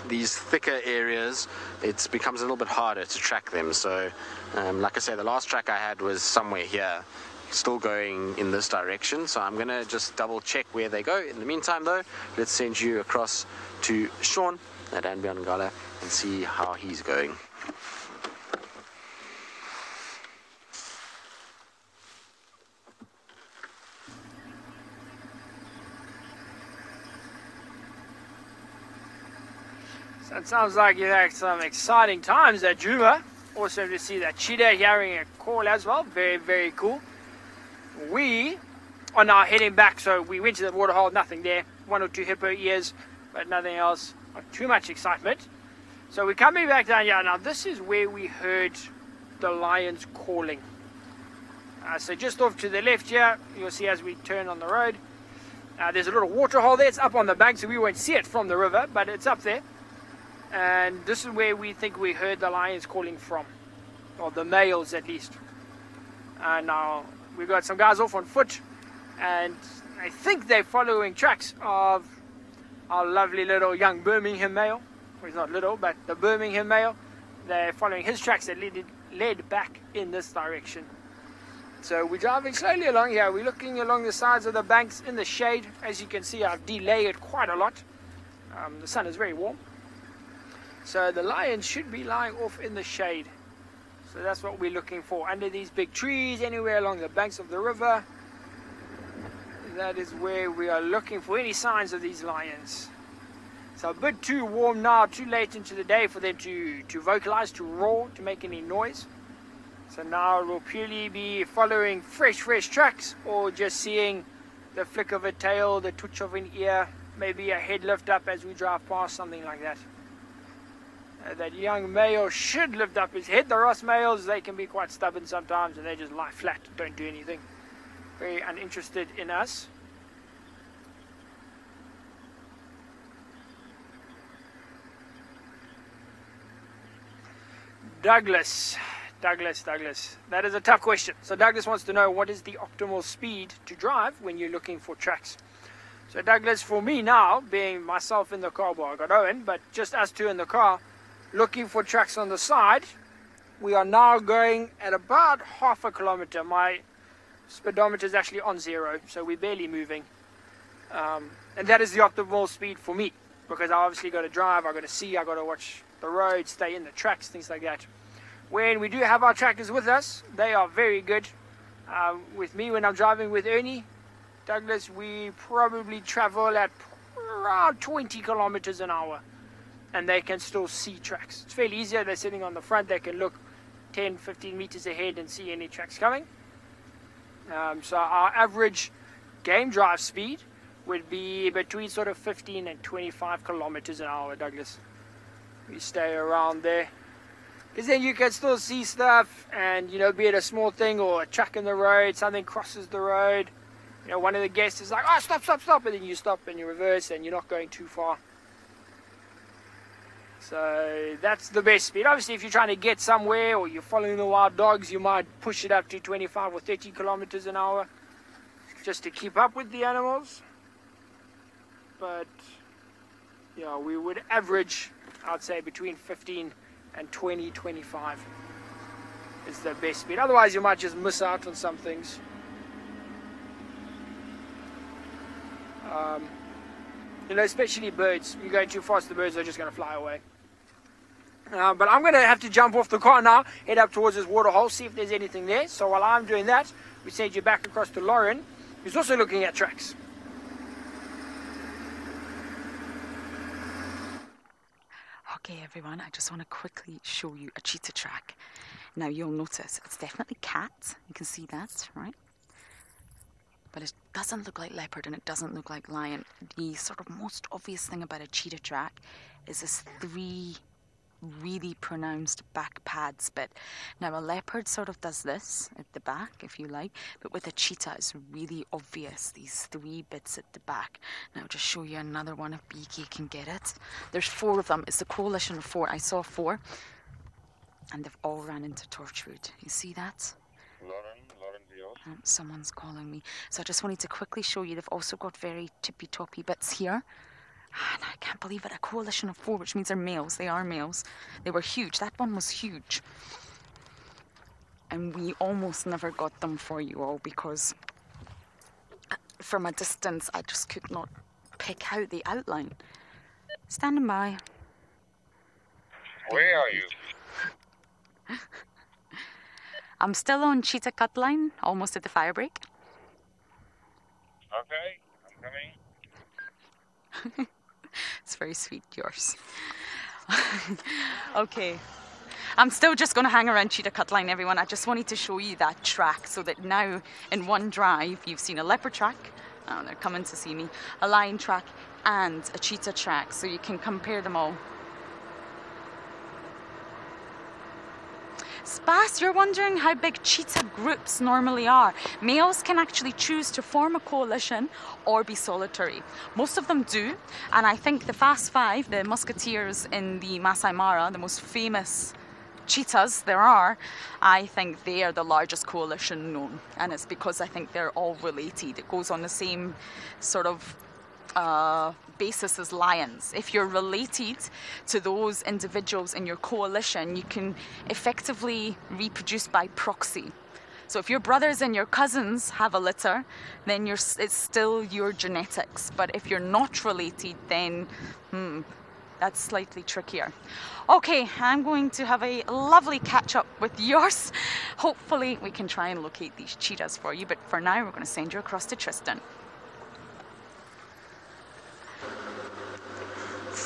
C: these thicker areas, it becomes a little bit harder to track them. So like I say, the last track I had was somewhere here, still going in this direction, so I'm gonna just double check where they go. In the meantime though, let's send you across to Sean at andBeyond Ngala and see how he's going.
D: So it sounds like you had some exciting times at Djuma. Also to see that cheetah hearing a call as well. Very, very cool. We are now heading back, so we went to the waterhole, nothing there. 1 or 2 hippo ears, but nothing else. Not too much excitement. So we're coming back down here. Now this is where we heard the lions calling. So just off to the left here, you'll see as we turn on the road. There's a little waterhole there. It's up on the bank, so we won't see it from the river, but it's up there. And this is where we think we heard the lions calling from, or the males at least. And now we've got some guys off on foot, and I think they're following tracks of our lovely little young Birmingham male. Well, he's not little, but the Birmingham male. They're following his tracks that led back in this direction. So we're driving slowly along here. We're looking along the sides of the banks in the shade. As you can see, I've delayed quite a lot. The sun is very warm. So the lions should be lying off in the shade. So that's what we're looking for. Under these big trees, anywhere along the banks of the river. That is where we are looking for any signs of these lions. So a bit too warm now, too late into the day for them to vocalize, to roar, to make any noise. So now we'll purely be following fresh tracks, or just seeing the flick of a tail, the twitch of an ear, maybe a head lift up as we drive past, something like that. That young male should lift up his head. The Ross males, they can be quite stubborn sometimes, and they just lie flat, don't do anything. Very uninterested in us. Douglas. That is a tough question. So Douglas wants to know, what is the optimal speed to drive when you're looking for tracks? So Douglas, for me now, being myself in the car, well, I got Owen, but just us two in the car, looking for tracks on the side, we are now going at about half a kilometer. My speedometer is actually on 0, so we're barely moving. And that is the optimal speed for me, because I obviously got to drive, I got to see, I got to watch the road, stay in the tracks, things like that. When we do have our trackers with us, they are very good. With me, when I'm driving with Ernie, Douglas, we probably travel at around 20 kilometers an hour, and they can still see tracks. It's fairly easier. They're sitting on the front, they can look 10, 15 meters ahead and see any tracks coming. So our average game drive speed would be between sort of 15 and 25 kilometers an hour, Douglas. We stay around there, because then you can still see stuff, and, you know, be it a small thing or a truck in the road, something crosses the road, you know, one of the guests is like, oh, stop, and then you stop and you reverse, and you're not going too far. So that's the best speed. Obviously, if you're trying to get somewhere, or you're following the wild dogs, you might push it up to 25 or 30 kilometers an hour just to keep up with the animals. But yeah, we would average, I'd say, between 15 and 20, 25 is the best speed. Otherwise, you might just miss out on some things. You know, especially birds. You're going too fast, the birds are just going to fly away. But I'm going to have to jump off the car now, head up towards this water hole, see if there's anything there. So while I'm doing that, we send you back across to Lauren, who's also looking at tracks.
B: Okay everyone, I just want to quickly show you a cheetah track. Now you'll notice it's definitely cat, you can see that, right? But it doesn't look like leopard and it doesn't look like lion. The sort of most obvious thing about a cheetah track is this 3 really pronounced back pads bit. Now a leopard sort of does this at the back, if you like, but with a cheetah it's really obvious, these 3 bits at the back. Now I'll just show you another one if BK can get it. There's 4 of them. It's a coalition of 4. I saw 4 and they've all ran into Torchwood. You see that?
E: Lauren Dios.
B: Someone's calling me. So I just wanted to quickly show you, they've also got very tippy-toppy bits here. And I can't believe it, a coalition of 4, which means they're males. They are males. They were huge. That one was huge. And we almost never got them for you all because from a distance I just could not pick out the outline. Standing by.
E: Where are you?
B: I'm still on Cheetah cut line, almost at the fire break.
E: Okay, I'm coming.
B: It's very sweet, yours. Okay. I'm still just going to hang around Cheetah cut line, everyone. I just wanted to show you that track so that now in one drive you've seen a leopard track. Oh, they're coming to see me. A lion track and a cheetah track, so you can compare them all. Spas, you're wondering how big cheetah groups normally are. Males can actually choose to form a coalition or be solitary. Most of them do, and I think the Fast Five, the musketeers in the Masai Mara, the most famous cheetahs there are, I think they are the largest coalition known, and it's because I think they're all related. It goes on the same sort of basis as lions. If you're related to those individuals in your coalition, you can effectively reproduce by proxy. So if your brothers and your cousins have a litter, then it's still your genetics. But if you're not related, then that's slightly trickier. Okay, I'm going to have a lovely catch up with yours. Hopefully we can try and locate these cheetahs for you, but for now we're going to send you across to Tristan.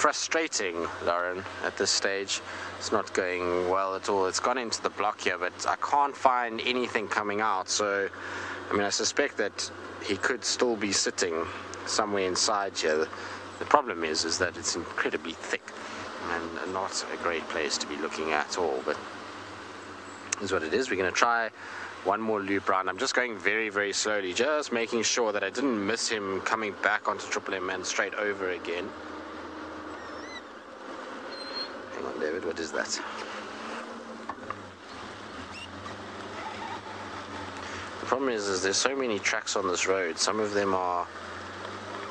C: frustrating, Lauren, at this stage. It's not going well at all. It's gone into the block here, but I can't find anything coming out. So, I mean, I suspect that he could still be sitting somewhere inside here. The problem is that it's incredibly thick and not a great place to be looking at all, but is what it is. We're going to try one more loop round. I'm just going very, very slowly, just making sure that I didn't miss him coming back onto Triple M and straight over again. Hang on, David, what is that? The problem is there's so many tracks on this road. Some of them are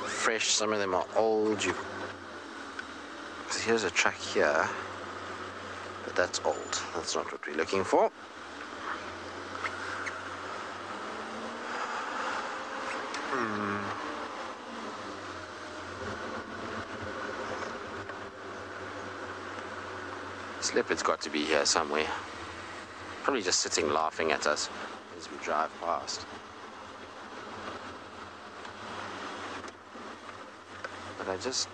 C: fresh, some of them are old. Here's a track here, but that's old. That's not what we're looking for. This leopard's got to be here somewhere. Probably just sitting laughing at us as we drive past. But I just...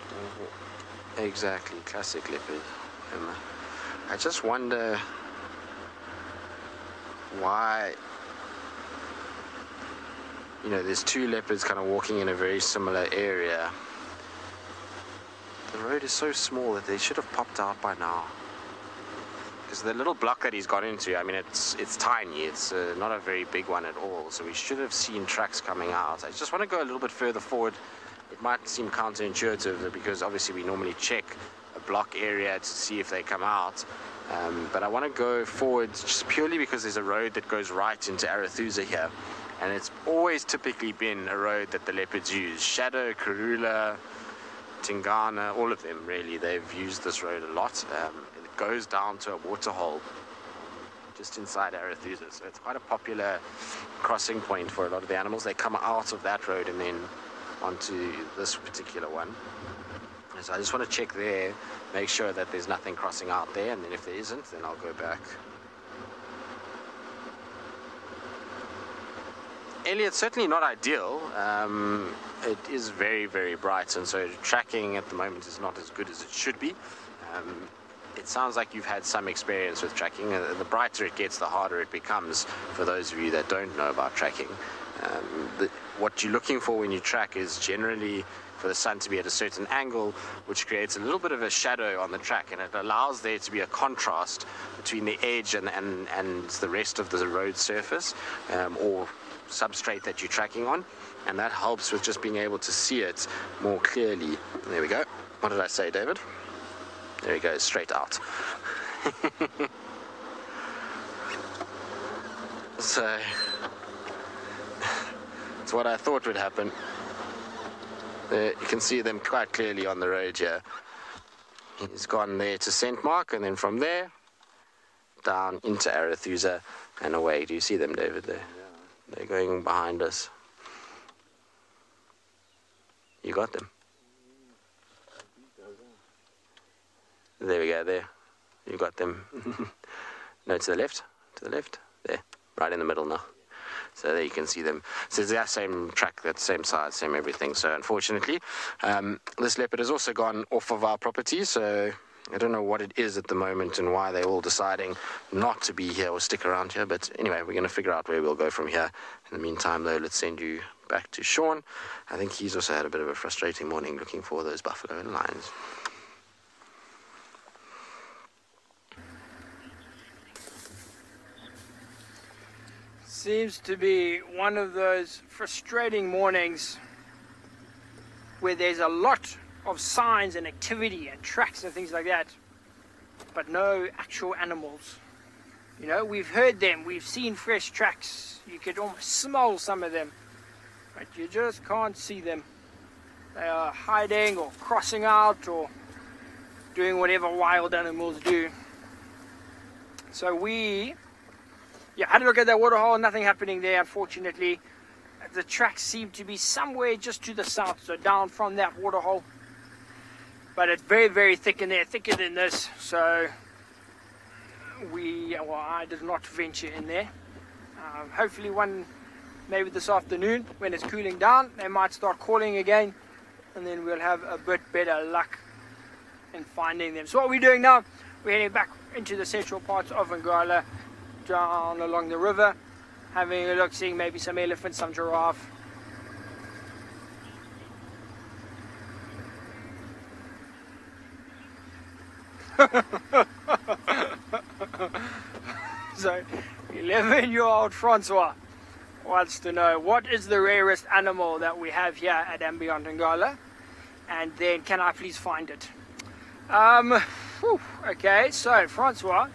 C: Exactly, classic leopard. I just wonder why, you know, there's two leopards kind of walking in a very similar area. The road is so small that they should have popped out by now. Because the little block that he's got into, I mean, it's tiny. It's not a very big one at all. So we should have seen tracks coming out. I just want to go a little bit further forward. It might seem counterintuitive because obviously we normally check a block area to see if they come out. But I want to go forward just purely because there's a road that goes right into Arathusa here. And it's always typically been a road that the leopards use. Shadow, Karula, Tingana, all of them really, they've used this road a lot. It goes down to a waterhole just inside Arathusa. So it's quite a popular crossing point for a lot of the animals. They come out of that road and then onto this particular one. So I just want to check there, make sure that there's nothing crossing out there, and then if there isn't, then I'll go back. Elliot's certainly not ideal. It is very, very bright, and so tracking at the moment is not as good as it should be. It sounds like you've had some experience with tracking. The brighter it gets, the harder it becomes for those of you that don't know about tracking. What you're looking for when you track is generally for the sun to be at a certain angle, which creates a little bit of a shadow on the track, and it allows there to be a contrast between the edge and the rest of the road surface or substrate that you're tracking on, and that helps with just being able to see it more clearly. There we go. What did I say, David? There he goes, straight out. So it's what I thought would happen. There, you can see them quite clearly on the road here. He's gone there to St. Mark, and then from there down into Arathusa and away. Do you see them, David, there? Yeah. They're going behind us. You got them? There we go, there. You got them. No, to the left, there, right in the middle now. So there you can see them. So it's that same track, that same size, same everything. So unfortunately, this leopard has also gone off of our property. So I don't know what it is at the moment and why they're all deciding not to be here or stick around here. But anyway, we're going to figure out where we'll go from here. In the meantime, though, let's send you back to Sean. I think he's also had a bit of a frustrating morning looking for those buffalo and lions.
D: Seems to be one of those frustrating mornings where there's a lot of signs and activity and tracks and things like that, but no actual animals. You know, we've heard them, we've seen fresh tracks, you could almost smell some of them, but you just can't see them. They are hiding or crossing out or doing whatever wild animals do. So we had a look at that waterhole, nothing happening there, unfortunately. The tracks seem to be somewhere just to the south, so down from that waterhole. But it's very, very thick in there, thicker than this, so I did not venture in there. Hopefully maybe this afternoon, when it's cooling down, they might start calling again, and then we'll have a bit better luck. in finding them. So what we're doing now, we're heading back into the central parts of Ngala, down along the river, having a look, seeing maybe some elephants, some giraffe. So 11-year-old Francois wants to know, what is the rarest animal that we have here at andBeyond Ngala, and then can I please find it? Okay, so Francois,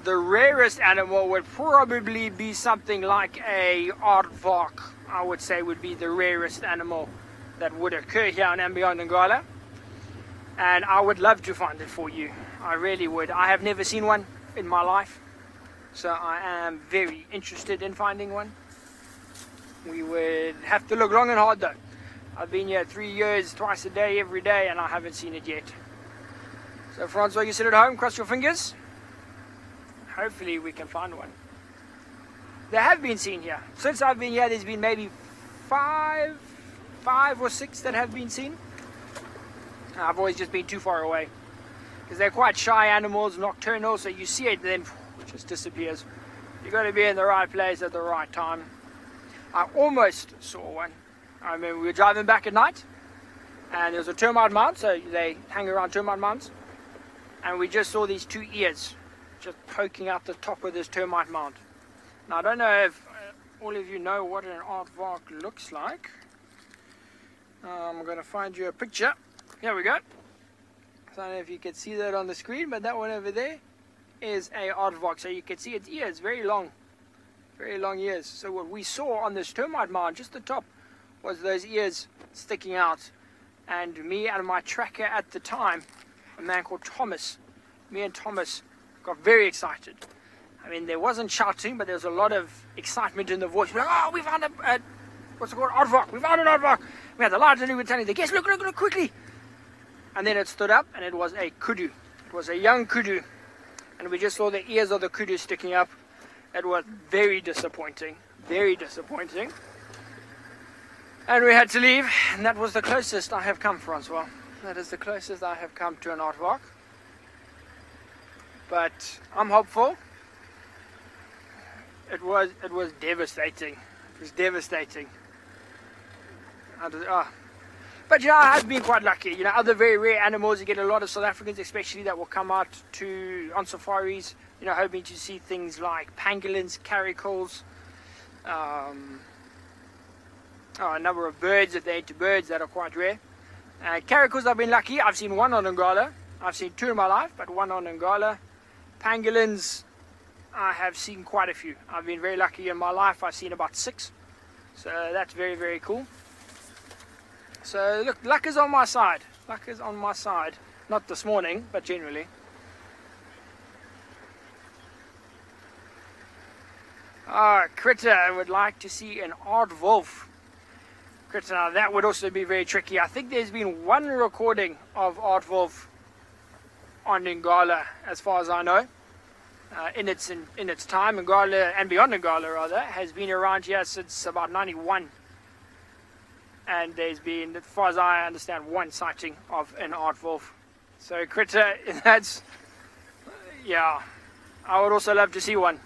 D: the rarest animal would probably be something like a aardvark. I would say would be the rarest animal that would occur here on andBeyond Ngala, and I would love to find it for you. I really would. I have never seen one in my life, so I am very interested in finding one. We would have to look long and hard though. I've been here 3 years, twice a day, every day, and I haven't seen it yet. So Francois, you sit at home, cross your fingers. Hopefully we can find one. They have been seen here. Since I've been here, there's been maybe five or six that have been seen. I've always just been too far away, because they're quite shy animals, nocturnal, so you see it, then it just disappears. You've got to be in the right place at the right time. I almost saw one. I mean, we were driving back at night, and there was a termite mound, so they hang around termite mounds, and we just saw these two ears just poking out the top of this termite mound. Now, I don't know if all of you know what an aardvark looks like. I'm going to find you a picture. Here we go. I don't know if you can see that on the screen, but that one over there is a aardvark. So you can see its ears, very long ears. So what we saw on this termite mound, just the top, was those ears sticking out. And me and my tracker at the time, a man called Thomas, me and Thomas got very excited. I mean, there wasn't shouting, but there was a lot of excitement in the voice. We're like, oh, we found a what's it called, aardvark. We found an aardvark. We had the light and we were telling the guests, look quickly. And then it stood up, and it was a kudu. It was a young kudu, and we just saw the ears of the kudu sticking up. It was very disappointing, and we had to leave, and that was the closest I have come, Francois. That is the closest I have come to an aardvark. But I'm hopeful. It was devastating. It was devastating. But you know, I have been quite lucky. You know, other very rare animals, you get a lot of South Africans especially that will come out on safaris, you know, hoping to see things like pangolins, caracals, a number of birds, if they're into birds, that are quite rare. Caracals, I've been lucky. I've seen one on Ngala. I've seen two in my life, but one on Ngala. Pangolins, I have seen quite a few. I've been very lucky in my life. I've seen about 6. So that's very, very cool. So look, luck is on my side. Luck is on my side. Not this morning, but generally. Critter would like to see an aardwolf. Critter, now that would also be very tricky. I think there's been one recording of aardwolf on Ngala, as far as I know. In its time, Ngala, andBeyond Ngala rather, has been around here since about 91. And there's been, as far as I understand, one sighting of an aardwolf. So Critter, that's, yeah, I would also love to see one.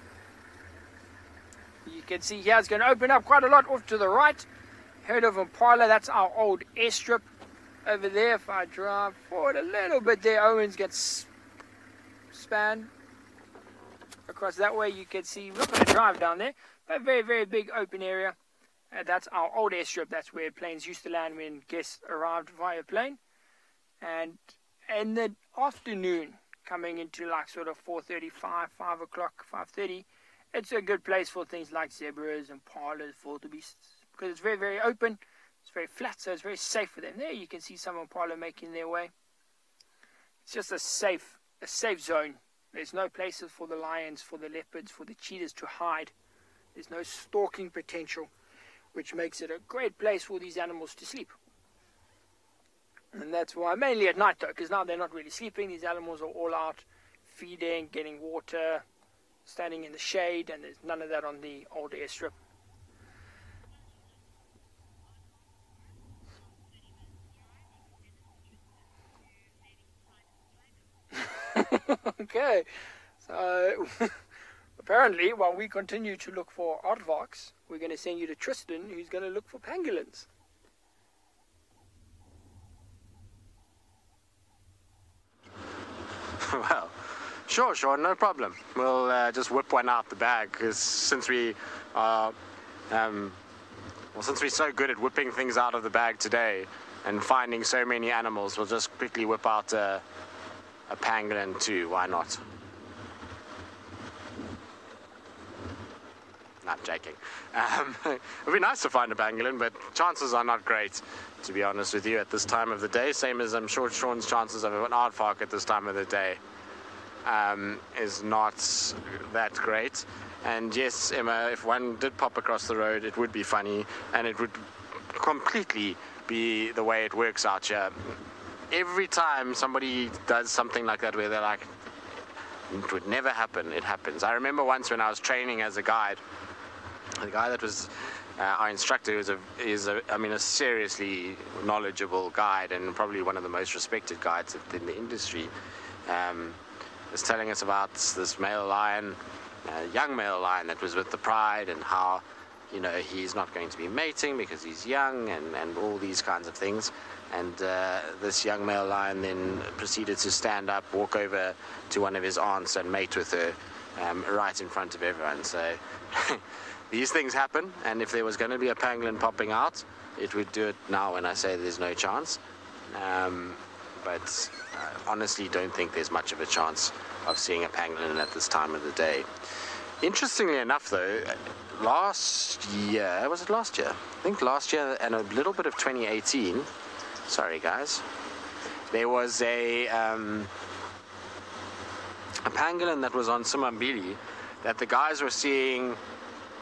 D: You can see here it's going to open up quite a lot off to the right. Herd of Impala, that's our old airstrip over there. If I drive forward a little bit there, Owens gets span across that way. You can see, we're not going to drive down there, but a very, very big open area. That's our old airstrip. That's where planes used to land when guests arrived via plane. And in the afternoon, coming into like sort of 4:35, 5 o'clock, 5:30, it's a good place for things like zebras and impalas, wildebeests, because it's very, very open. It's very flat, so it's very safe for them. There you can see some impala making their way. It's just a safe zone. There's no places for the lions, for the leopards, for the cheetahs to hide. There's no stalking potential, which makes it a great place for these animals to sleep. And that's why, mainly at night though, because now they're not really sleeping. These animals are all out feeding, getting water, standing in the shade, and there's none of that on the old airstrip. Okay, so apparently while we continue to look for aardvarks, we're going to send you to Tristan, who's going to look for pangolins.
C: Well, sure, Sean, no problem. We'll just whip one out the bag, because since we are, since we're so good at whipping things out of the bag today and finding so many animals, we'll just quickly whip out a pangolin too. Why not? Not joking. It'd be nice to find a pangolin, but chances are not great, to be honest with you, at this time of the day. Same as I'm sure Sean's chances of an aardvark at this time of the day is not that great. And yes, Emma, if one did pop across the road, it would be funny, and it would completely be the way it works out here. Every time somebody does something like that where they're like, it would never happen, it happens. I remember once when I was training as a guide, the guy that was our instructor is a seriously knowledgeable guide and probably one of the most respected guides in the industry. Was telling us about this male lion, young male lion that was with the pride, and how, you know, he's not going to be mating because he's young, and all these kinds of things. And this young male lion then proceeded to stand up, walk over to one of his aunts and mate with her right in front of everyone. So these things happen, and if there was going to be a pangolin popping out, it would do it now when I say there's no chance. But I honestly don't think there's much of a chance of seeing a pangolin at this time of the day. Interestingly enough, though, last year, was it last year? I think last year and a little bit of 2018, sorry guys, there was a pangolin that was on Simambili that the guys were seeing,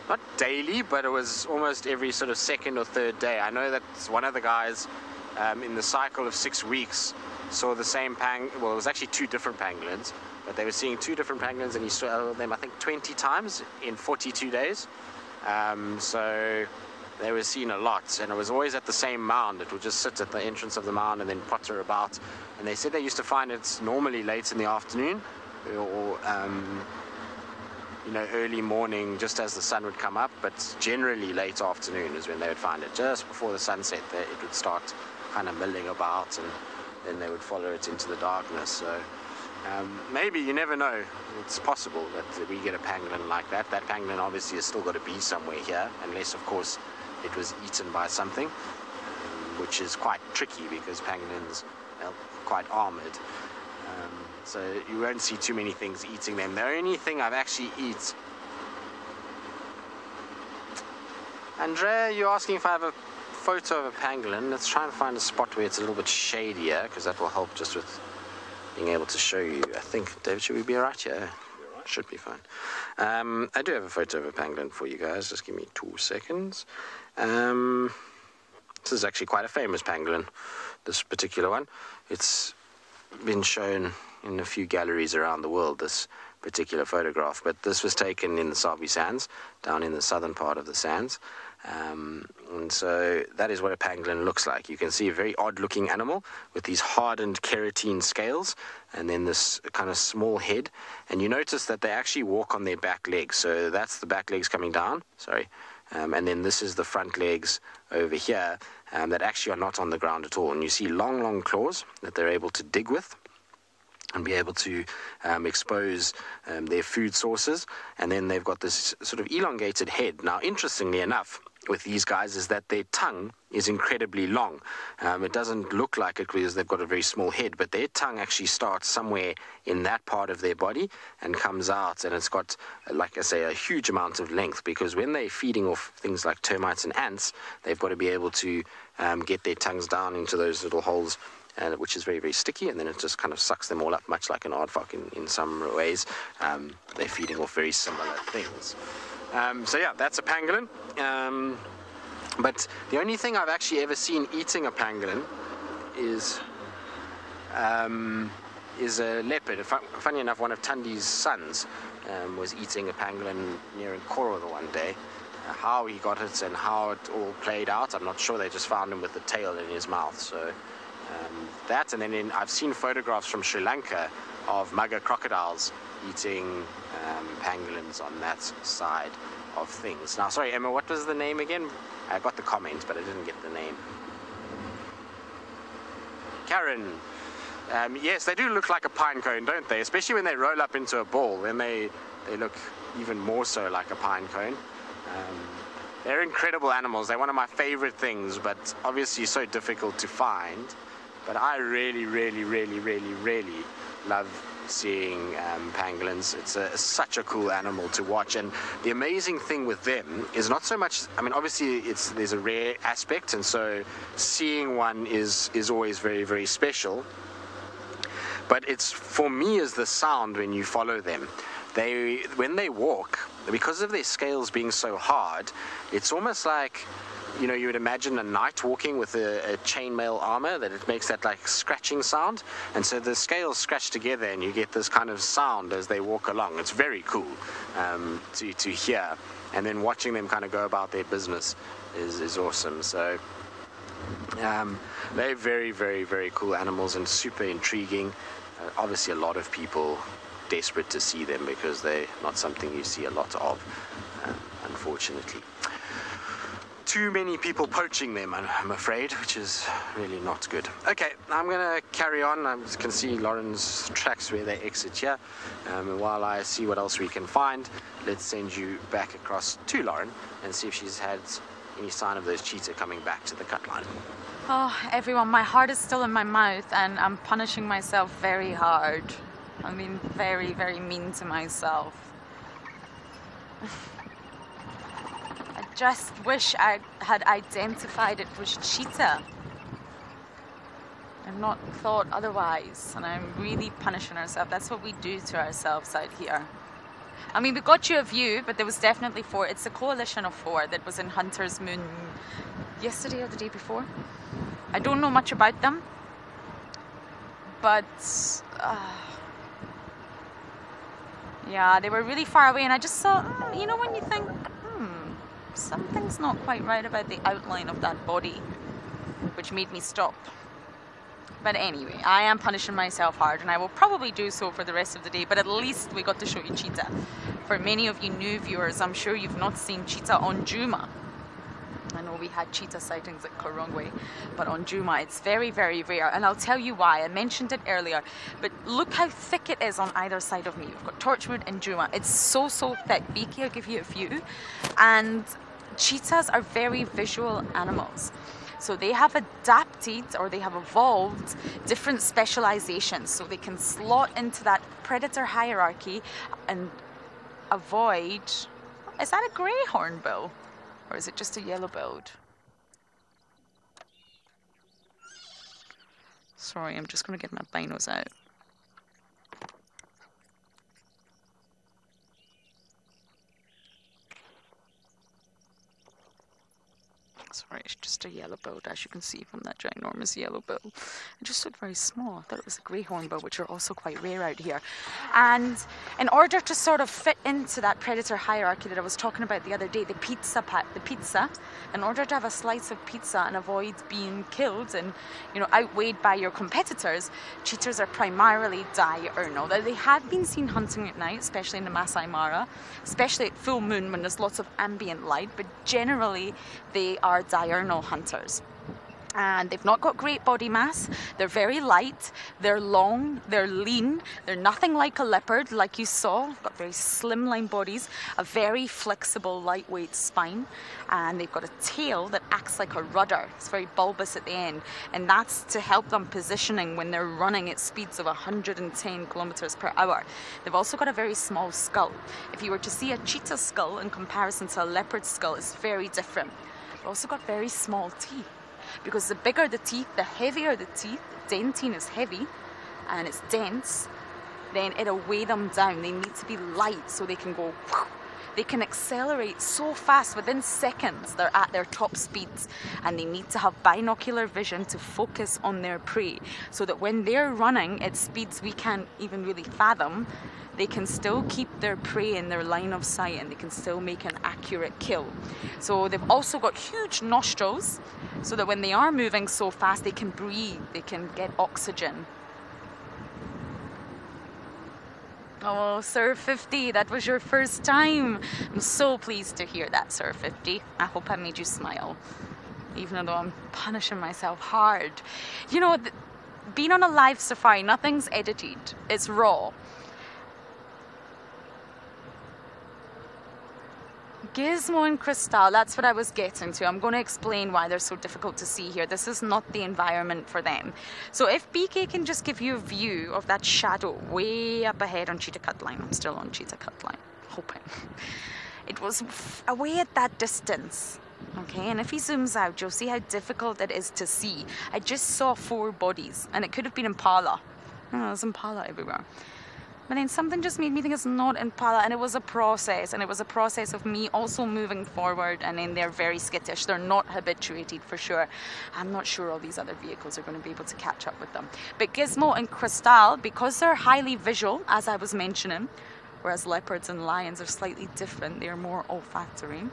C: not daily, but it was almost every sort of second or third day. I know that one of the guys in the cycle of 6 weeks saw the same well, it was actually two different pangolins, but they were seeing two different pangolins, and he saw them, I think, 20 times in 42 days. So they were seen a lot, and it was always at the same mound. It would just sit at the entrance of the mound and then potter about. And they said they used to find it normally late in the afternoon, or you know, early morning, just as the sun would come up, but generally late afternoon is when they would find it. Just before the sunset, it would start kind of milling about, and then they would follow it into the darkness. So maybe, you never know, it's possible that we get a pangolin like that. That pangolin obviously has still got to be somewhere here, unless of course it was eaten by something, which is quite tricky because pangolins are quite armored. So you won't see too many things eating them. The only thing I've actually eaten... Andrea, you're asking if I have a photo of a pangolin. Let's try and find a spot where it's a little bit shadier, because that will help just with being able to show you. I think, David, should we be right here? Should be fine. I do have a photo of a pangolin for you guys. Just give me 2 seconds. This is actually quite a famous pangolin, this particular one. It's been shown in a few galleries around the world, this particular photograph, but this was taken in the Sabi Sands, down in the southern part of the sands. And so that is what a pangolin looks like. You can see a very odd looking animal with these hardened keratin scales, and then this kind of small head. And you notice that they actually walk on their back legs. So that's the back legs coming down, sorry. And then this is the front legs over here that actually are not on the ground at all. And you see long, long claws that they're able to dig with and be able to expose their food sources. And then they've got this sort of elongated head. Now, interestingly enough, with these guys is that their tongue is incredibly long. It doesn't look like it because they've got a very small head, but their tongue actually starts somewhere in that part of their body and comes out, and it's got, like I say, a huge amount of length, because when they're feeding off things like termites and ants, they've got to be able to get their tongues down into those little holes, which is very, very sticky, and then it just kind of sucks them all up, much like an aardvark in some ways. They're feeding off very similar things. So yeah, that's a pangolin. But the only thing I've actually ever seen eating a pangolin is a leopard. Funny enough, one of Tundi's sons was eating a pangolin near Nkoro the one day. How he got it and how it all played out, I'm not sure. They just found him with the tail in his mouth. So that, and then I've seen photographs from Sri Lanka of mugger crocodiles eating pangolins on that side of things. Now, sorry, Emma, what was the name again? I got the comment, but I didn't get the name. Karen. Yes, they do look like a pine cone, don't they? Especially when they roll up into a ball, then they look even more so like a pine cone. They're incredible animals. They're one of my favorite things, but obviously so difficult to find. But I really, really, really, really, really love seeing pangolins. It's such a cool animal to watch, and the amazing thing with them is not so much, I mean, obviously there's a rare aspect, and so seeing one is always very, very special. But it's, for me, is the sound when you follow them. When they walk, because of their scales being so hard, it's almost like, you know, you would imagine a knight walking with a chainmail armor, that it makes that like scratching sound, and so the scales scratch together and you get this kind of sound as they walk along. It's very cool to hear, and then watching them kind of go about their business is awesome. So they're very, very, very cool animals and super intriguing. Obviously a lot of people desperate to see them because they're not something you see a lot of, unfortunately. Too many people poaching them, I'm afraid, which is really not good. Okay, I'm going to carry on. I can see Lauren's tracks where they exit here. While I see what else we can find, let's send you back across to Lauren and see if she's had any sign of those cheetah coming back to the cut line.
B: Oh, everyone, my heart is still in my mouth and I'm punishing myself very hard. I'm being very, very mean to myself. I just wish I had identified it was cheetah. I've not thought otherwise, and I'm really punishing ourselves. That's what we do to ourselves out here. I mean, we got you a view, but there was definitely 4. It's a coalition of 4 that was in Hunter's Moon yesterday or the day before. I don't know much about them, but yeah, they were really far away, and I just thought, you know, when you think, something's not quite right about the outline of that body, which made me stop. But anyway, I am punishing myself hard, and I will probably do so for the rest of the day, but at least we got to show you cheetah. For many of you new viewers, I'm sure you've not seen cheetah on Djuma. I know we had cheetah sightings at Karongwe, but on Djuma it's very, very rare, and I'll tell you why. I mentioned it earlier, but look how thick it is on either side of me. We've got Torchwood and Djuma. It's so, so thick. Beaky, I'll give you a view. And cheetahs are very visual animals. So they have adapted, or they have evolved, different specializations, so they can slot into that predator hierarchy and avoid... Is that a grey hornbill? Or is it just a yellow-billed? Sorry, I'm just going to get my binos out. Sorry, it's just a yellow-billed, as you can see from that ginormous yellow bill. It just looked very small. I thought it was a grey hornbill, which are also quite rare out here. And in order to sort of fit into that predator hierarchy that I was talking about the other day, the pizza, in order to have a slice of pizza and avoid being killed and, you know, outweighed by your competitors, cheetahs are primarily diurnal. They have been seen hunting at night, especially in the Masai Mara, especially at full moon when there's lots of ambient light, but generally they are diurnal hunters. And they've not got great body mass, they're very light, they're long, they're lean, they're nothing like a leopard like you saw. They've got very slimline bodies, a very flexible lightweight spine, and they've got a tail that acts like a rudder. It's very bulbous at the end, and that's to help them positioning when they're running at speeds of 110 kilometers per hour. They've also got a very small skull. If you were to see a cheetah skull in comparison to a leopard skull, it's very different. They've also got very small teeth, because the bigger the teeth, the heavier the teeth. Dentine is heavy and it's dense, then it'll weigh them down. They need to be light so they can go, they can accelerate so fast within seconds. They're at their top speeds, and they need to have binocular vision to focus on their prey, so that when they're running at speeds we can't even really fathom, they can still keep their prey in their line of sight and they can still make an accurate kill. So they've also got huge nostrils, so that when they are moving so fast they can breathe, they can get oxygen. Oh, Sir 50, that was your first time. I'm so pleased to hear that, Sir 50. I hope I made you smile, even though I'm punishing myself hard. You know, being on a live safari, nothing's edited. It's raw. Gizmo and Crystal, that's what I was getting to. I'm going to explain why they're so difficult to see here. This is not the environment for them. So if BK can just give you a view of that shadow way up ahead on Cheetah Cut Line. I'm still on Cheetah Cut Line, hoping. It was away at that distance. Okay, and if he zooms out, you'll see how difficult it is to see. I just saw 4 bodies, and it could have been impala. Oh, there's impala everywhere. But then something just made me think it's not impala, and it was a process, and it was a process of me also moving forward, and then they're very skittish. They're not habituated for sure. I'm not sure all these other vehicles are going to be able to catch up with them. But Gizmo and Crystal, because they're highly visual, as I was mentioning, whereas leopards and lions are slightly different, they're more olfactory.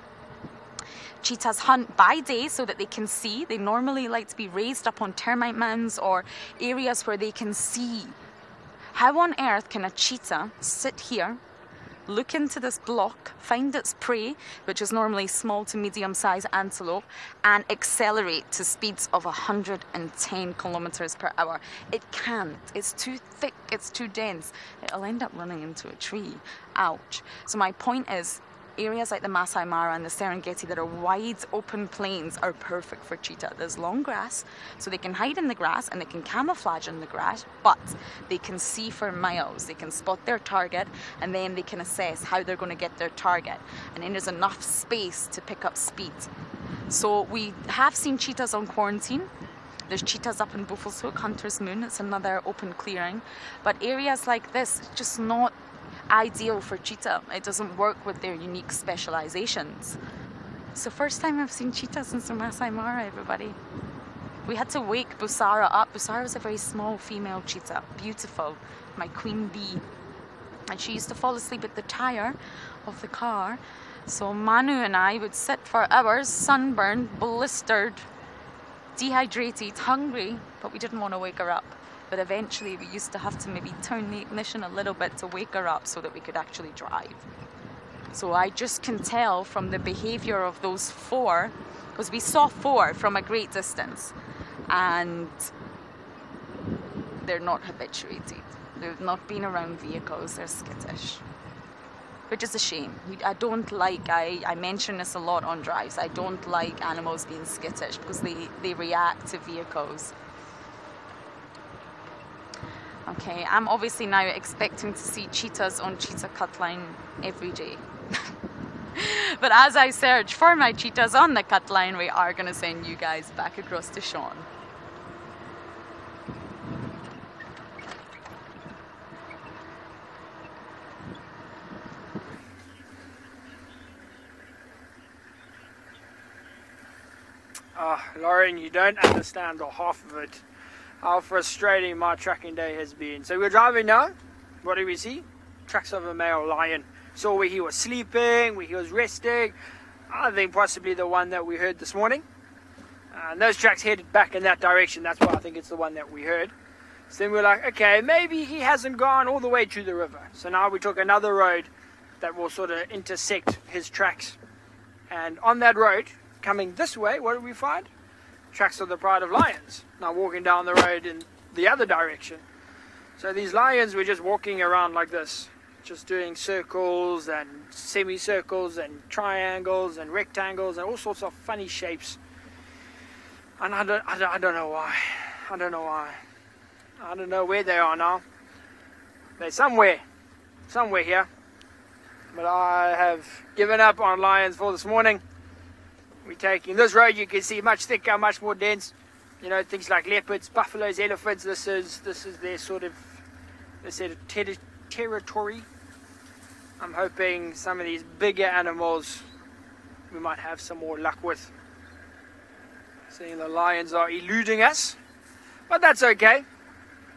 B: Cheetahs hunt by day so that they can see. They normally like to be raised up on termite mounds or areas where they can see. How on earth can a cheetah sit here, look into this block, find its prey, which is normally small to medium-sized antelope, and accelerate to speeds of 110 kilometers per hour? It can't. It's too thick. It's too dense. It'll end up running into a tree. Ouch. So my point is, areas like the Masai Mara and the Serengeti that are wide open plains are perfect for cheetah. There's long grass, so they can hide in the grass and they can camouflage in the grass, but they can see for miles. They can spot their target, and then they can assess how they're going to get their target. And then there's enough space to pick up speed. So we have seen cheetahs on quarantine. There's cheetahs up in Buffelshoek, Hunter's Moon. It's another open clearing. But areas like this, it's just not ideal for cheetah. It doesn't work with their unique specializations. It's the first time I've seen cheetahs since the Masai Mara, everybody. We had to wake Busara up. Busara is a very small female cheetah, beautiful, my queen bee. And she used to fall asleep at the tire of the car. So Manu and I would sit for hours, sunburned, blistered, dehydrated, hungry, but we didn't want to wake her up. But eventually we used to have to maybe turn the ignition a little bit to wake her up so that we could actually drive. So I just can tell from the behavior of those 4, because we saw 4 from a great distance, and they're not habituated. They've not been around vehicles, they're skittish. Which is a shame. I don't like, I mention this a lot on drives, I don't like animals being skittish because they react to vehicles. Okay, I'm obviously now expecting to see cheetahs on Cheetah Cut Line every day. But as I search for my cheetahs on the cut line, we are going to send you guys back across to Sean.
D: Lauren, you don't understand the half of it. How frustrating my tracking day has been. So we're driving now. What do we see? Tracks of a male lion. Saw where he was sleeping, where he was resting. I think possibly the one that we heard this morning. And those tracks headed back in that direction. That's why I think it's the one that we heard. So then we're like, okay, maybe he hasn't gone all the way to the river. So now we took another road that will sort of intersect his tracks. And on that road, coming this way, what did we find? Tracks of the pride of lions. Now walking down the road in the other direction. So these lions were just walking around like this, just doing circles and semicircles and triangles and rectangles and all sorts of funny shapes. And I don't know why. I don't know why. I don't know where they are now. They're somewhere here. But I have given up on lions for this morning. We're taking this road, you can see, much thicker, much more dense. You know, things like leopards, buffaloes, elephants. This is their sort of territory. I'm hoping some of these bigger animals we might have some more luck with. Seeing the lions are eluding us, but that's okay.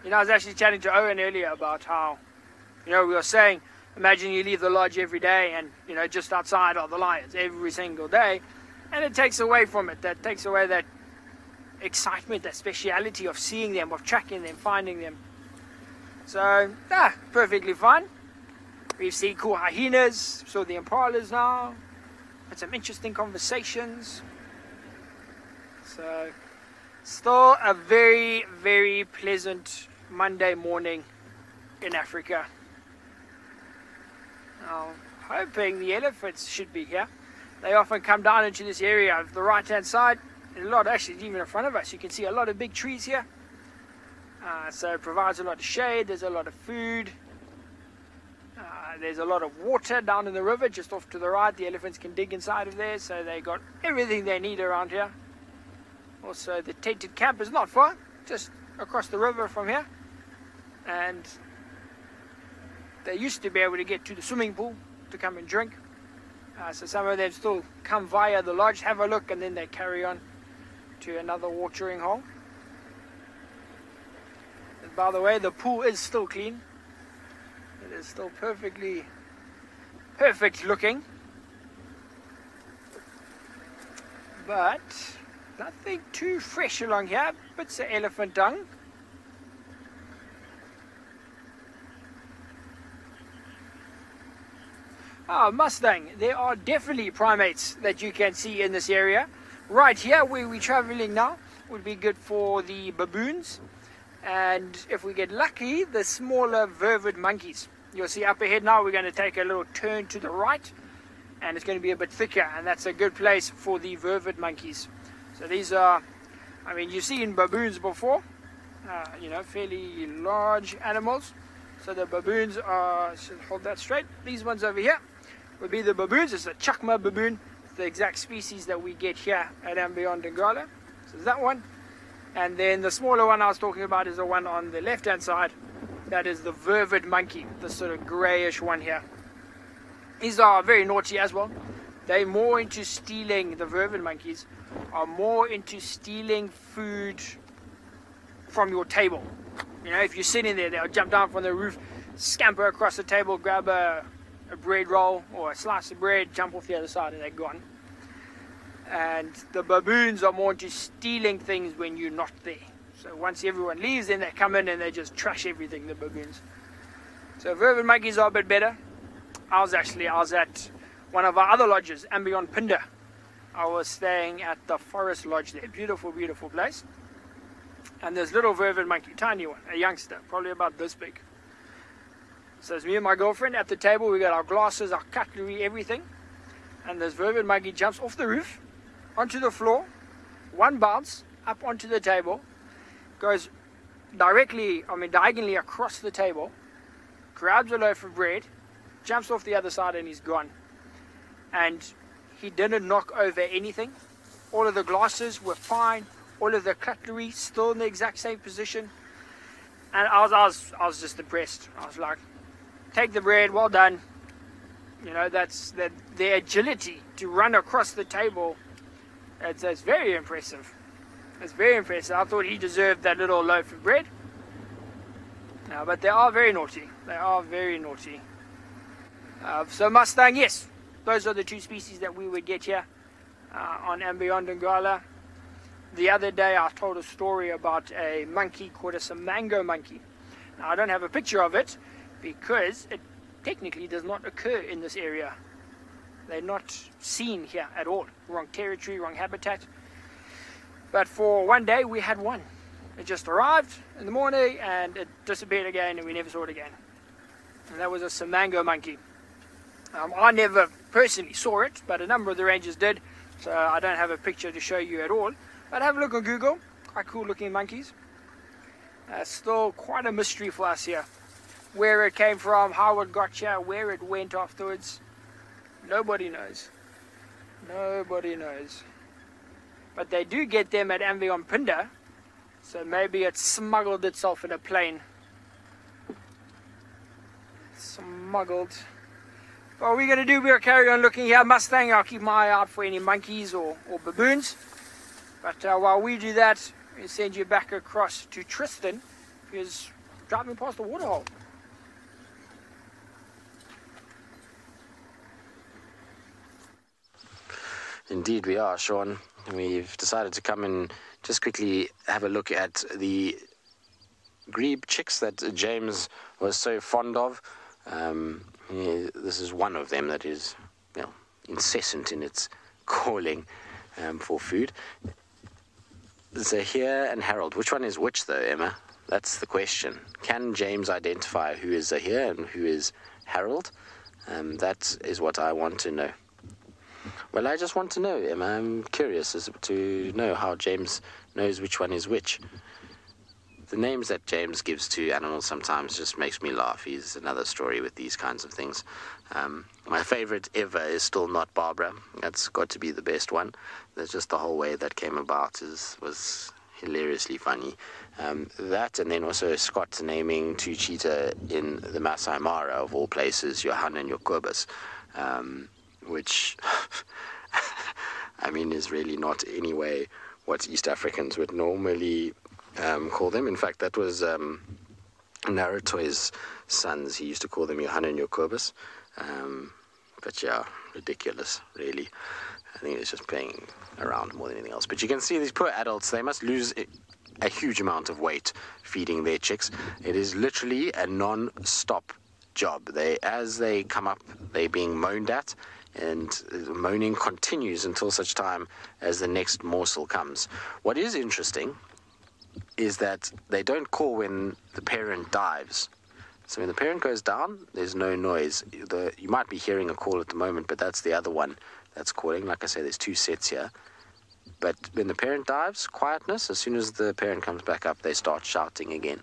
D: You know, I was actually chatting to Owen earlier about how, you know, we were saying, imagine you leave the lodge every day and, you know, just outside are the lions every single day. And it takes away from it. That takes away that excitement, that speciality of seeing them, of tracking them, finding them. So, perfectly fine. We've seen cool hyenas, saw the impalas now, had some interesting conversations. So, still a very, very pleasant Monday morning in Africa. Now, hoping the elephants should be here. They often come down into this area of the right hand side. A lot, actually, even in front of us, you can see a lot of big trees here. So it provides a lot of shade, there's a lot of food. There's a lot of water down in the river just off to the right. The elephants can dig inside of there, so they got everything they need around here. Also, the tented camp is not far, just across the river from here. And they used to be able to get to the swimming pool to come and drink. So some of them still come via the lodge, have a look, and then they carry on to another watering hole. And by the way, the pool is still clean. It is still perfect looking. But nothing too fresh along here. Bits of elephant dung. Mustang. There are definitely primates that you can see in this area. Right here where we're traveling now would be good for the baboons. And if we get lucky, the smaller vervet monkeys. You'll see up ahead now we're going to take a little turn to the right. And it's going to be a bit thicker. And that's a good place for the vervet monkeys. So these are, I mean, you've seen baboons before. You know, fairly large animals. So the baboons are, should hold that straight. These ones over here would be the baboons. It's a Chakma baboon, the exact species that we get here at andBeyond in Ngala. So there's that one. And then the smaller one I was talking about is the one on the left hand side. That is the vervet monkey, the sort of greyish one here. These are very naughty as well. They're more into stealing, the vervet monkeys are more into stealing food from your table. You know, if you're sitting there, they'll jump down from the roof, scamper across the table, grab a bread roll or a slice of bread, jump off the other side, and they're gone. And the baboons are more into stealing things when you're not there. So once everyone leaves, then they come in and they just trash everything, the baboons. So vervet monkeys are a bit better. I was at one of our other lodges, andBeyond Pinda. I was staying at the Forest Lodge there. Beautiful, beautiful place. And there's little vervet monkey, tiny one, a youngster, probably about this big. So it's me and my girlfriend at the table. We got our glasses, our cutlery, everything. And this vervet monkey jumps off the roof, onto the floor, one bounce, up onto the table, goes diagonally across the table, grabs a loaf of bread, jumps off the other side, and he's gone. And he didn't knock over anything. All of the glasses were fine. All of the cutlery still in the exact same position. And I was just impressed. I was like, take the bread, well done. You know, that's the agility to run across the table. It's very impressive. It's very impressive. I thought he deserved that little loaf of bread. No, but they are very naughty. They are very naughty. So Mustang, yes, those are the two species that we would get here on andBeyond in Ngala. The other day I told a story about a monkey called a Samango monkey. Now I don't have a picture of it because it technically does not occur in this area. They're not seen here at all. Wrong territory, wrong habitat. But for one day we had one. It just arrived in the morning and it disappeared again and we never saw it again. And that was a Samango monkey. I never personally saw it, but a number of the rangers did. So I don't have a picture to show you at all. But have a look on Google. Quite cool looking monkeys. Still quite a mystery for us here. Where it came from, how it got here, where it went afterwards. Nobody knows. Nobody knows. But they do get them at andBeyond Pinda. So maybe it smuggled itself in a plane. Smuggled. What we're going to do, we'll carry on looking here. Mustang, I'll keep my eye out for any monkeys or baboons. But while we do that, we'll send you back across to Tristan, who's driving past the waterhole.
C: Indeed we are, Sean. We've decided to come and just quickly have a look at the grebe chicks that James was so fond of. This is one of them that is, well, incessant in its calling for food. Zahir and Harold. Which one is which, though, Emma? That's the question. Can James identify who is Zahir and who is Harold? That is what I want to know. Well, I just want to know, Emma. I'm curious as to know how James knows which one is which. The names that James gives to animals sometimes just makes me laugh. He's another story with these kinds of things. My favorite ever is still not Barbara. That's got to be the best one. There's just the whole way that came about was hilariously funny. That, and then also Scott naming two cheetah in the Masai Mara, of all places, Johan and Jacobus, which, I mean, is really not any way what East Africans would normally call them. In fact, that was Naruto's sons. He used to call them Johan and Jacobus. But yeah, ridiculous, really. I think it's just playing around more than anything else. But you can see these poor adults, they must lose a huge amount of weight feeding their chicks. It is literally a non-stop job. As they come up, they're being moaned at, and the moaning continues until such time as the next morsel comes. What is interesting is that they don't call when the parent dives. So when the parent goes down, there's no noise. You might be hearing a call at the moment, but that's the other one that's calling. Like I say, there's two sets here. But when the parent dives, quietness. As soon as the parent comes back up, they start shouting again.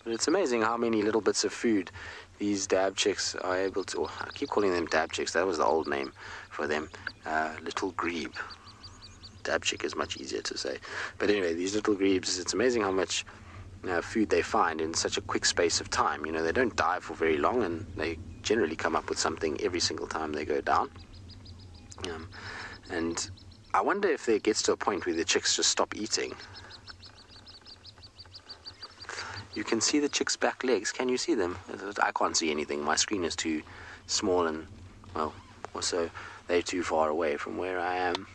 C: But it's amazing how many little bits of food these dab chicks are able to... I keep calling them dab chicks. That was the old name for them. Little grebe. Dab chick is much easier to say. But anyway, these little grebes, it's amazing how much food they find in such a quick space of time. You know, they don't dive for very long, and they generally come up with something every single time they go down. And I wonder if it gets to a point where the chicks just stop eating. You can see the chicks' back legs. Can you see them? I can't see anything. My screen is too small, and, well, also they're too far away from where I am.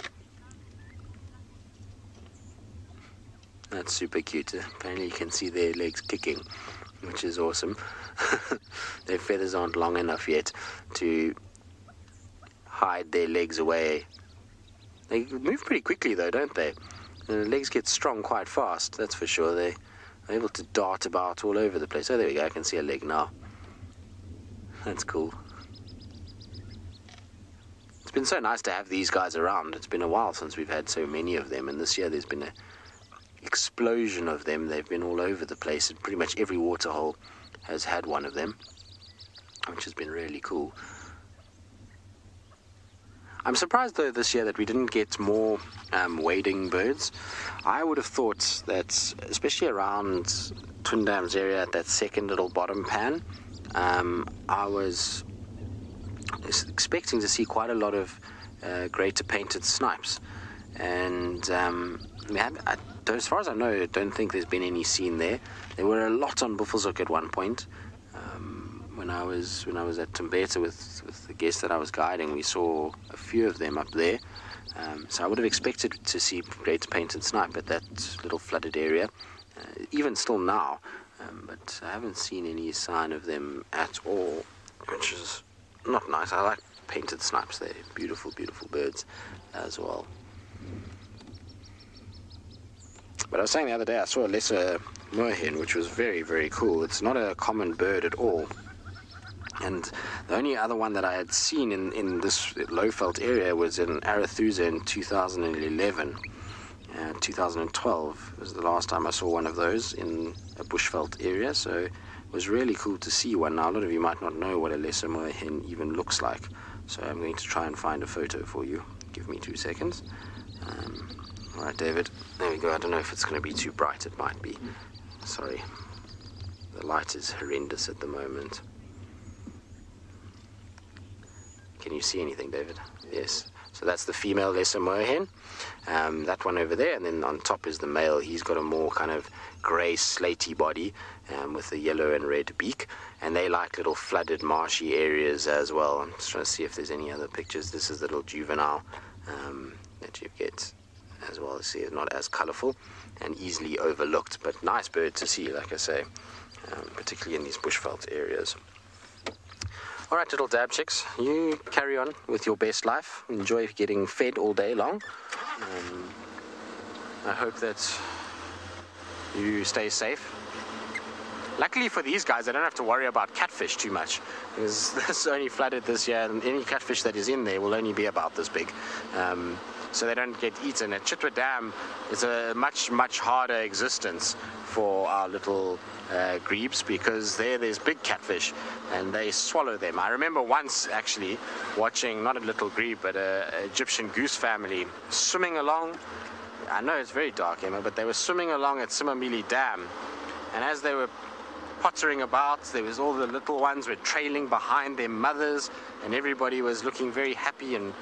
C: That's super cute. Apparently you can see their legs kicking, which is awesome. Their feathers aren't long enough yet to hide their legs away. They move pretty quickly though, don't they? The legs get strong quite fast, that's for sure. They're able to dart about all over the place. Oh, there we go, I can see a leg now. That's cool. It's been so nice to have these guys around. It's been a while since we've had so many of them, and this year there's been a explosion of them. They've been all over the place, and pretty much every waterhole has had one of them, which has been really cool. I'm surprised though this year that we didn't get more wading birds. I would have thought that, especially around Twin Dams area at that second little bottom pan, I was expecting to see quite a lot of greater painted snipes, and as far as I know, I don't think there's been any seen there. There were a lot on Buffelshoek at one point. When I was at Tumbeta with the guest that I was guiding, we saw a few of them up there. So I would have expected to see greater painted snipe at that little flooded area, even still now. But I haven't seen any sign of them at all, which is not nice. I like painted snipes. They're beautiful, beautiful birds as well. But I was saying the other day, I saw a lesser moorhen, which was very, very cool. It's not a common bird at all. And the only other one that I had seen in this low-felt area was in Arathusa in 2011. 2012 was the last time I saw one of those in a bushveld area, so it was really cool to see one. Now, a lot of you might not know what a lesser moorhen even looks like, so I'm going to try and find a photo for you. Give me 2 seconds. All right, David, there we go. I don't know if it's going to be too bright. It might be. Sorry. The light is horrendous at the moment. Can you see anything, David? Yes. So that's the female lesser moorhen. That one over there, and then on top is the male. He's got a more kind of grey, slaty body with a yellow and red beak. And they like little flooded, marshy areas as well. I'm just trying to see if there's any other pictures. This is the little juvenile that you get as well. See, it's not as colourful. and easily overlooked, but nice bird to see, like I say, particularly in these bushveld areas. All right, little dab chicks, you carry on with your best life. Enjoy getting fed all day long. I hope that you stay safe. Luckily for these guys, I don't have to worry about catfish too much, because this only flooded this year, and any catfish that is in there will only be about this big. So they don't get eaten. At Chitwa Dam, it's a much, much harder existence for our little grebes, because there's big catfish and they swallow them. I remember once actually watching, not a little grebe, but an Egyptian goose family swimming along. I know it's very dark, Emma, but they were swimming along at Simamili Dam, and as they were pottering about, there was all the little ones were trailing behind their mothers, and everybody was looking very happy and,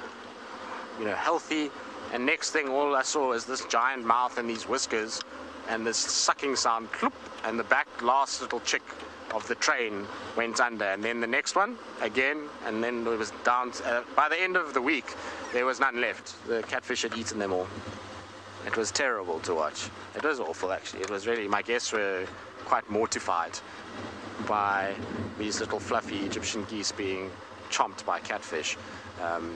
C: you know, healthy. And next thing, all I saw was this giant mouth and these whiskers and this sucking sound, cloop, and the back last little chick of the train went under, and then the next one again, and then it was down. By the end of the week, there was none left. The catfish had eaten them all. It was terrible to watch. It was awful, actually. It was really, my guests were quite mortified by these little fluffy Egyptian geese being chomped by catfish.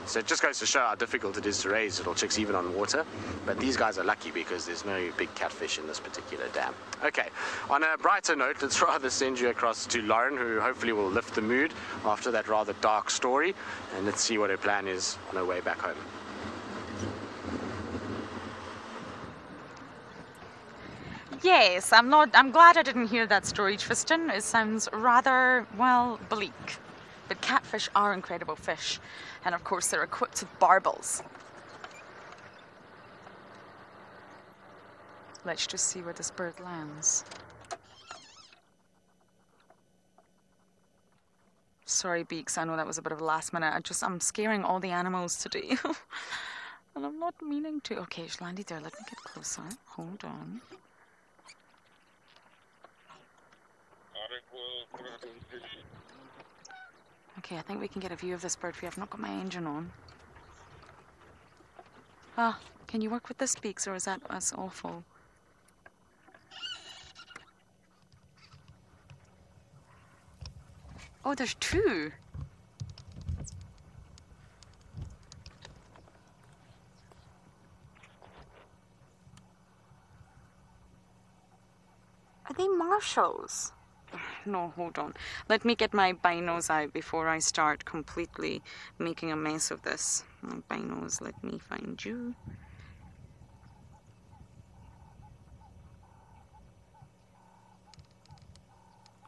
C: So it just goes to show how difficult it is to raise little chicks even on water. But these guys are lucky because there's no big catfish in this particular dam. Okay, on a brighter note, let's rather send you across to Lauren, who hopefully will lift the mood after that rather dark story. And let's see what her plan is on her way back home.
B: Yes, I'm glad I didn't hear that story, Tristan. It sounds rather, well, bleak. But catfish are incredible fish. And of course, they're equipped with barbels. Let's just see where this bird lands. Sorry, Beaks, I know that was a bit of a last minute. I'm scaring all the animals today. And I'm not meaning to. Okay, it's landed there. Let me get closer. Hold on. Okay, I think we can get a view of this bird for you. I've not got my engine on. Ah, can you work with this, Beaks, or is that us awful? Oh, there's two. Are they marshals? No, hold on. Let me get my binos out before I start completely making a mess of this. My binos, let me find you.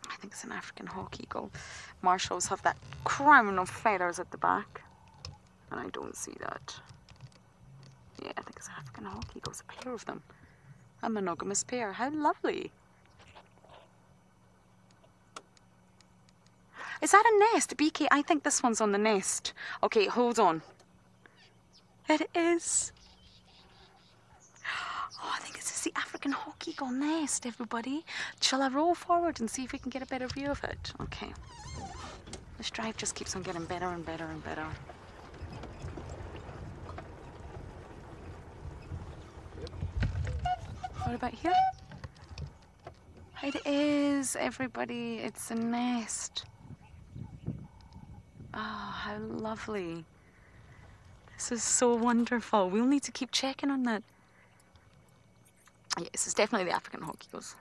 B: I think it's an African hawk eagle. Marshals have that crown of feathers at the back. And I don't see that. Yeah, I think it's an African hawk eagle. It's a pair of them. A monogamous pair. How lovely. Is that a nest? BK, I think this one's on the nest. Okay, hold on. It is. Oh, I think this is the African hawk eagle nest, everybody. Shall I roll forward and see if we can get a better view of it? Okay. This drive just keeps on getting better and better and better. What about here? It is, everybody. It's a nest. Oh, how lovely. This is so wonderful. We'll need to keep checking on that. Yes, it's definitely the African hawk eagles.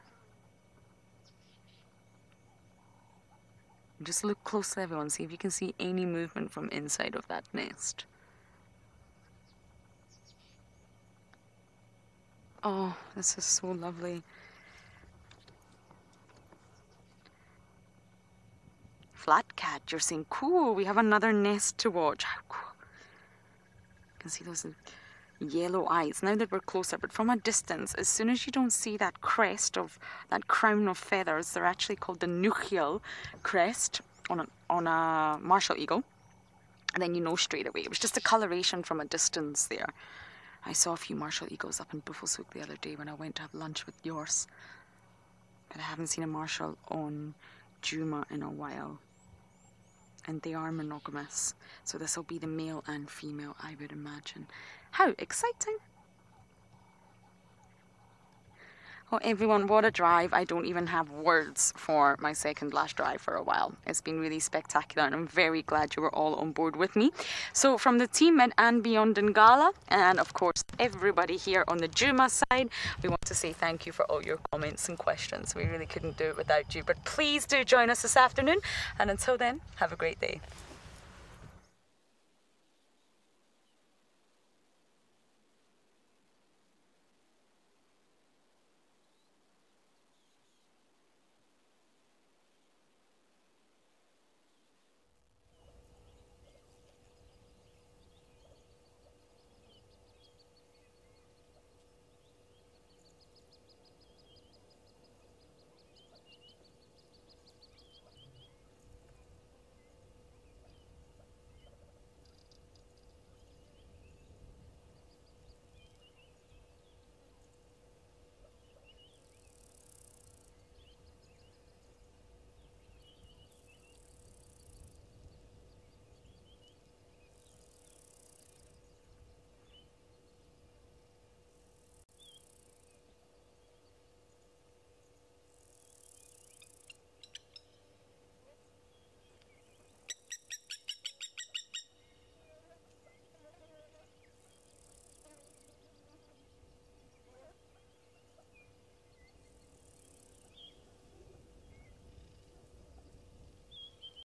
B: Just look closely, everyone. See if you can see any movement from inside of that nest. Oh, this is so lovely. Flat cat, you're saying, cool, we have another nest to watch. How cool. You can see those yellow eyes now that we're closer, but from a distance, as soon as you don't see that crest of that crown of feathers, they're actually called the nuchial crest on a martial eagle, and then you know straight away. It was just a coloration from a distance there. I saw a few martial eagles up in Buffelshoek the other day when I went to have lunch with yours, but I haven't seen a martial on Djuma in a while. And they are monogamous, so this will be the male and female, I would imagine. How exciting! Well, everyone, what a drive. I don't even have words for my second last drive for a while. It's been really spectacular and I'm very glad you were all on board with me. So from the team at andBeyond in Ngala, and of course everybody here on the Djuma side, we want to say thank you for all your comments and questions. We really couldn't do it without you, but please do join us this afternoon, and until then, have a great day.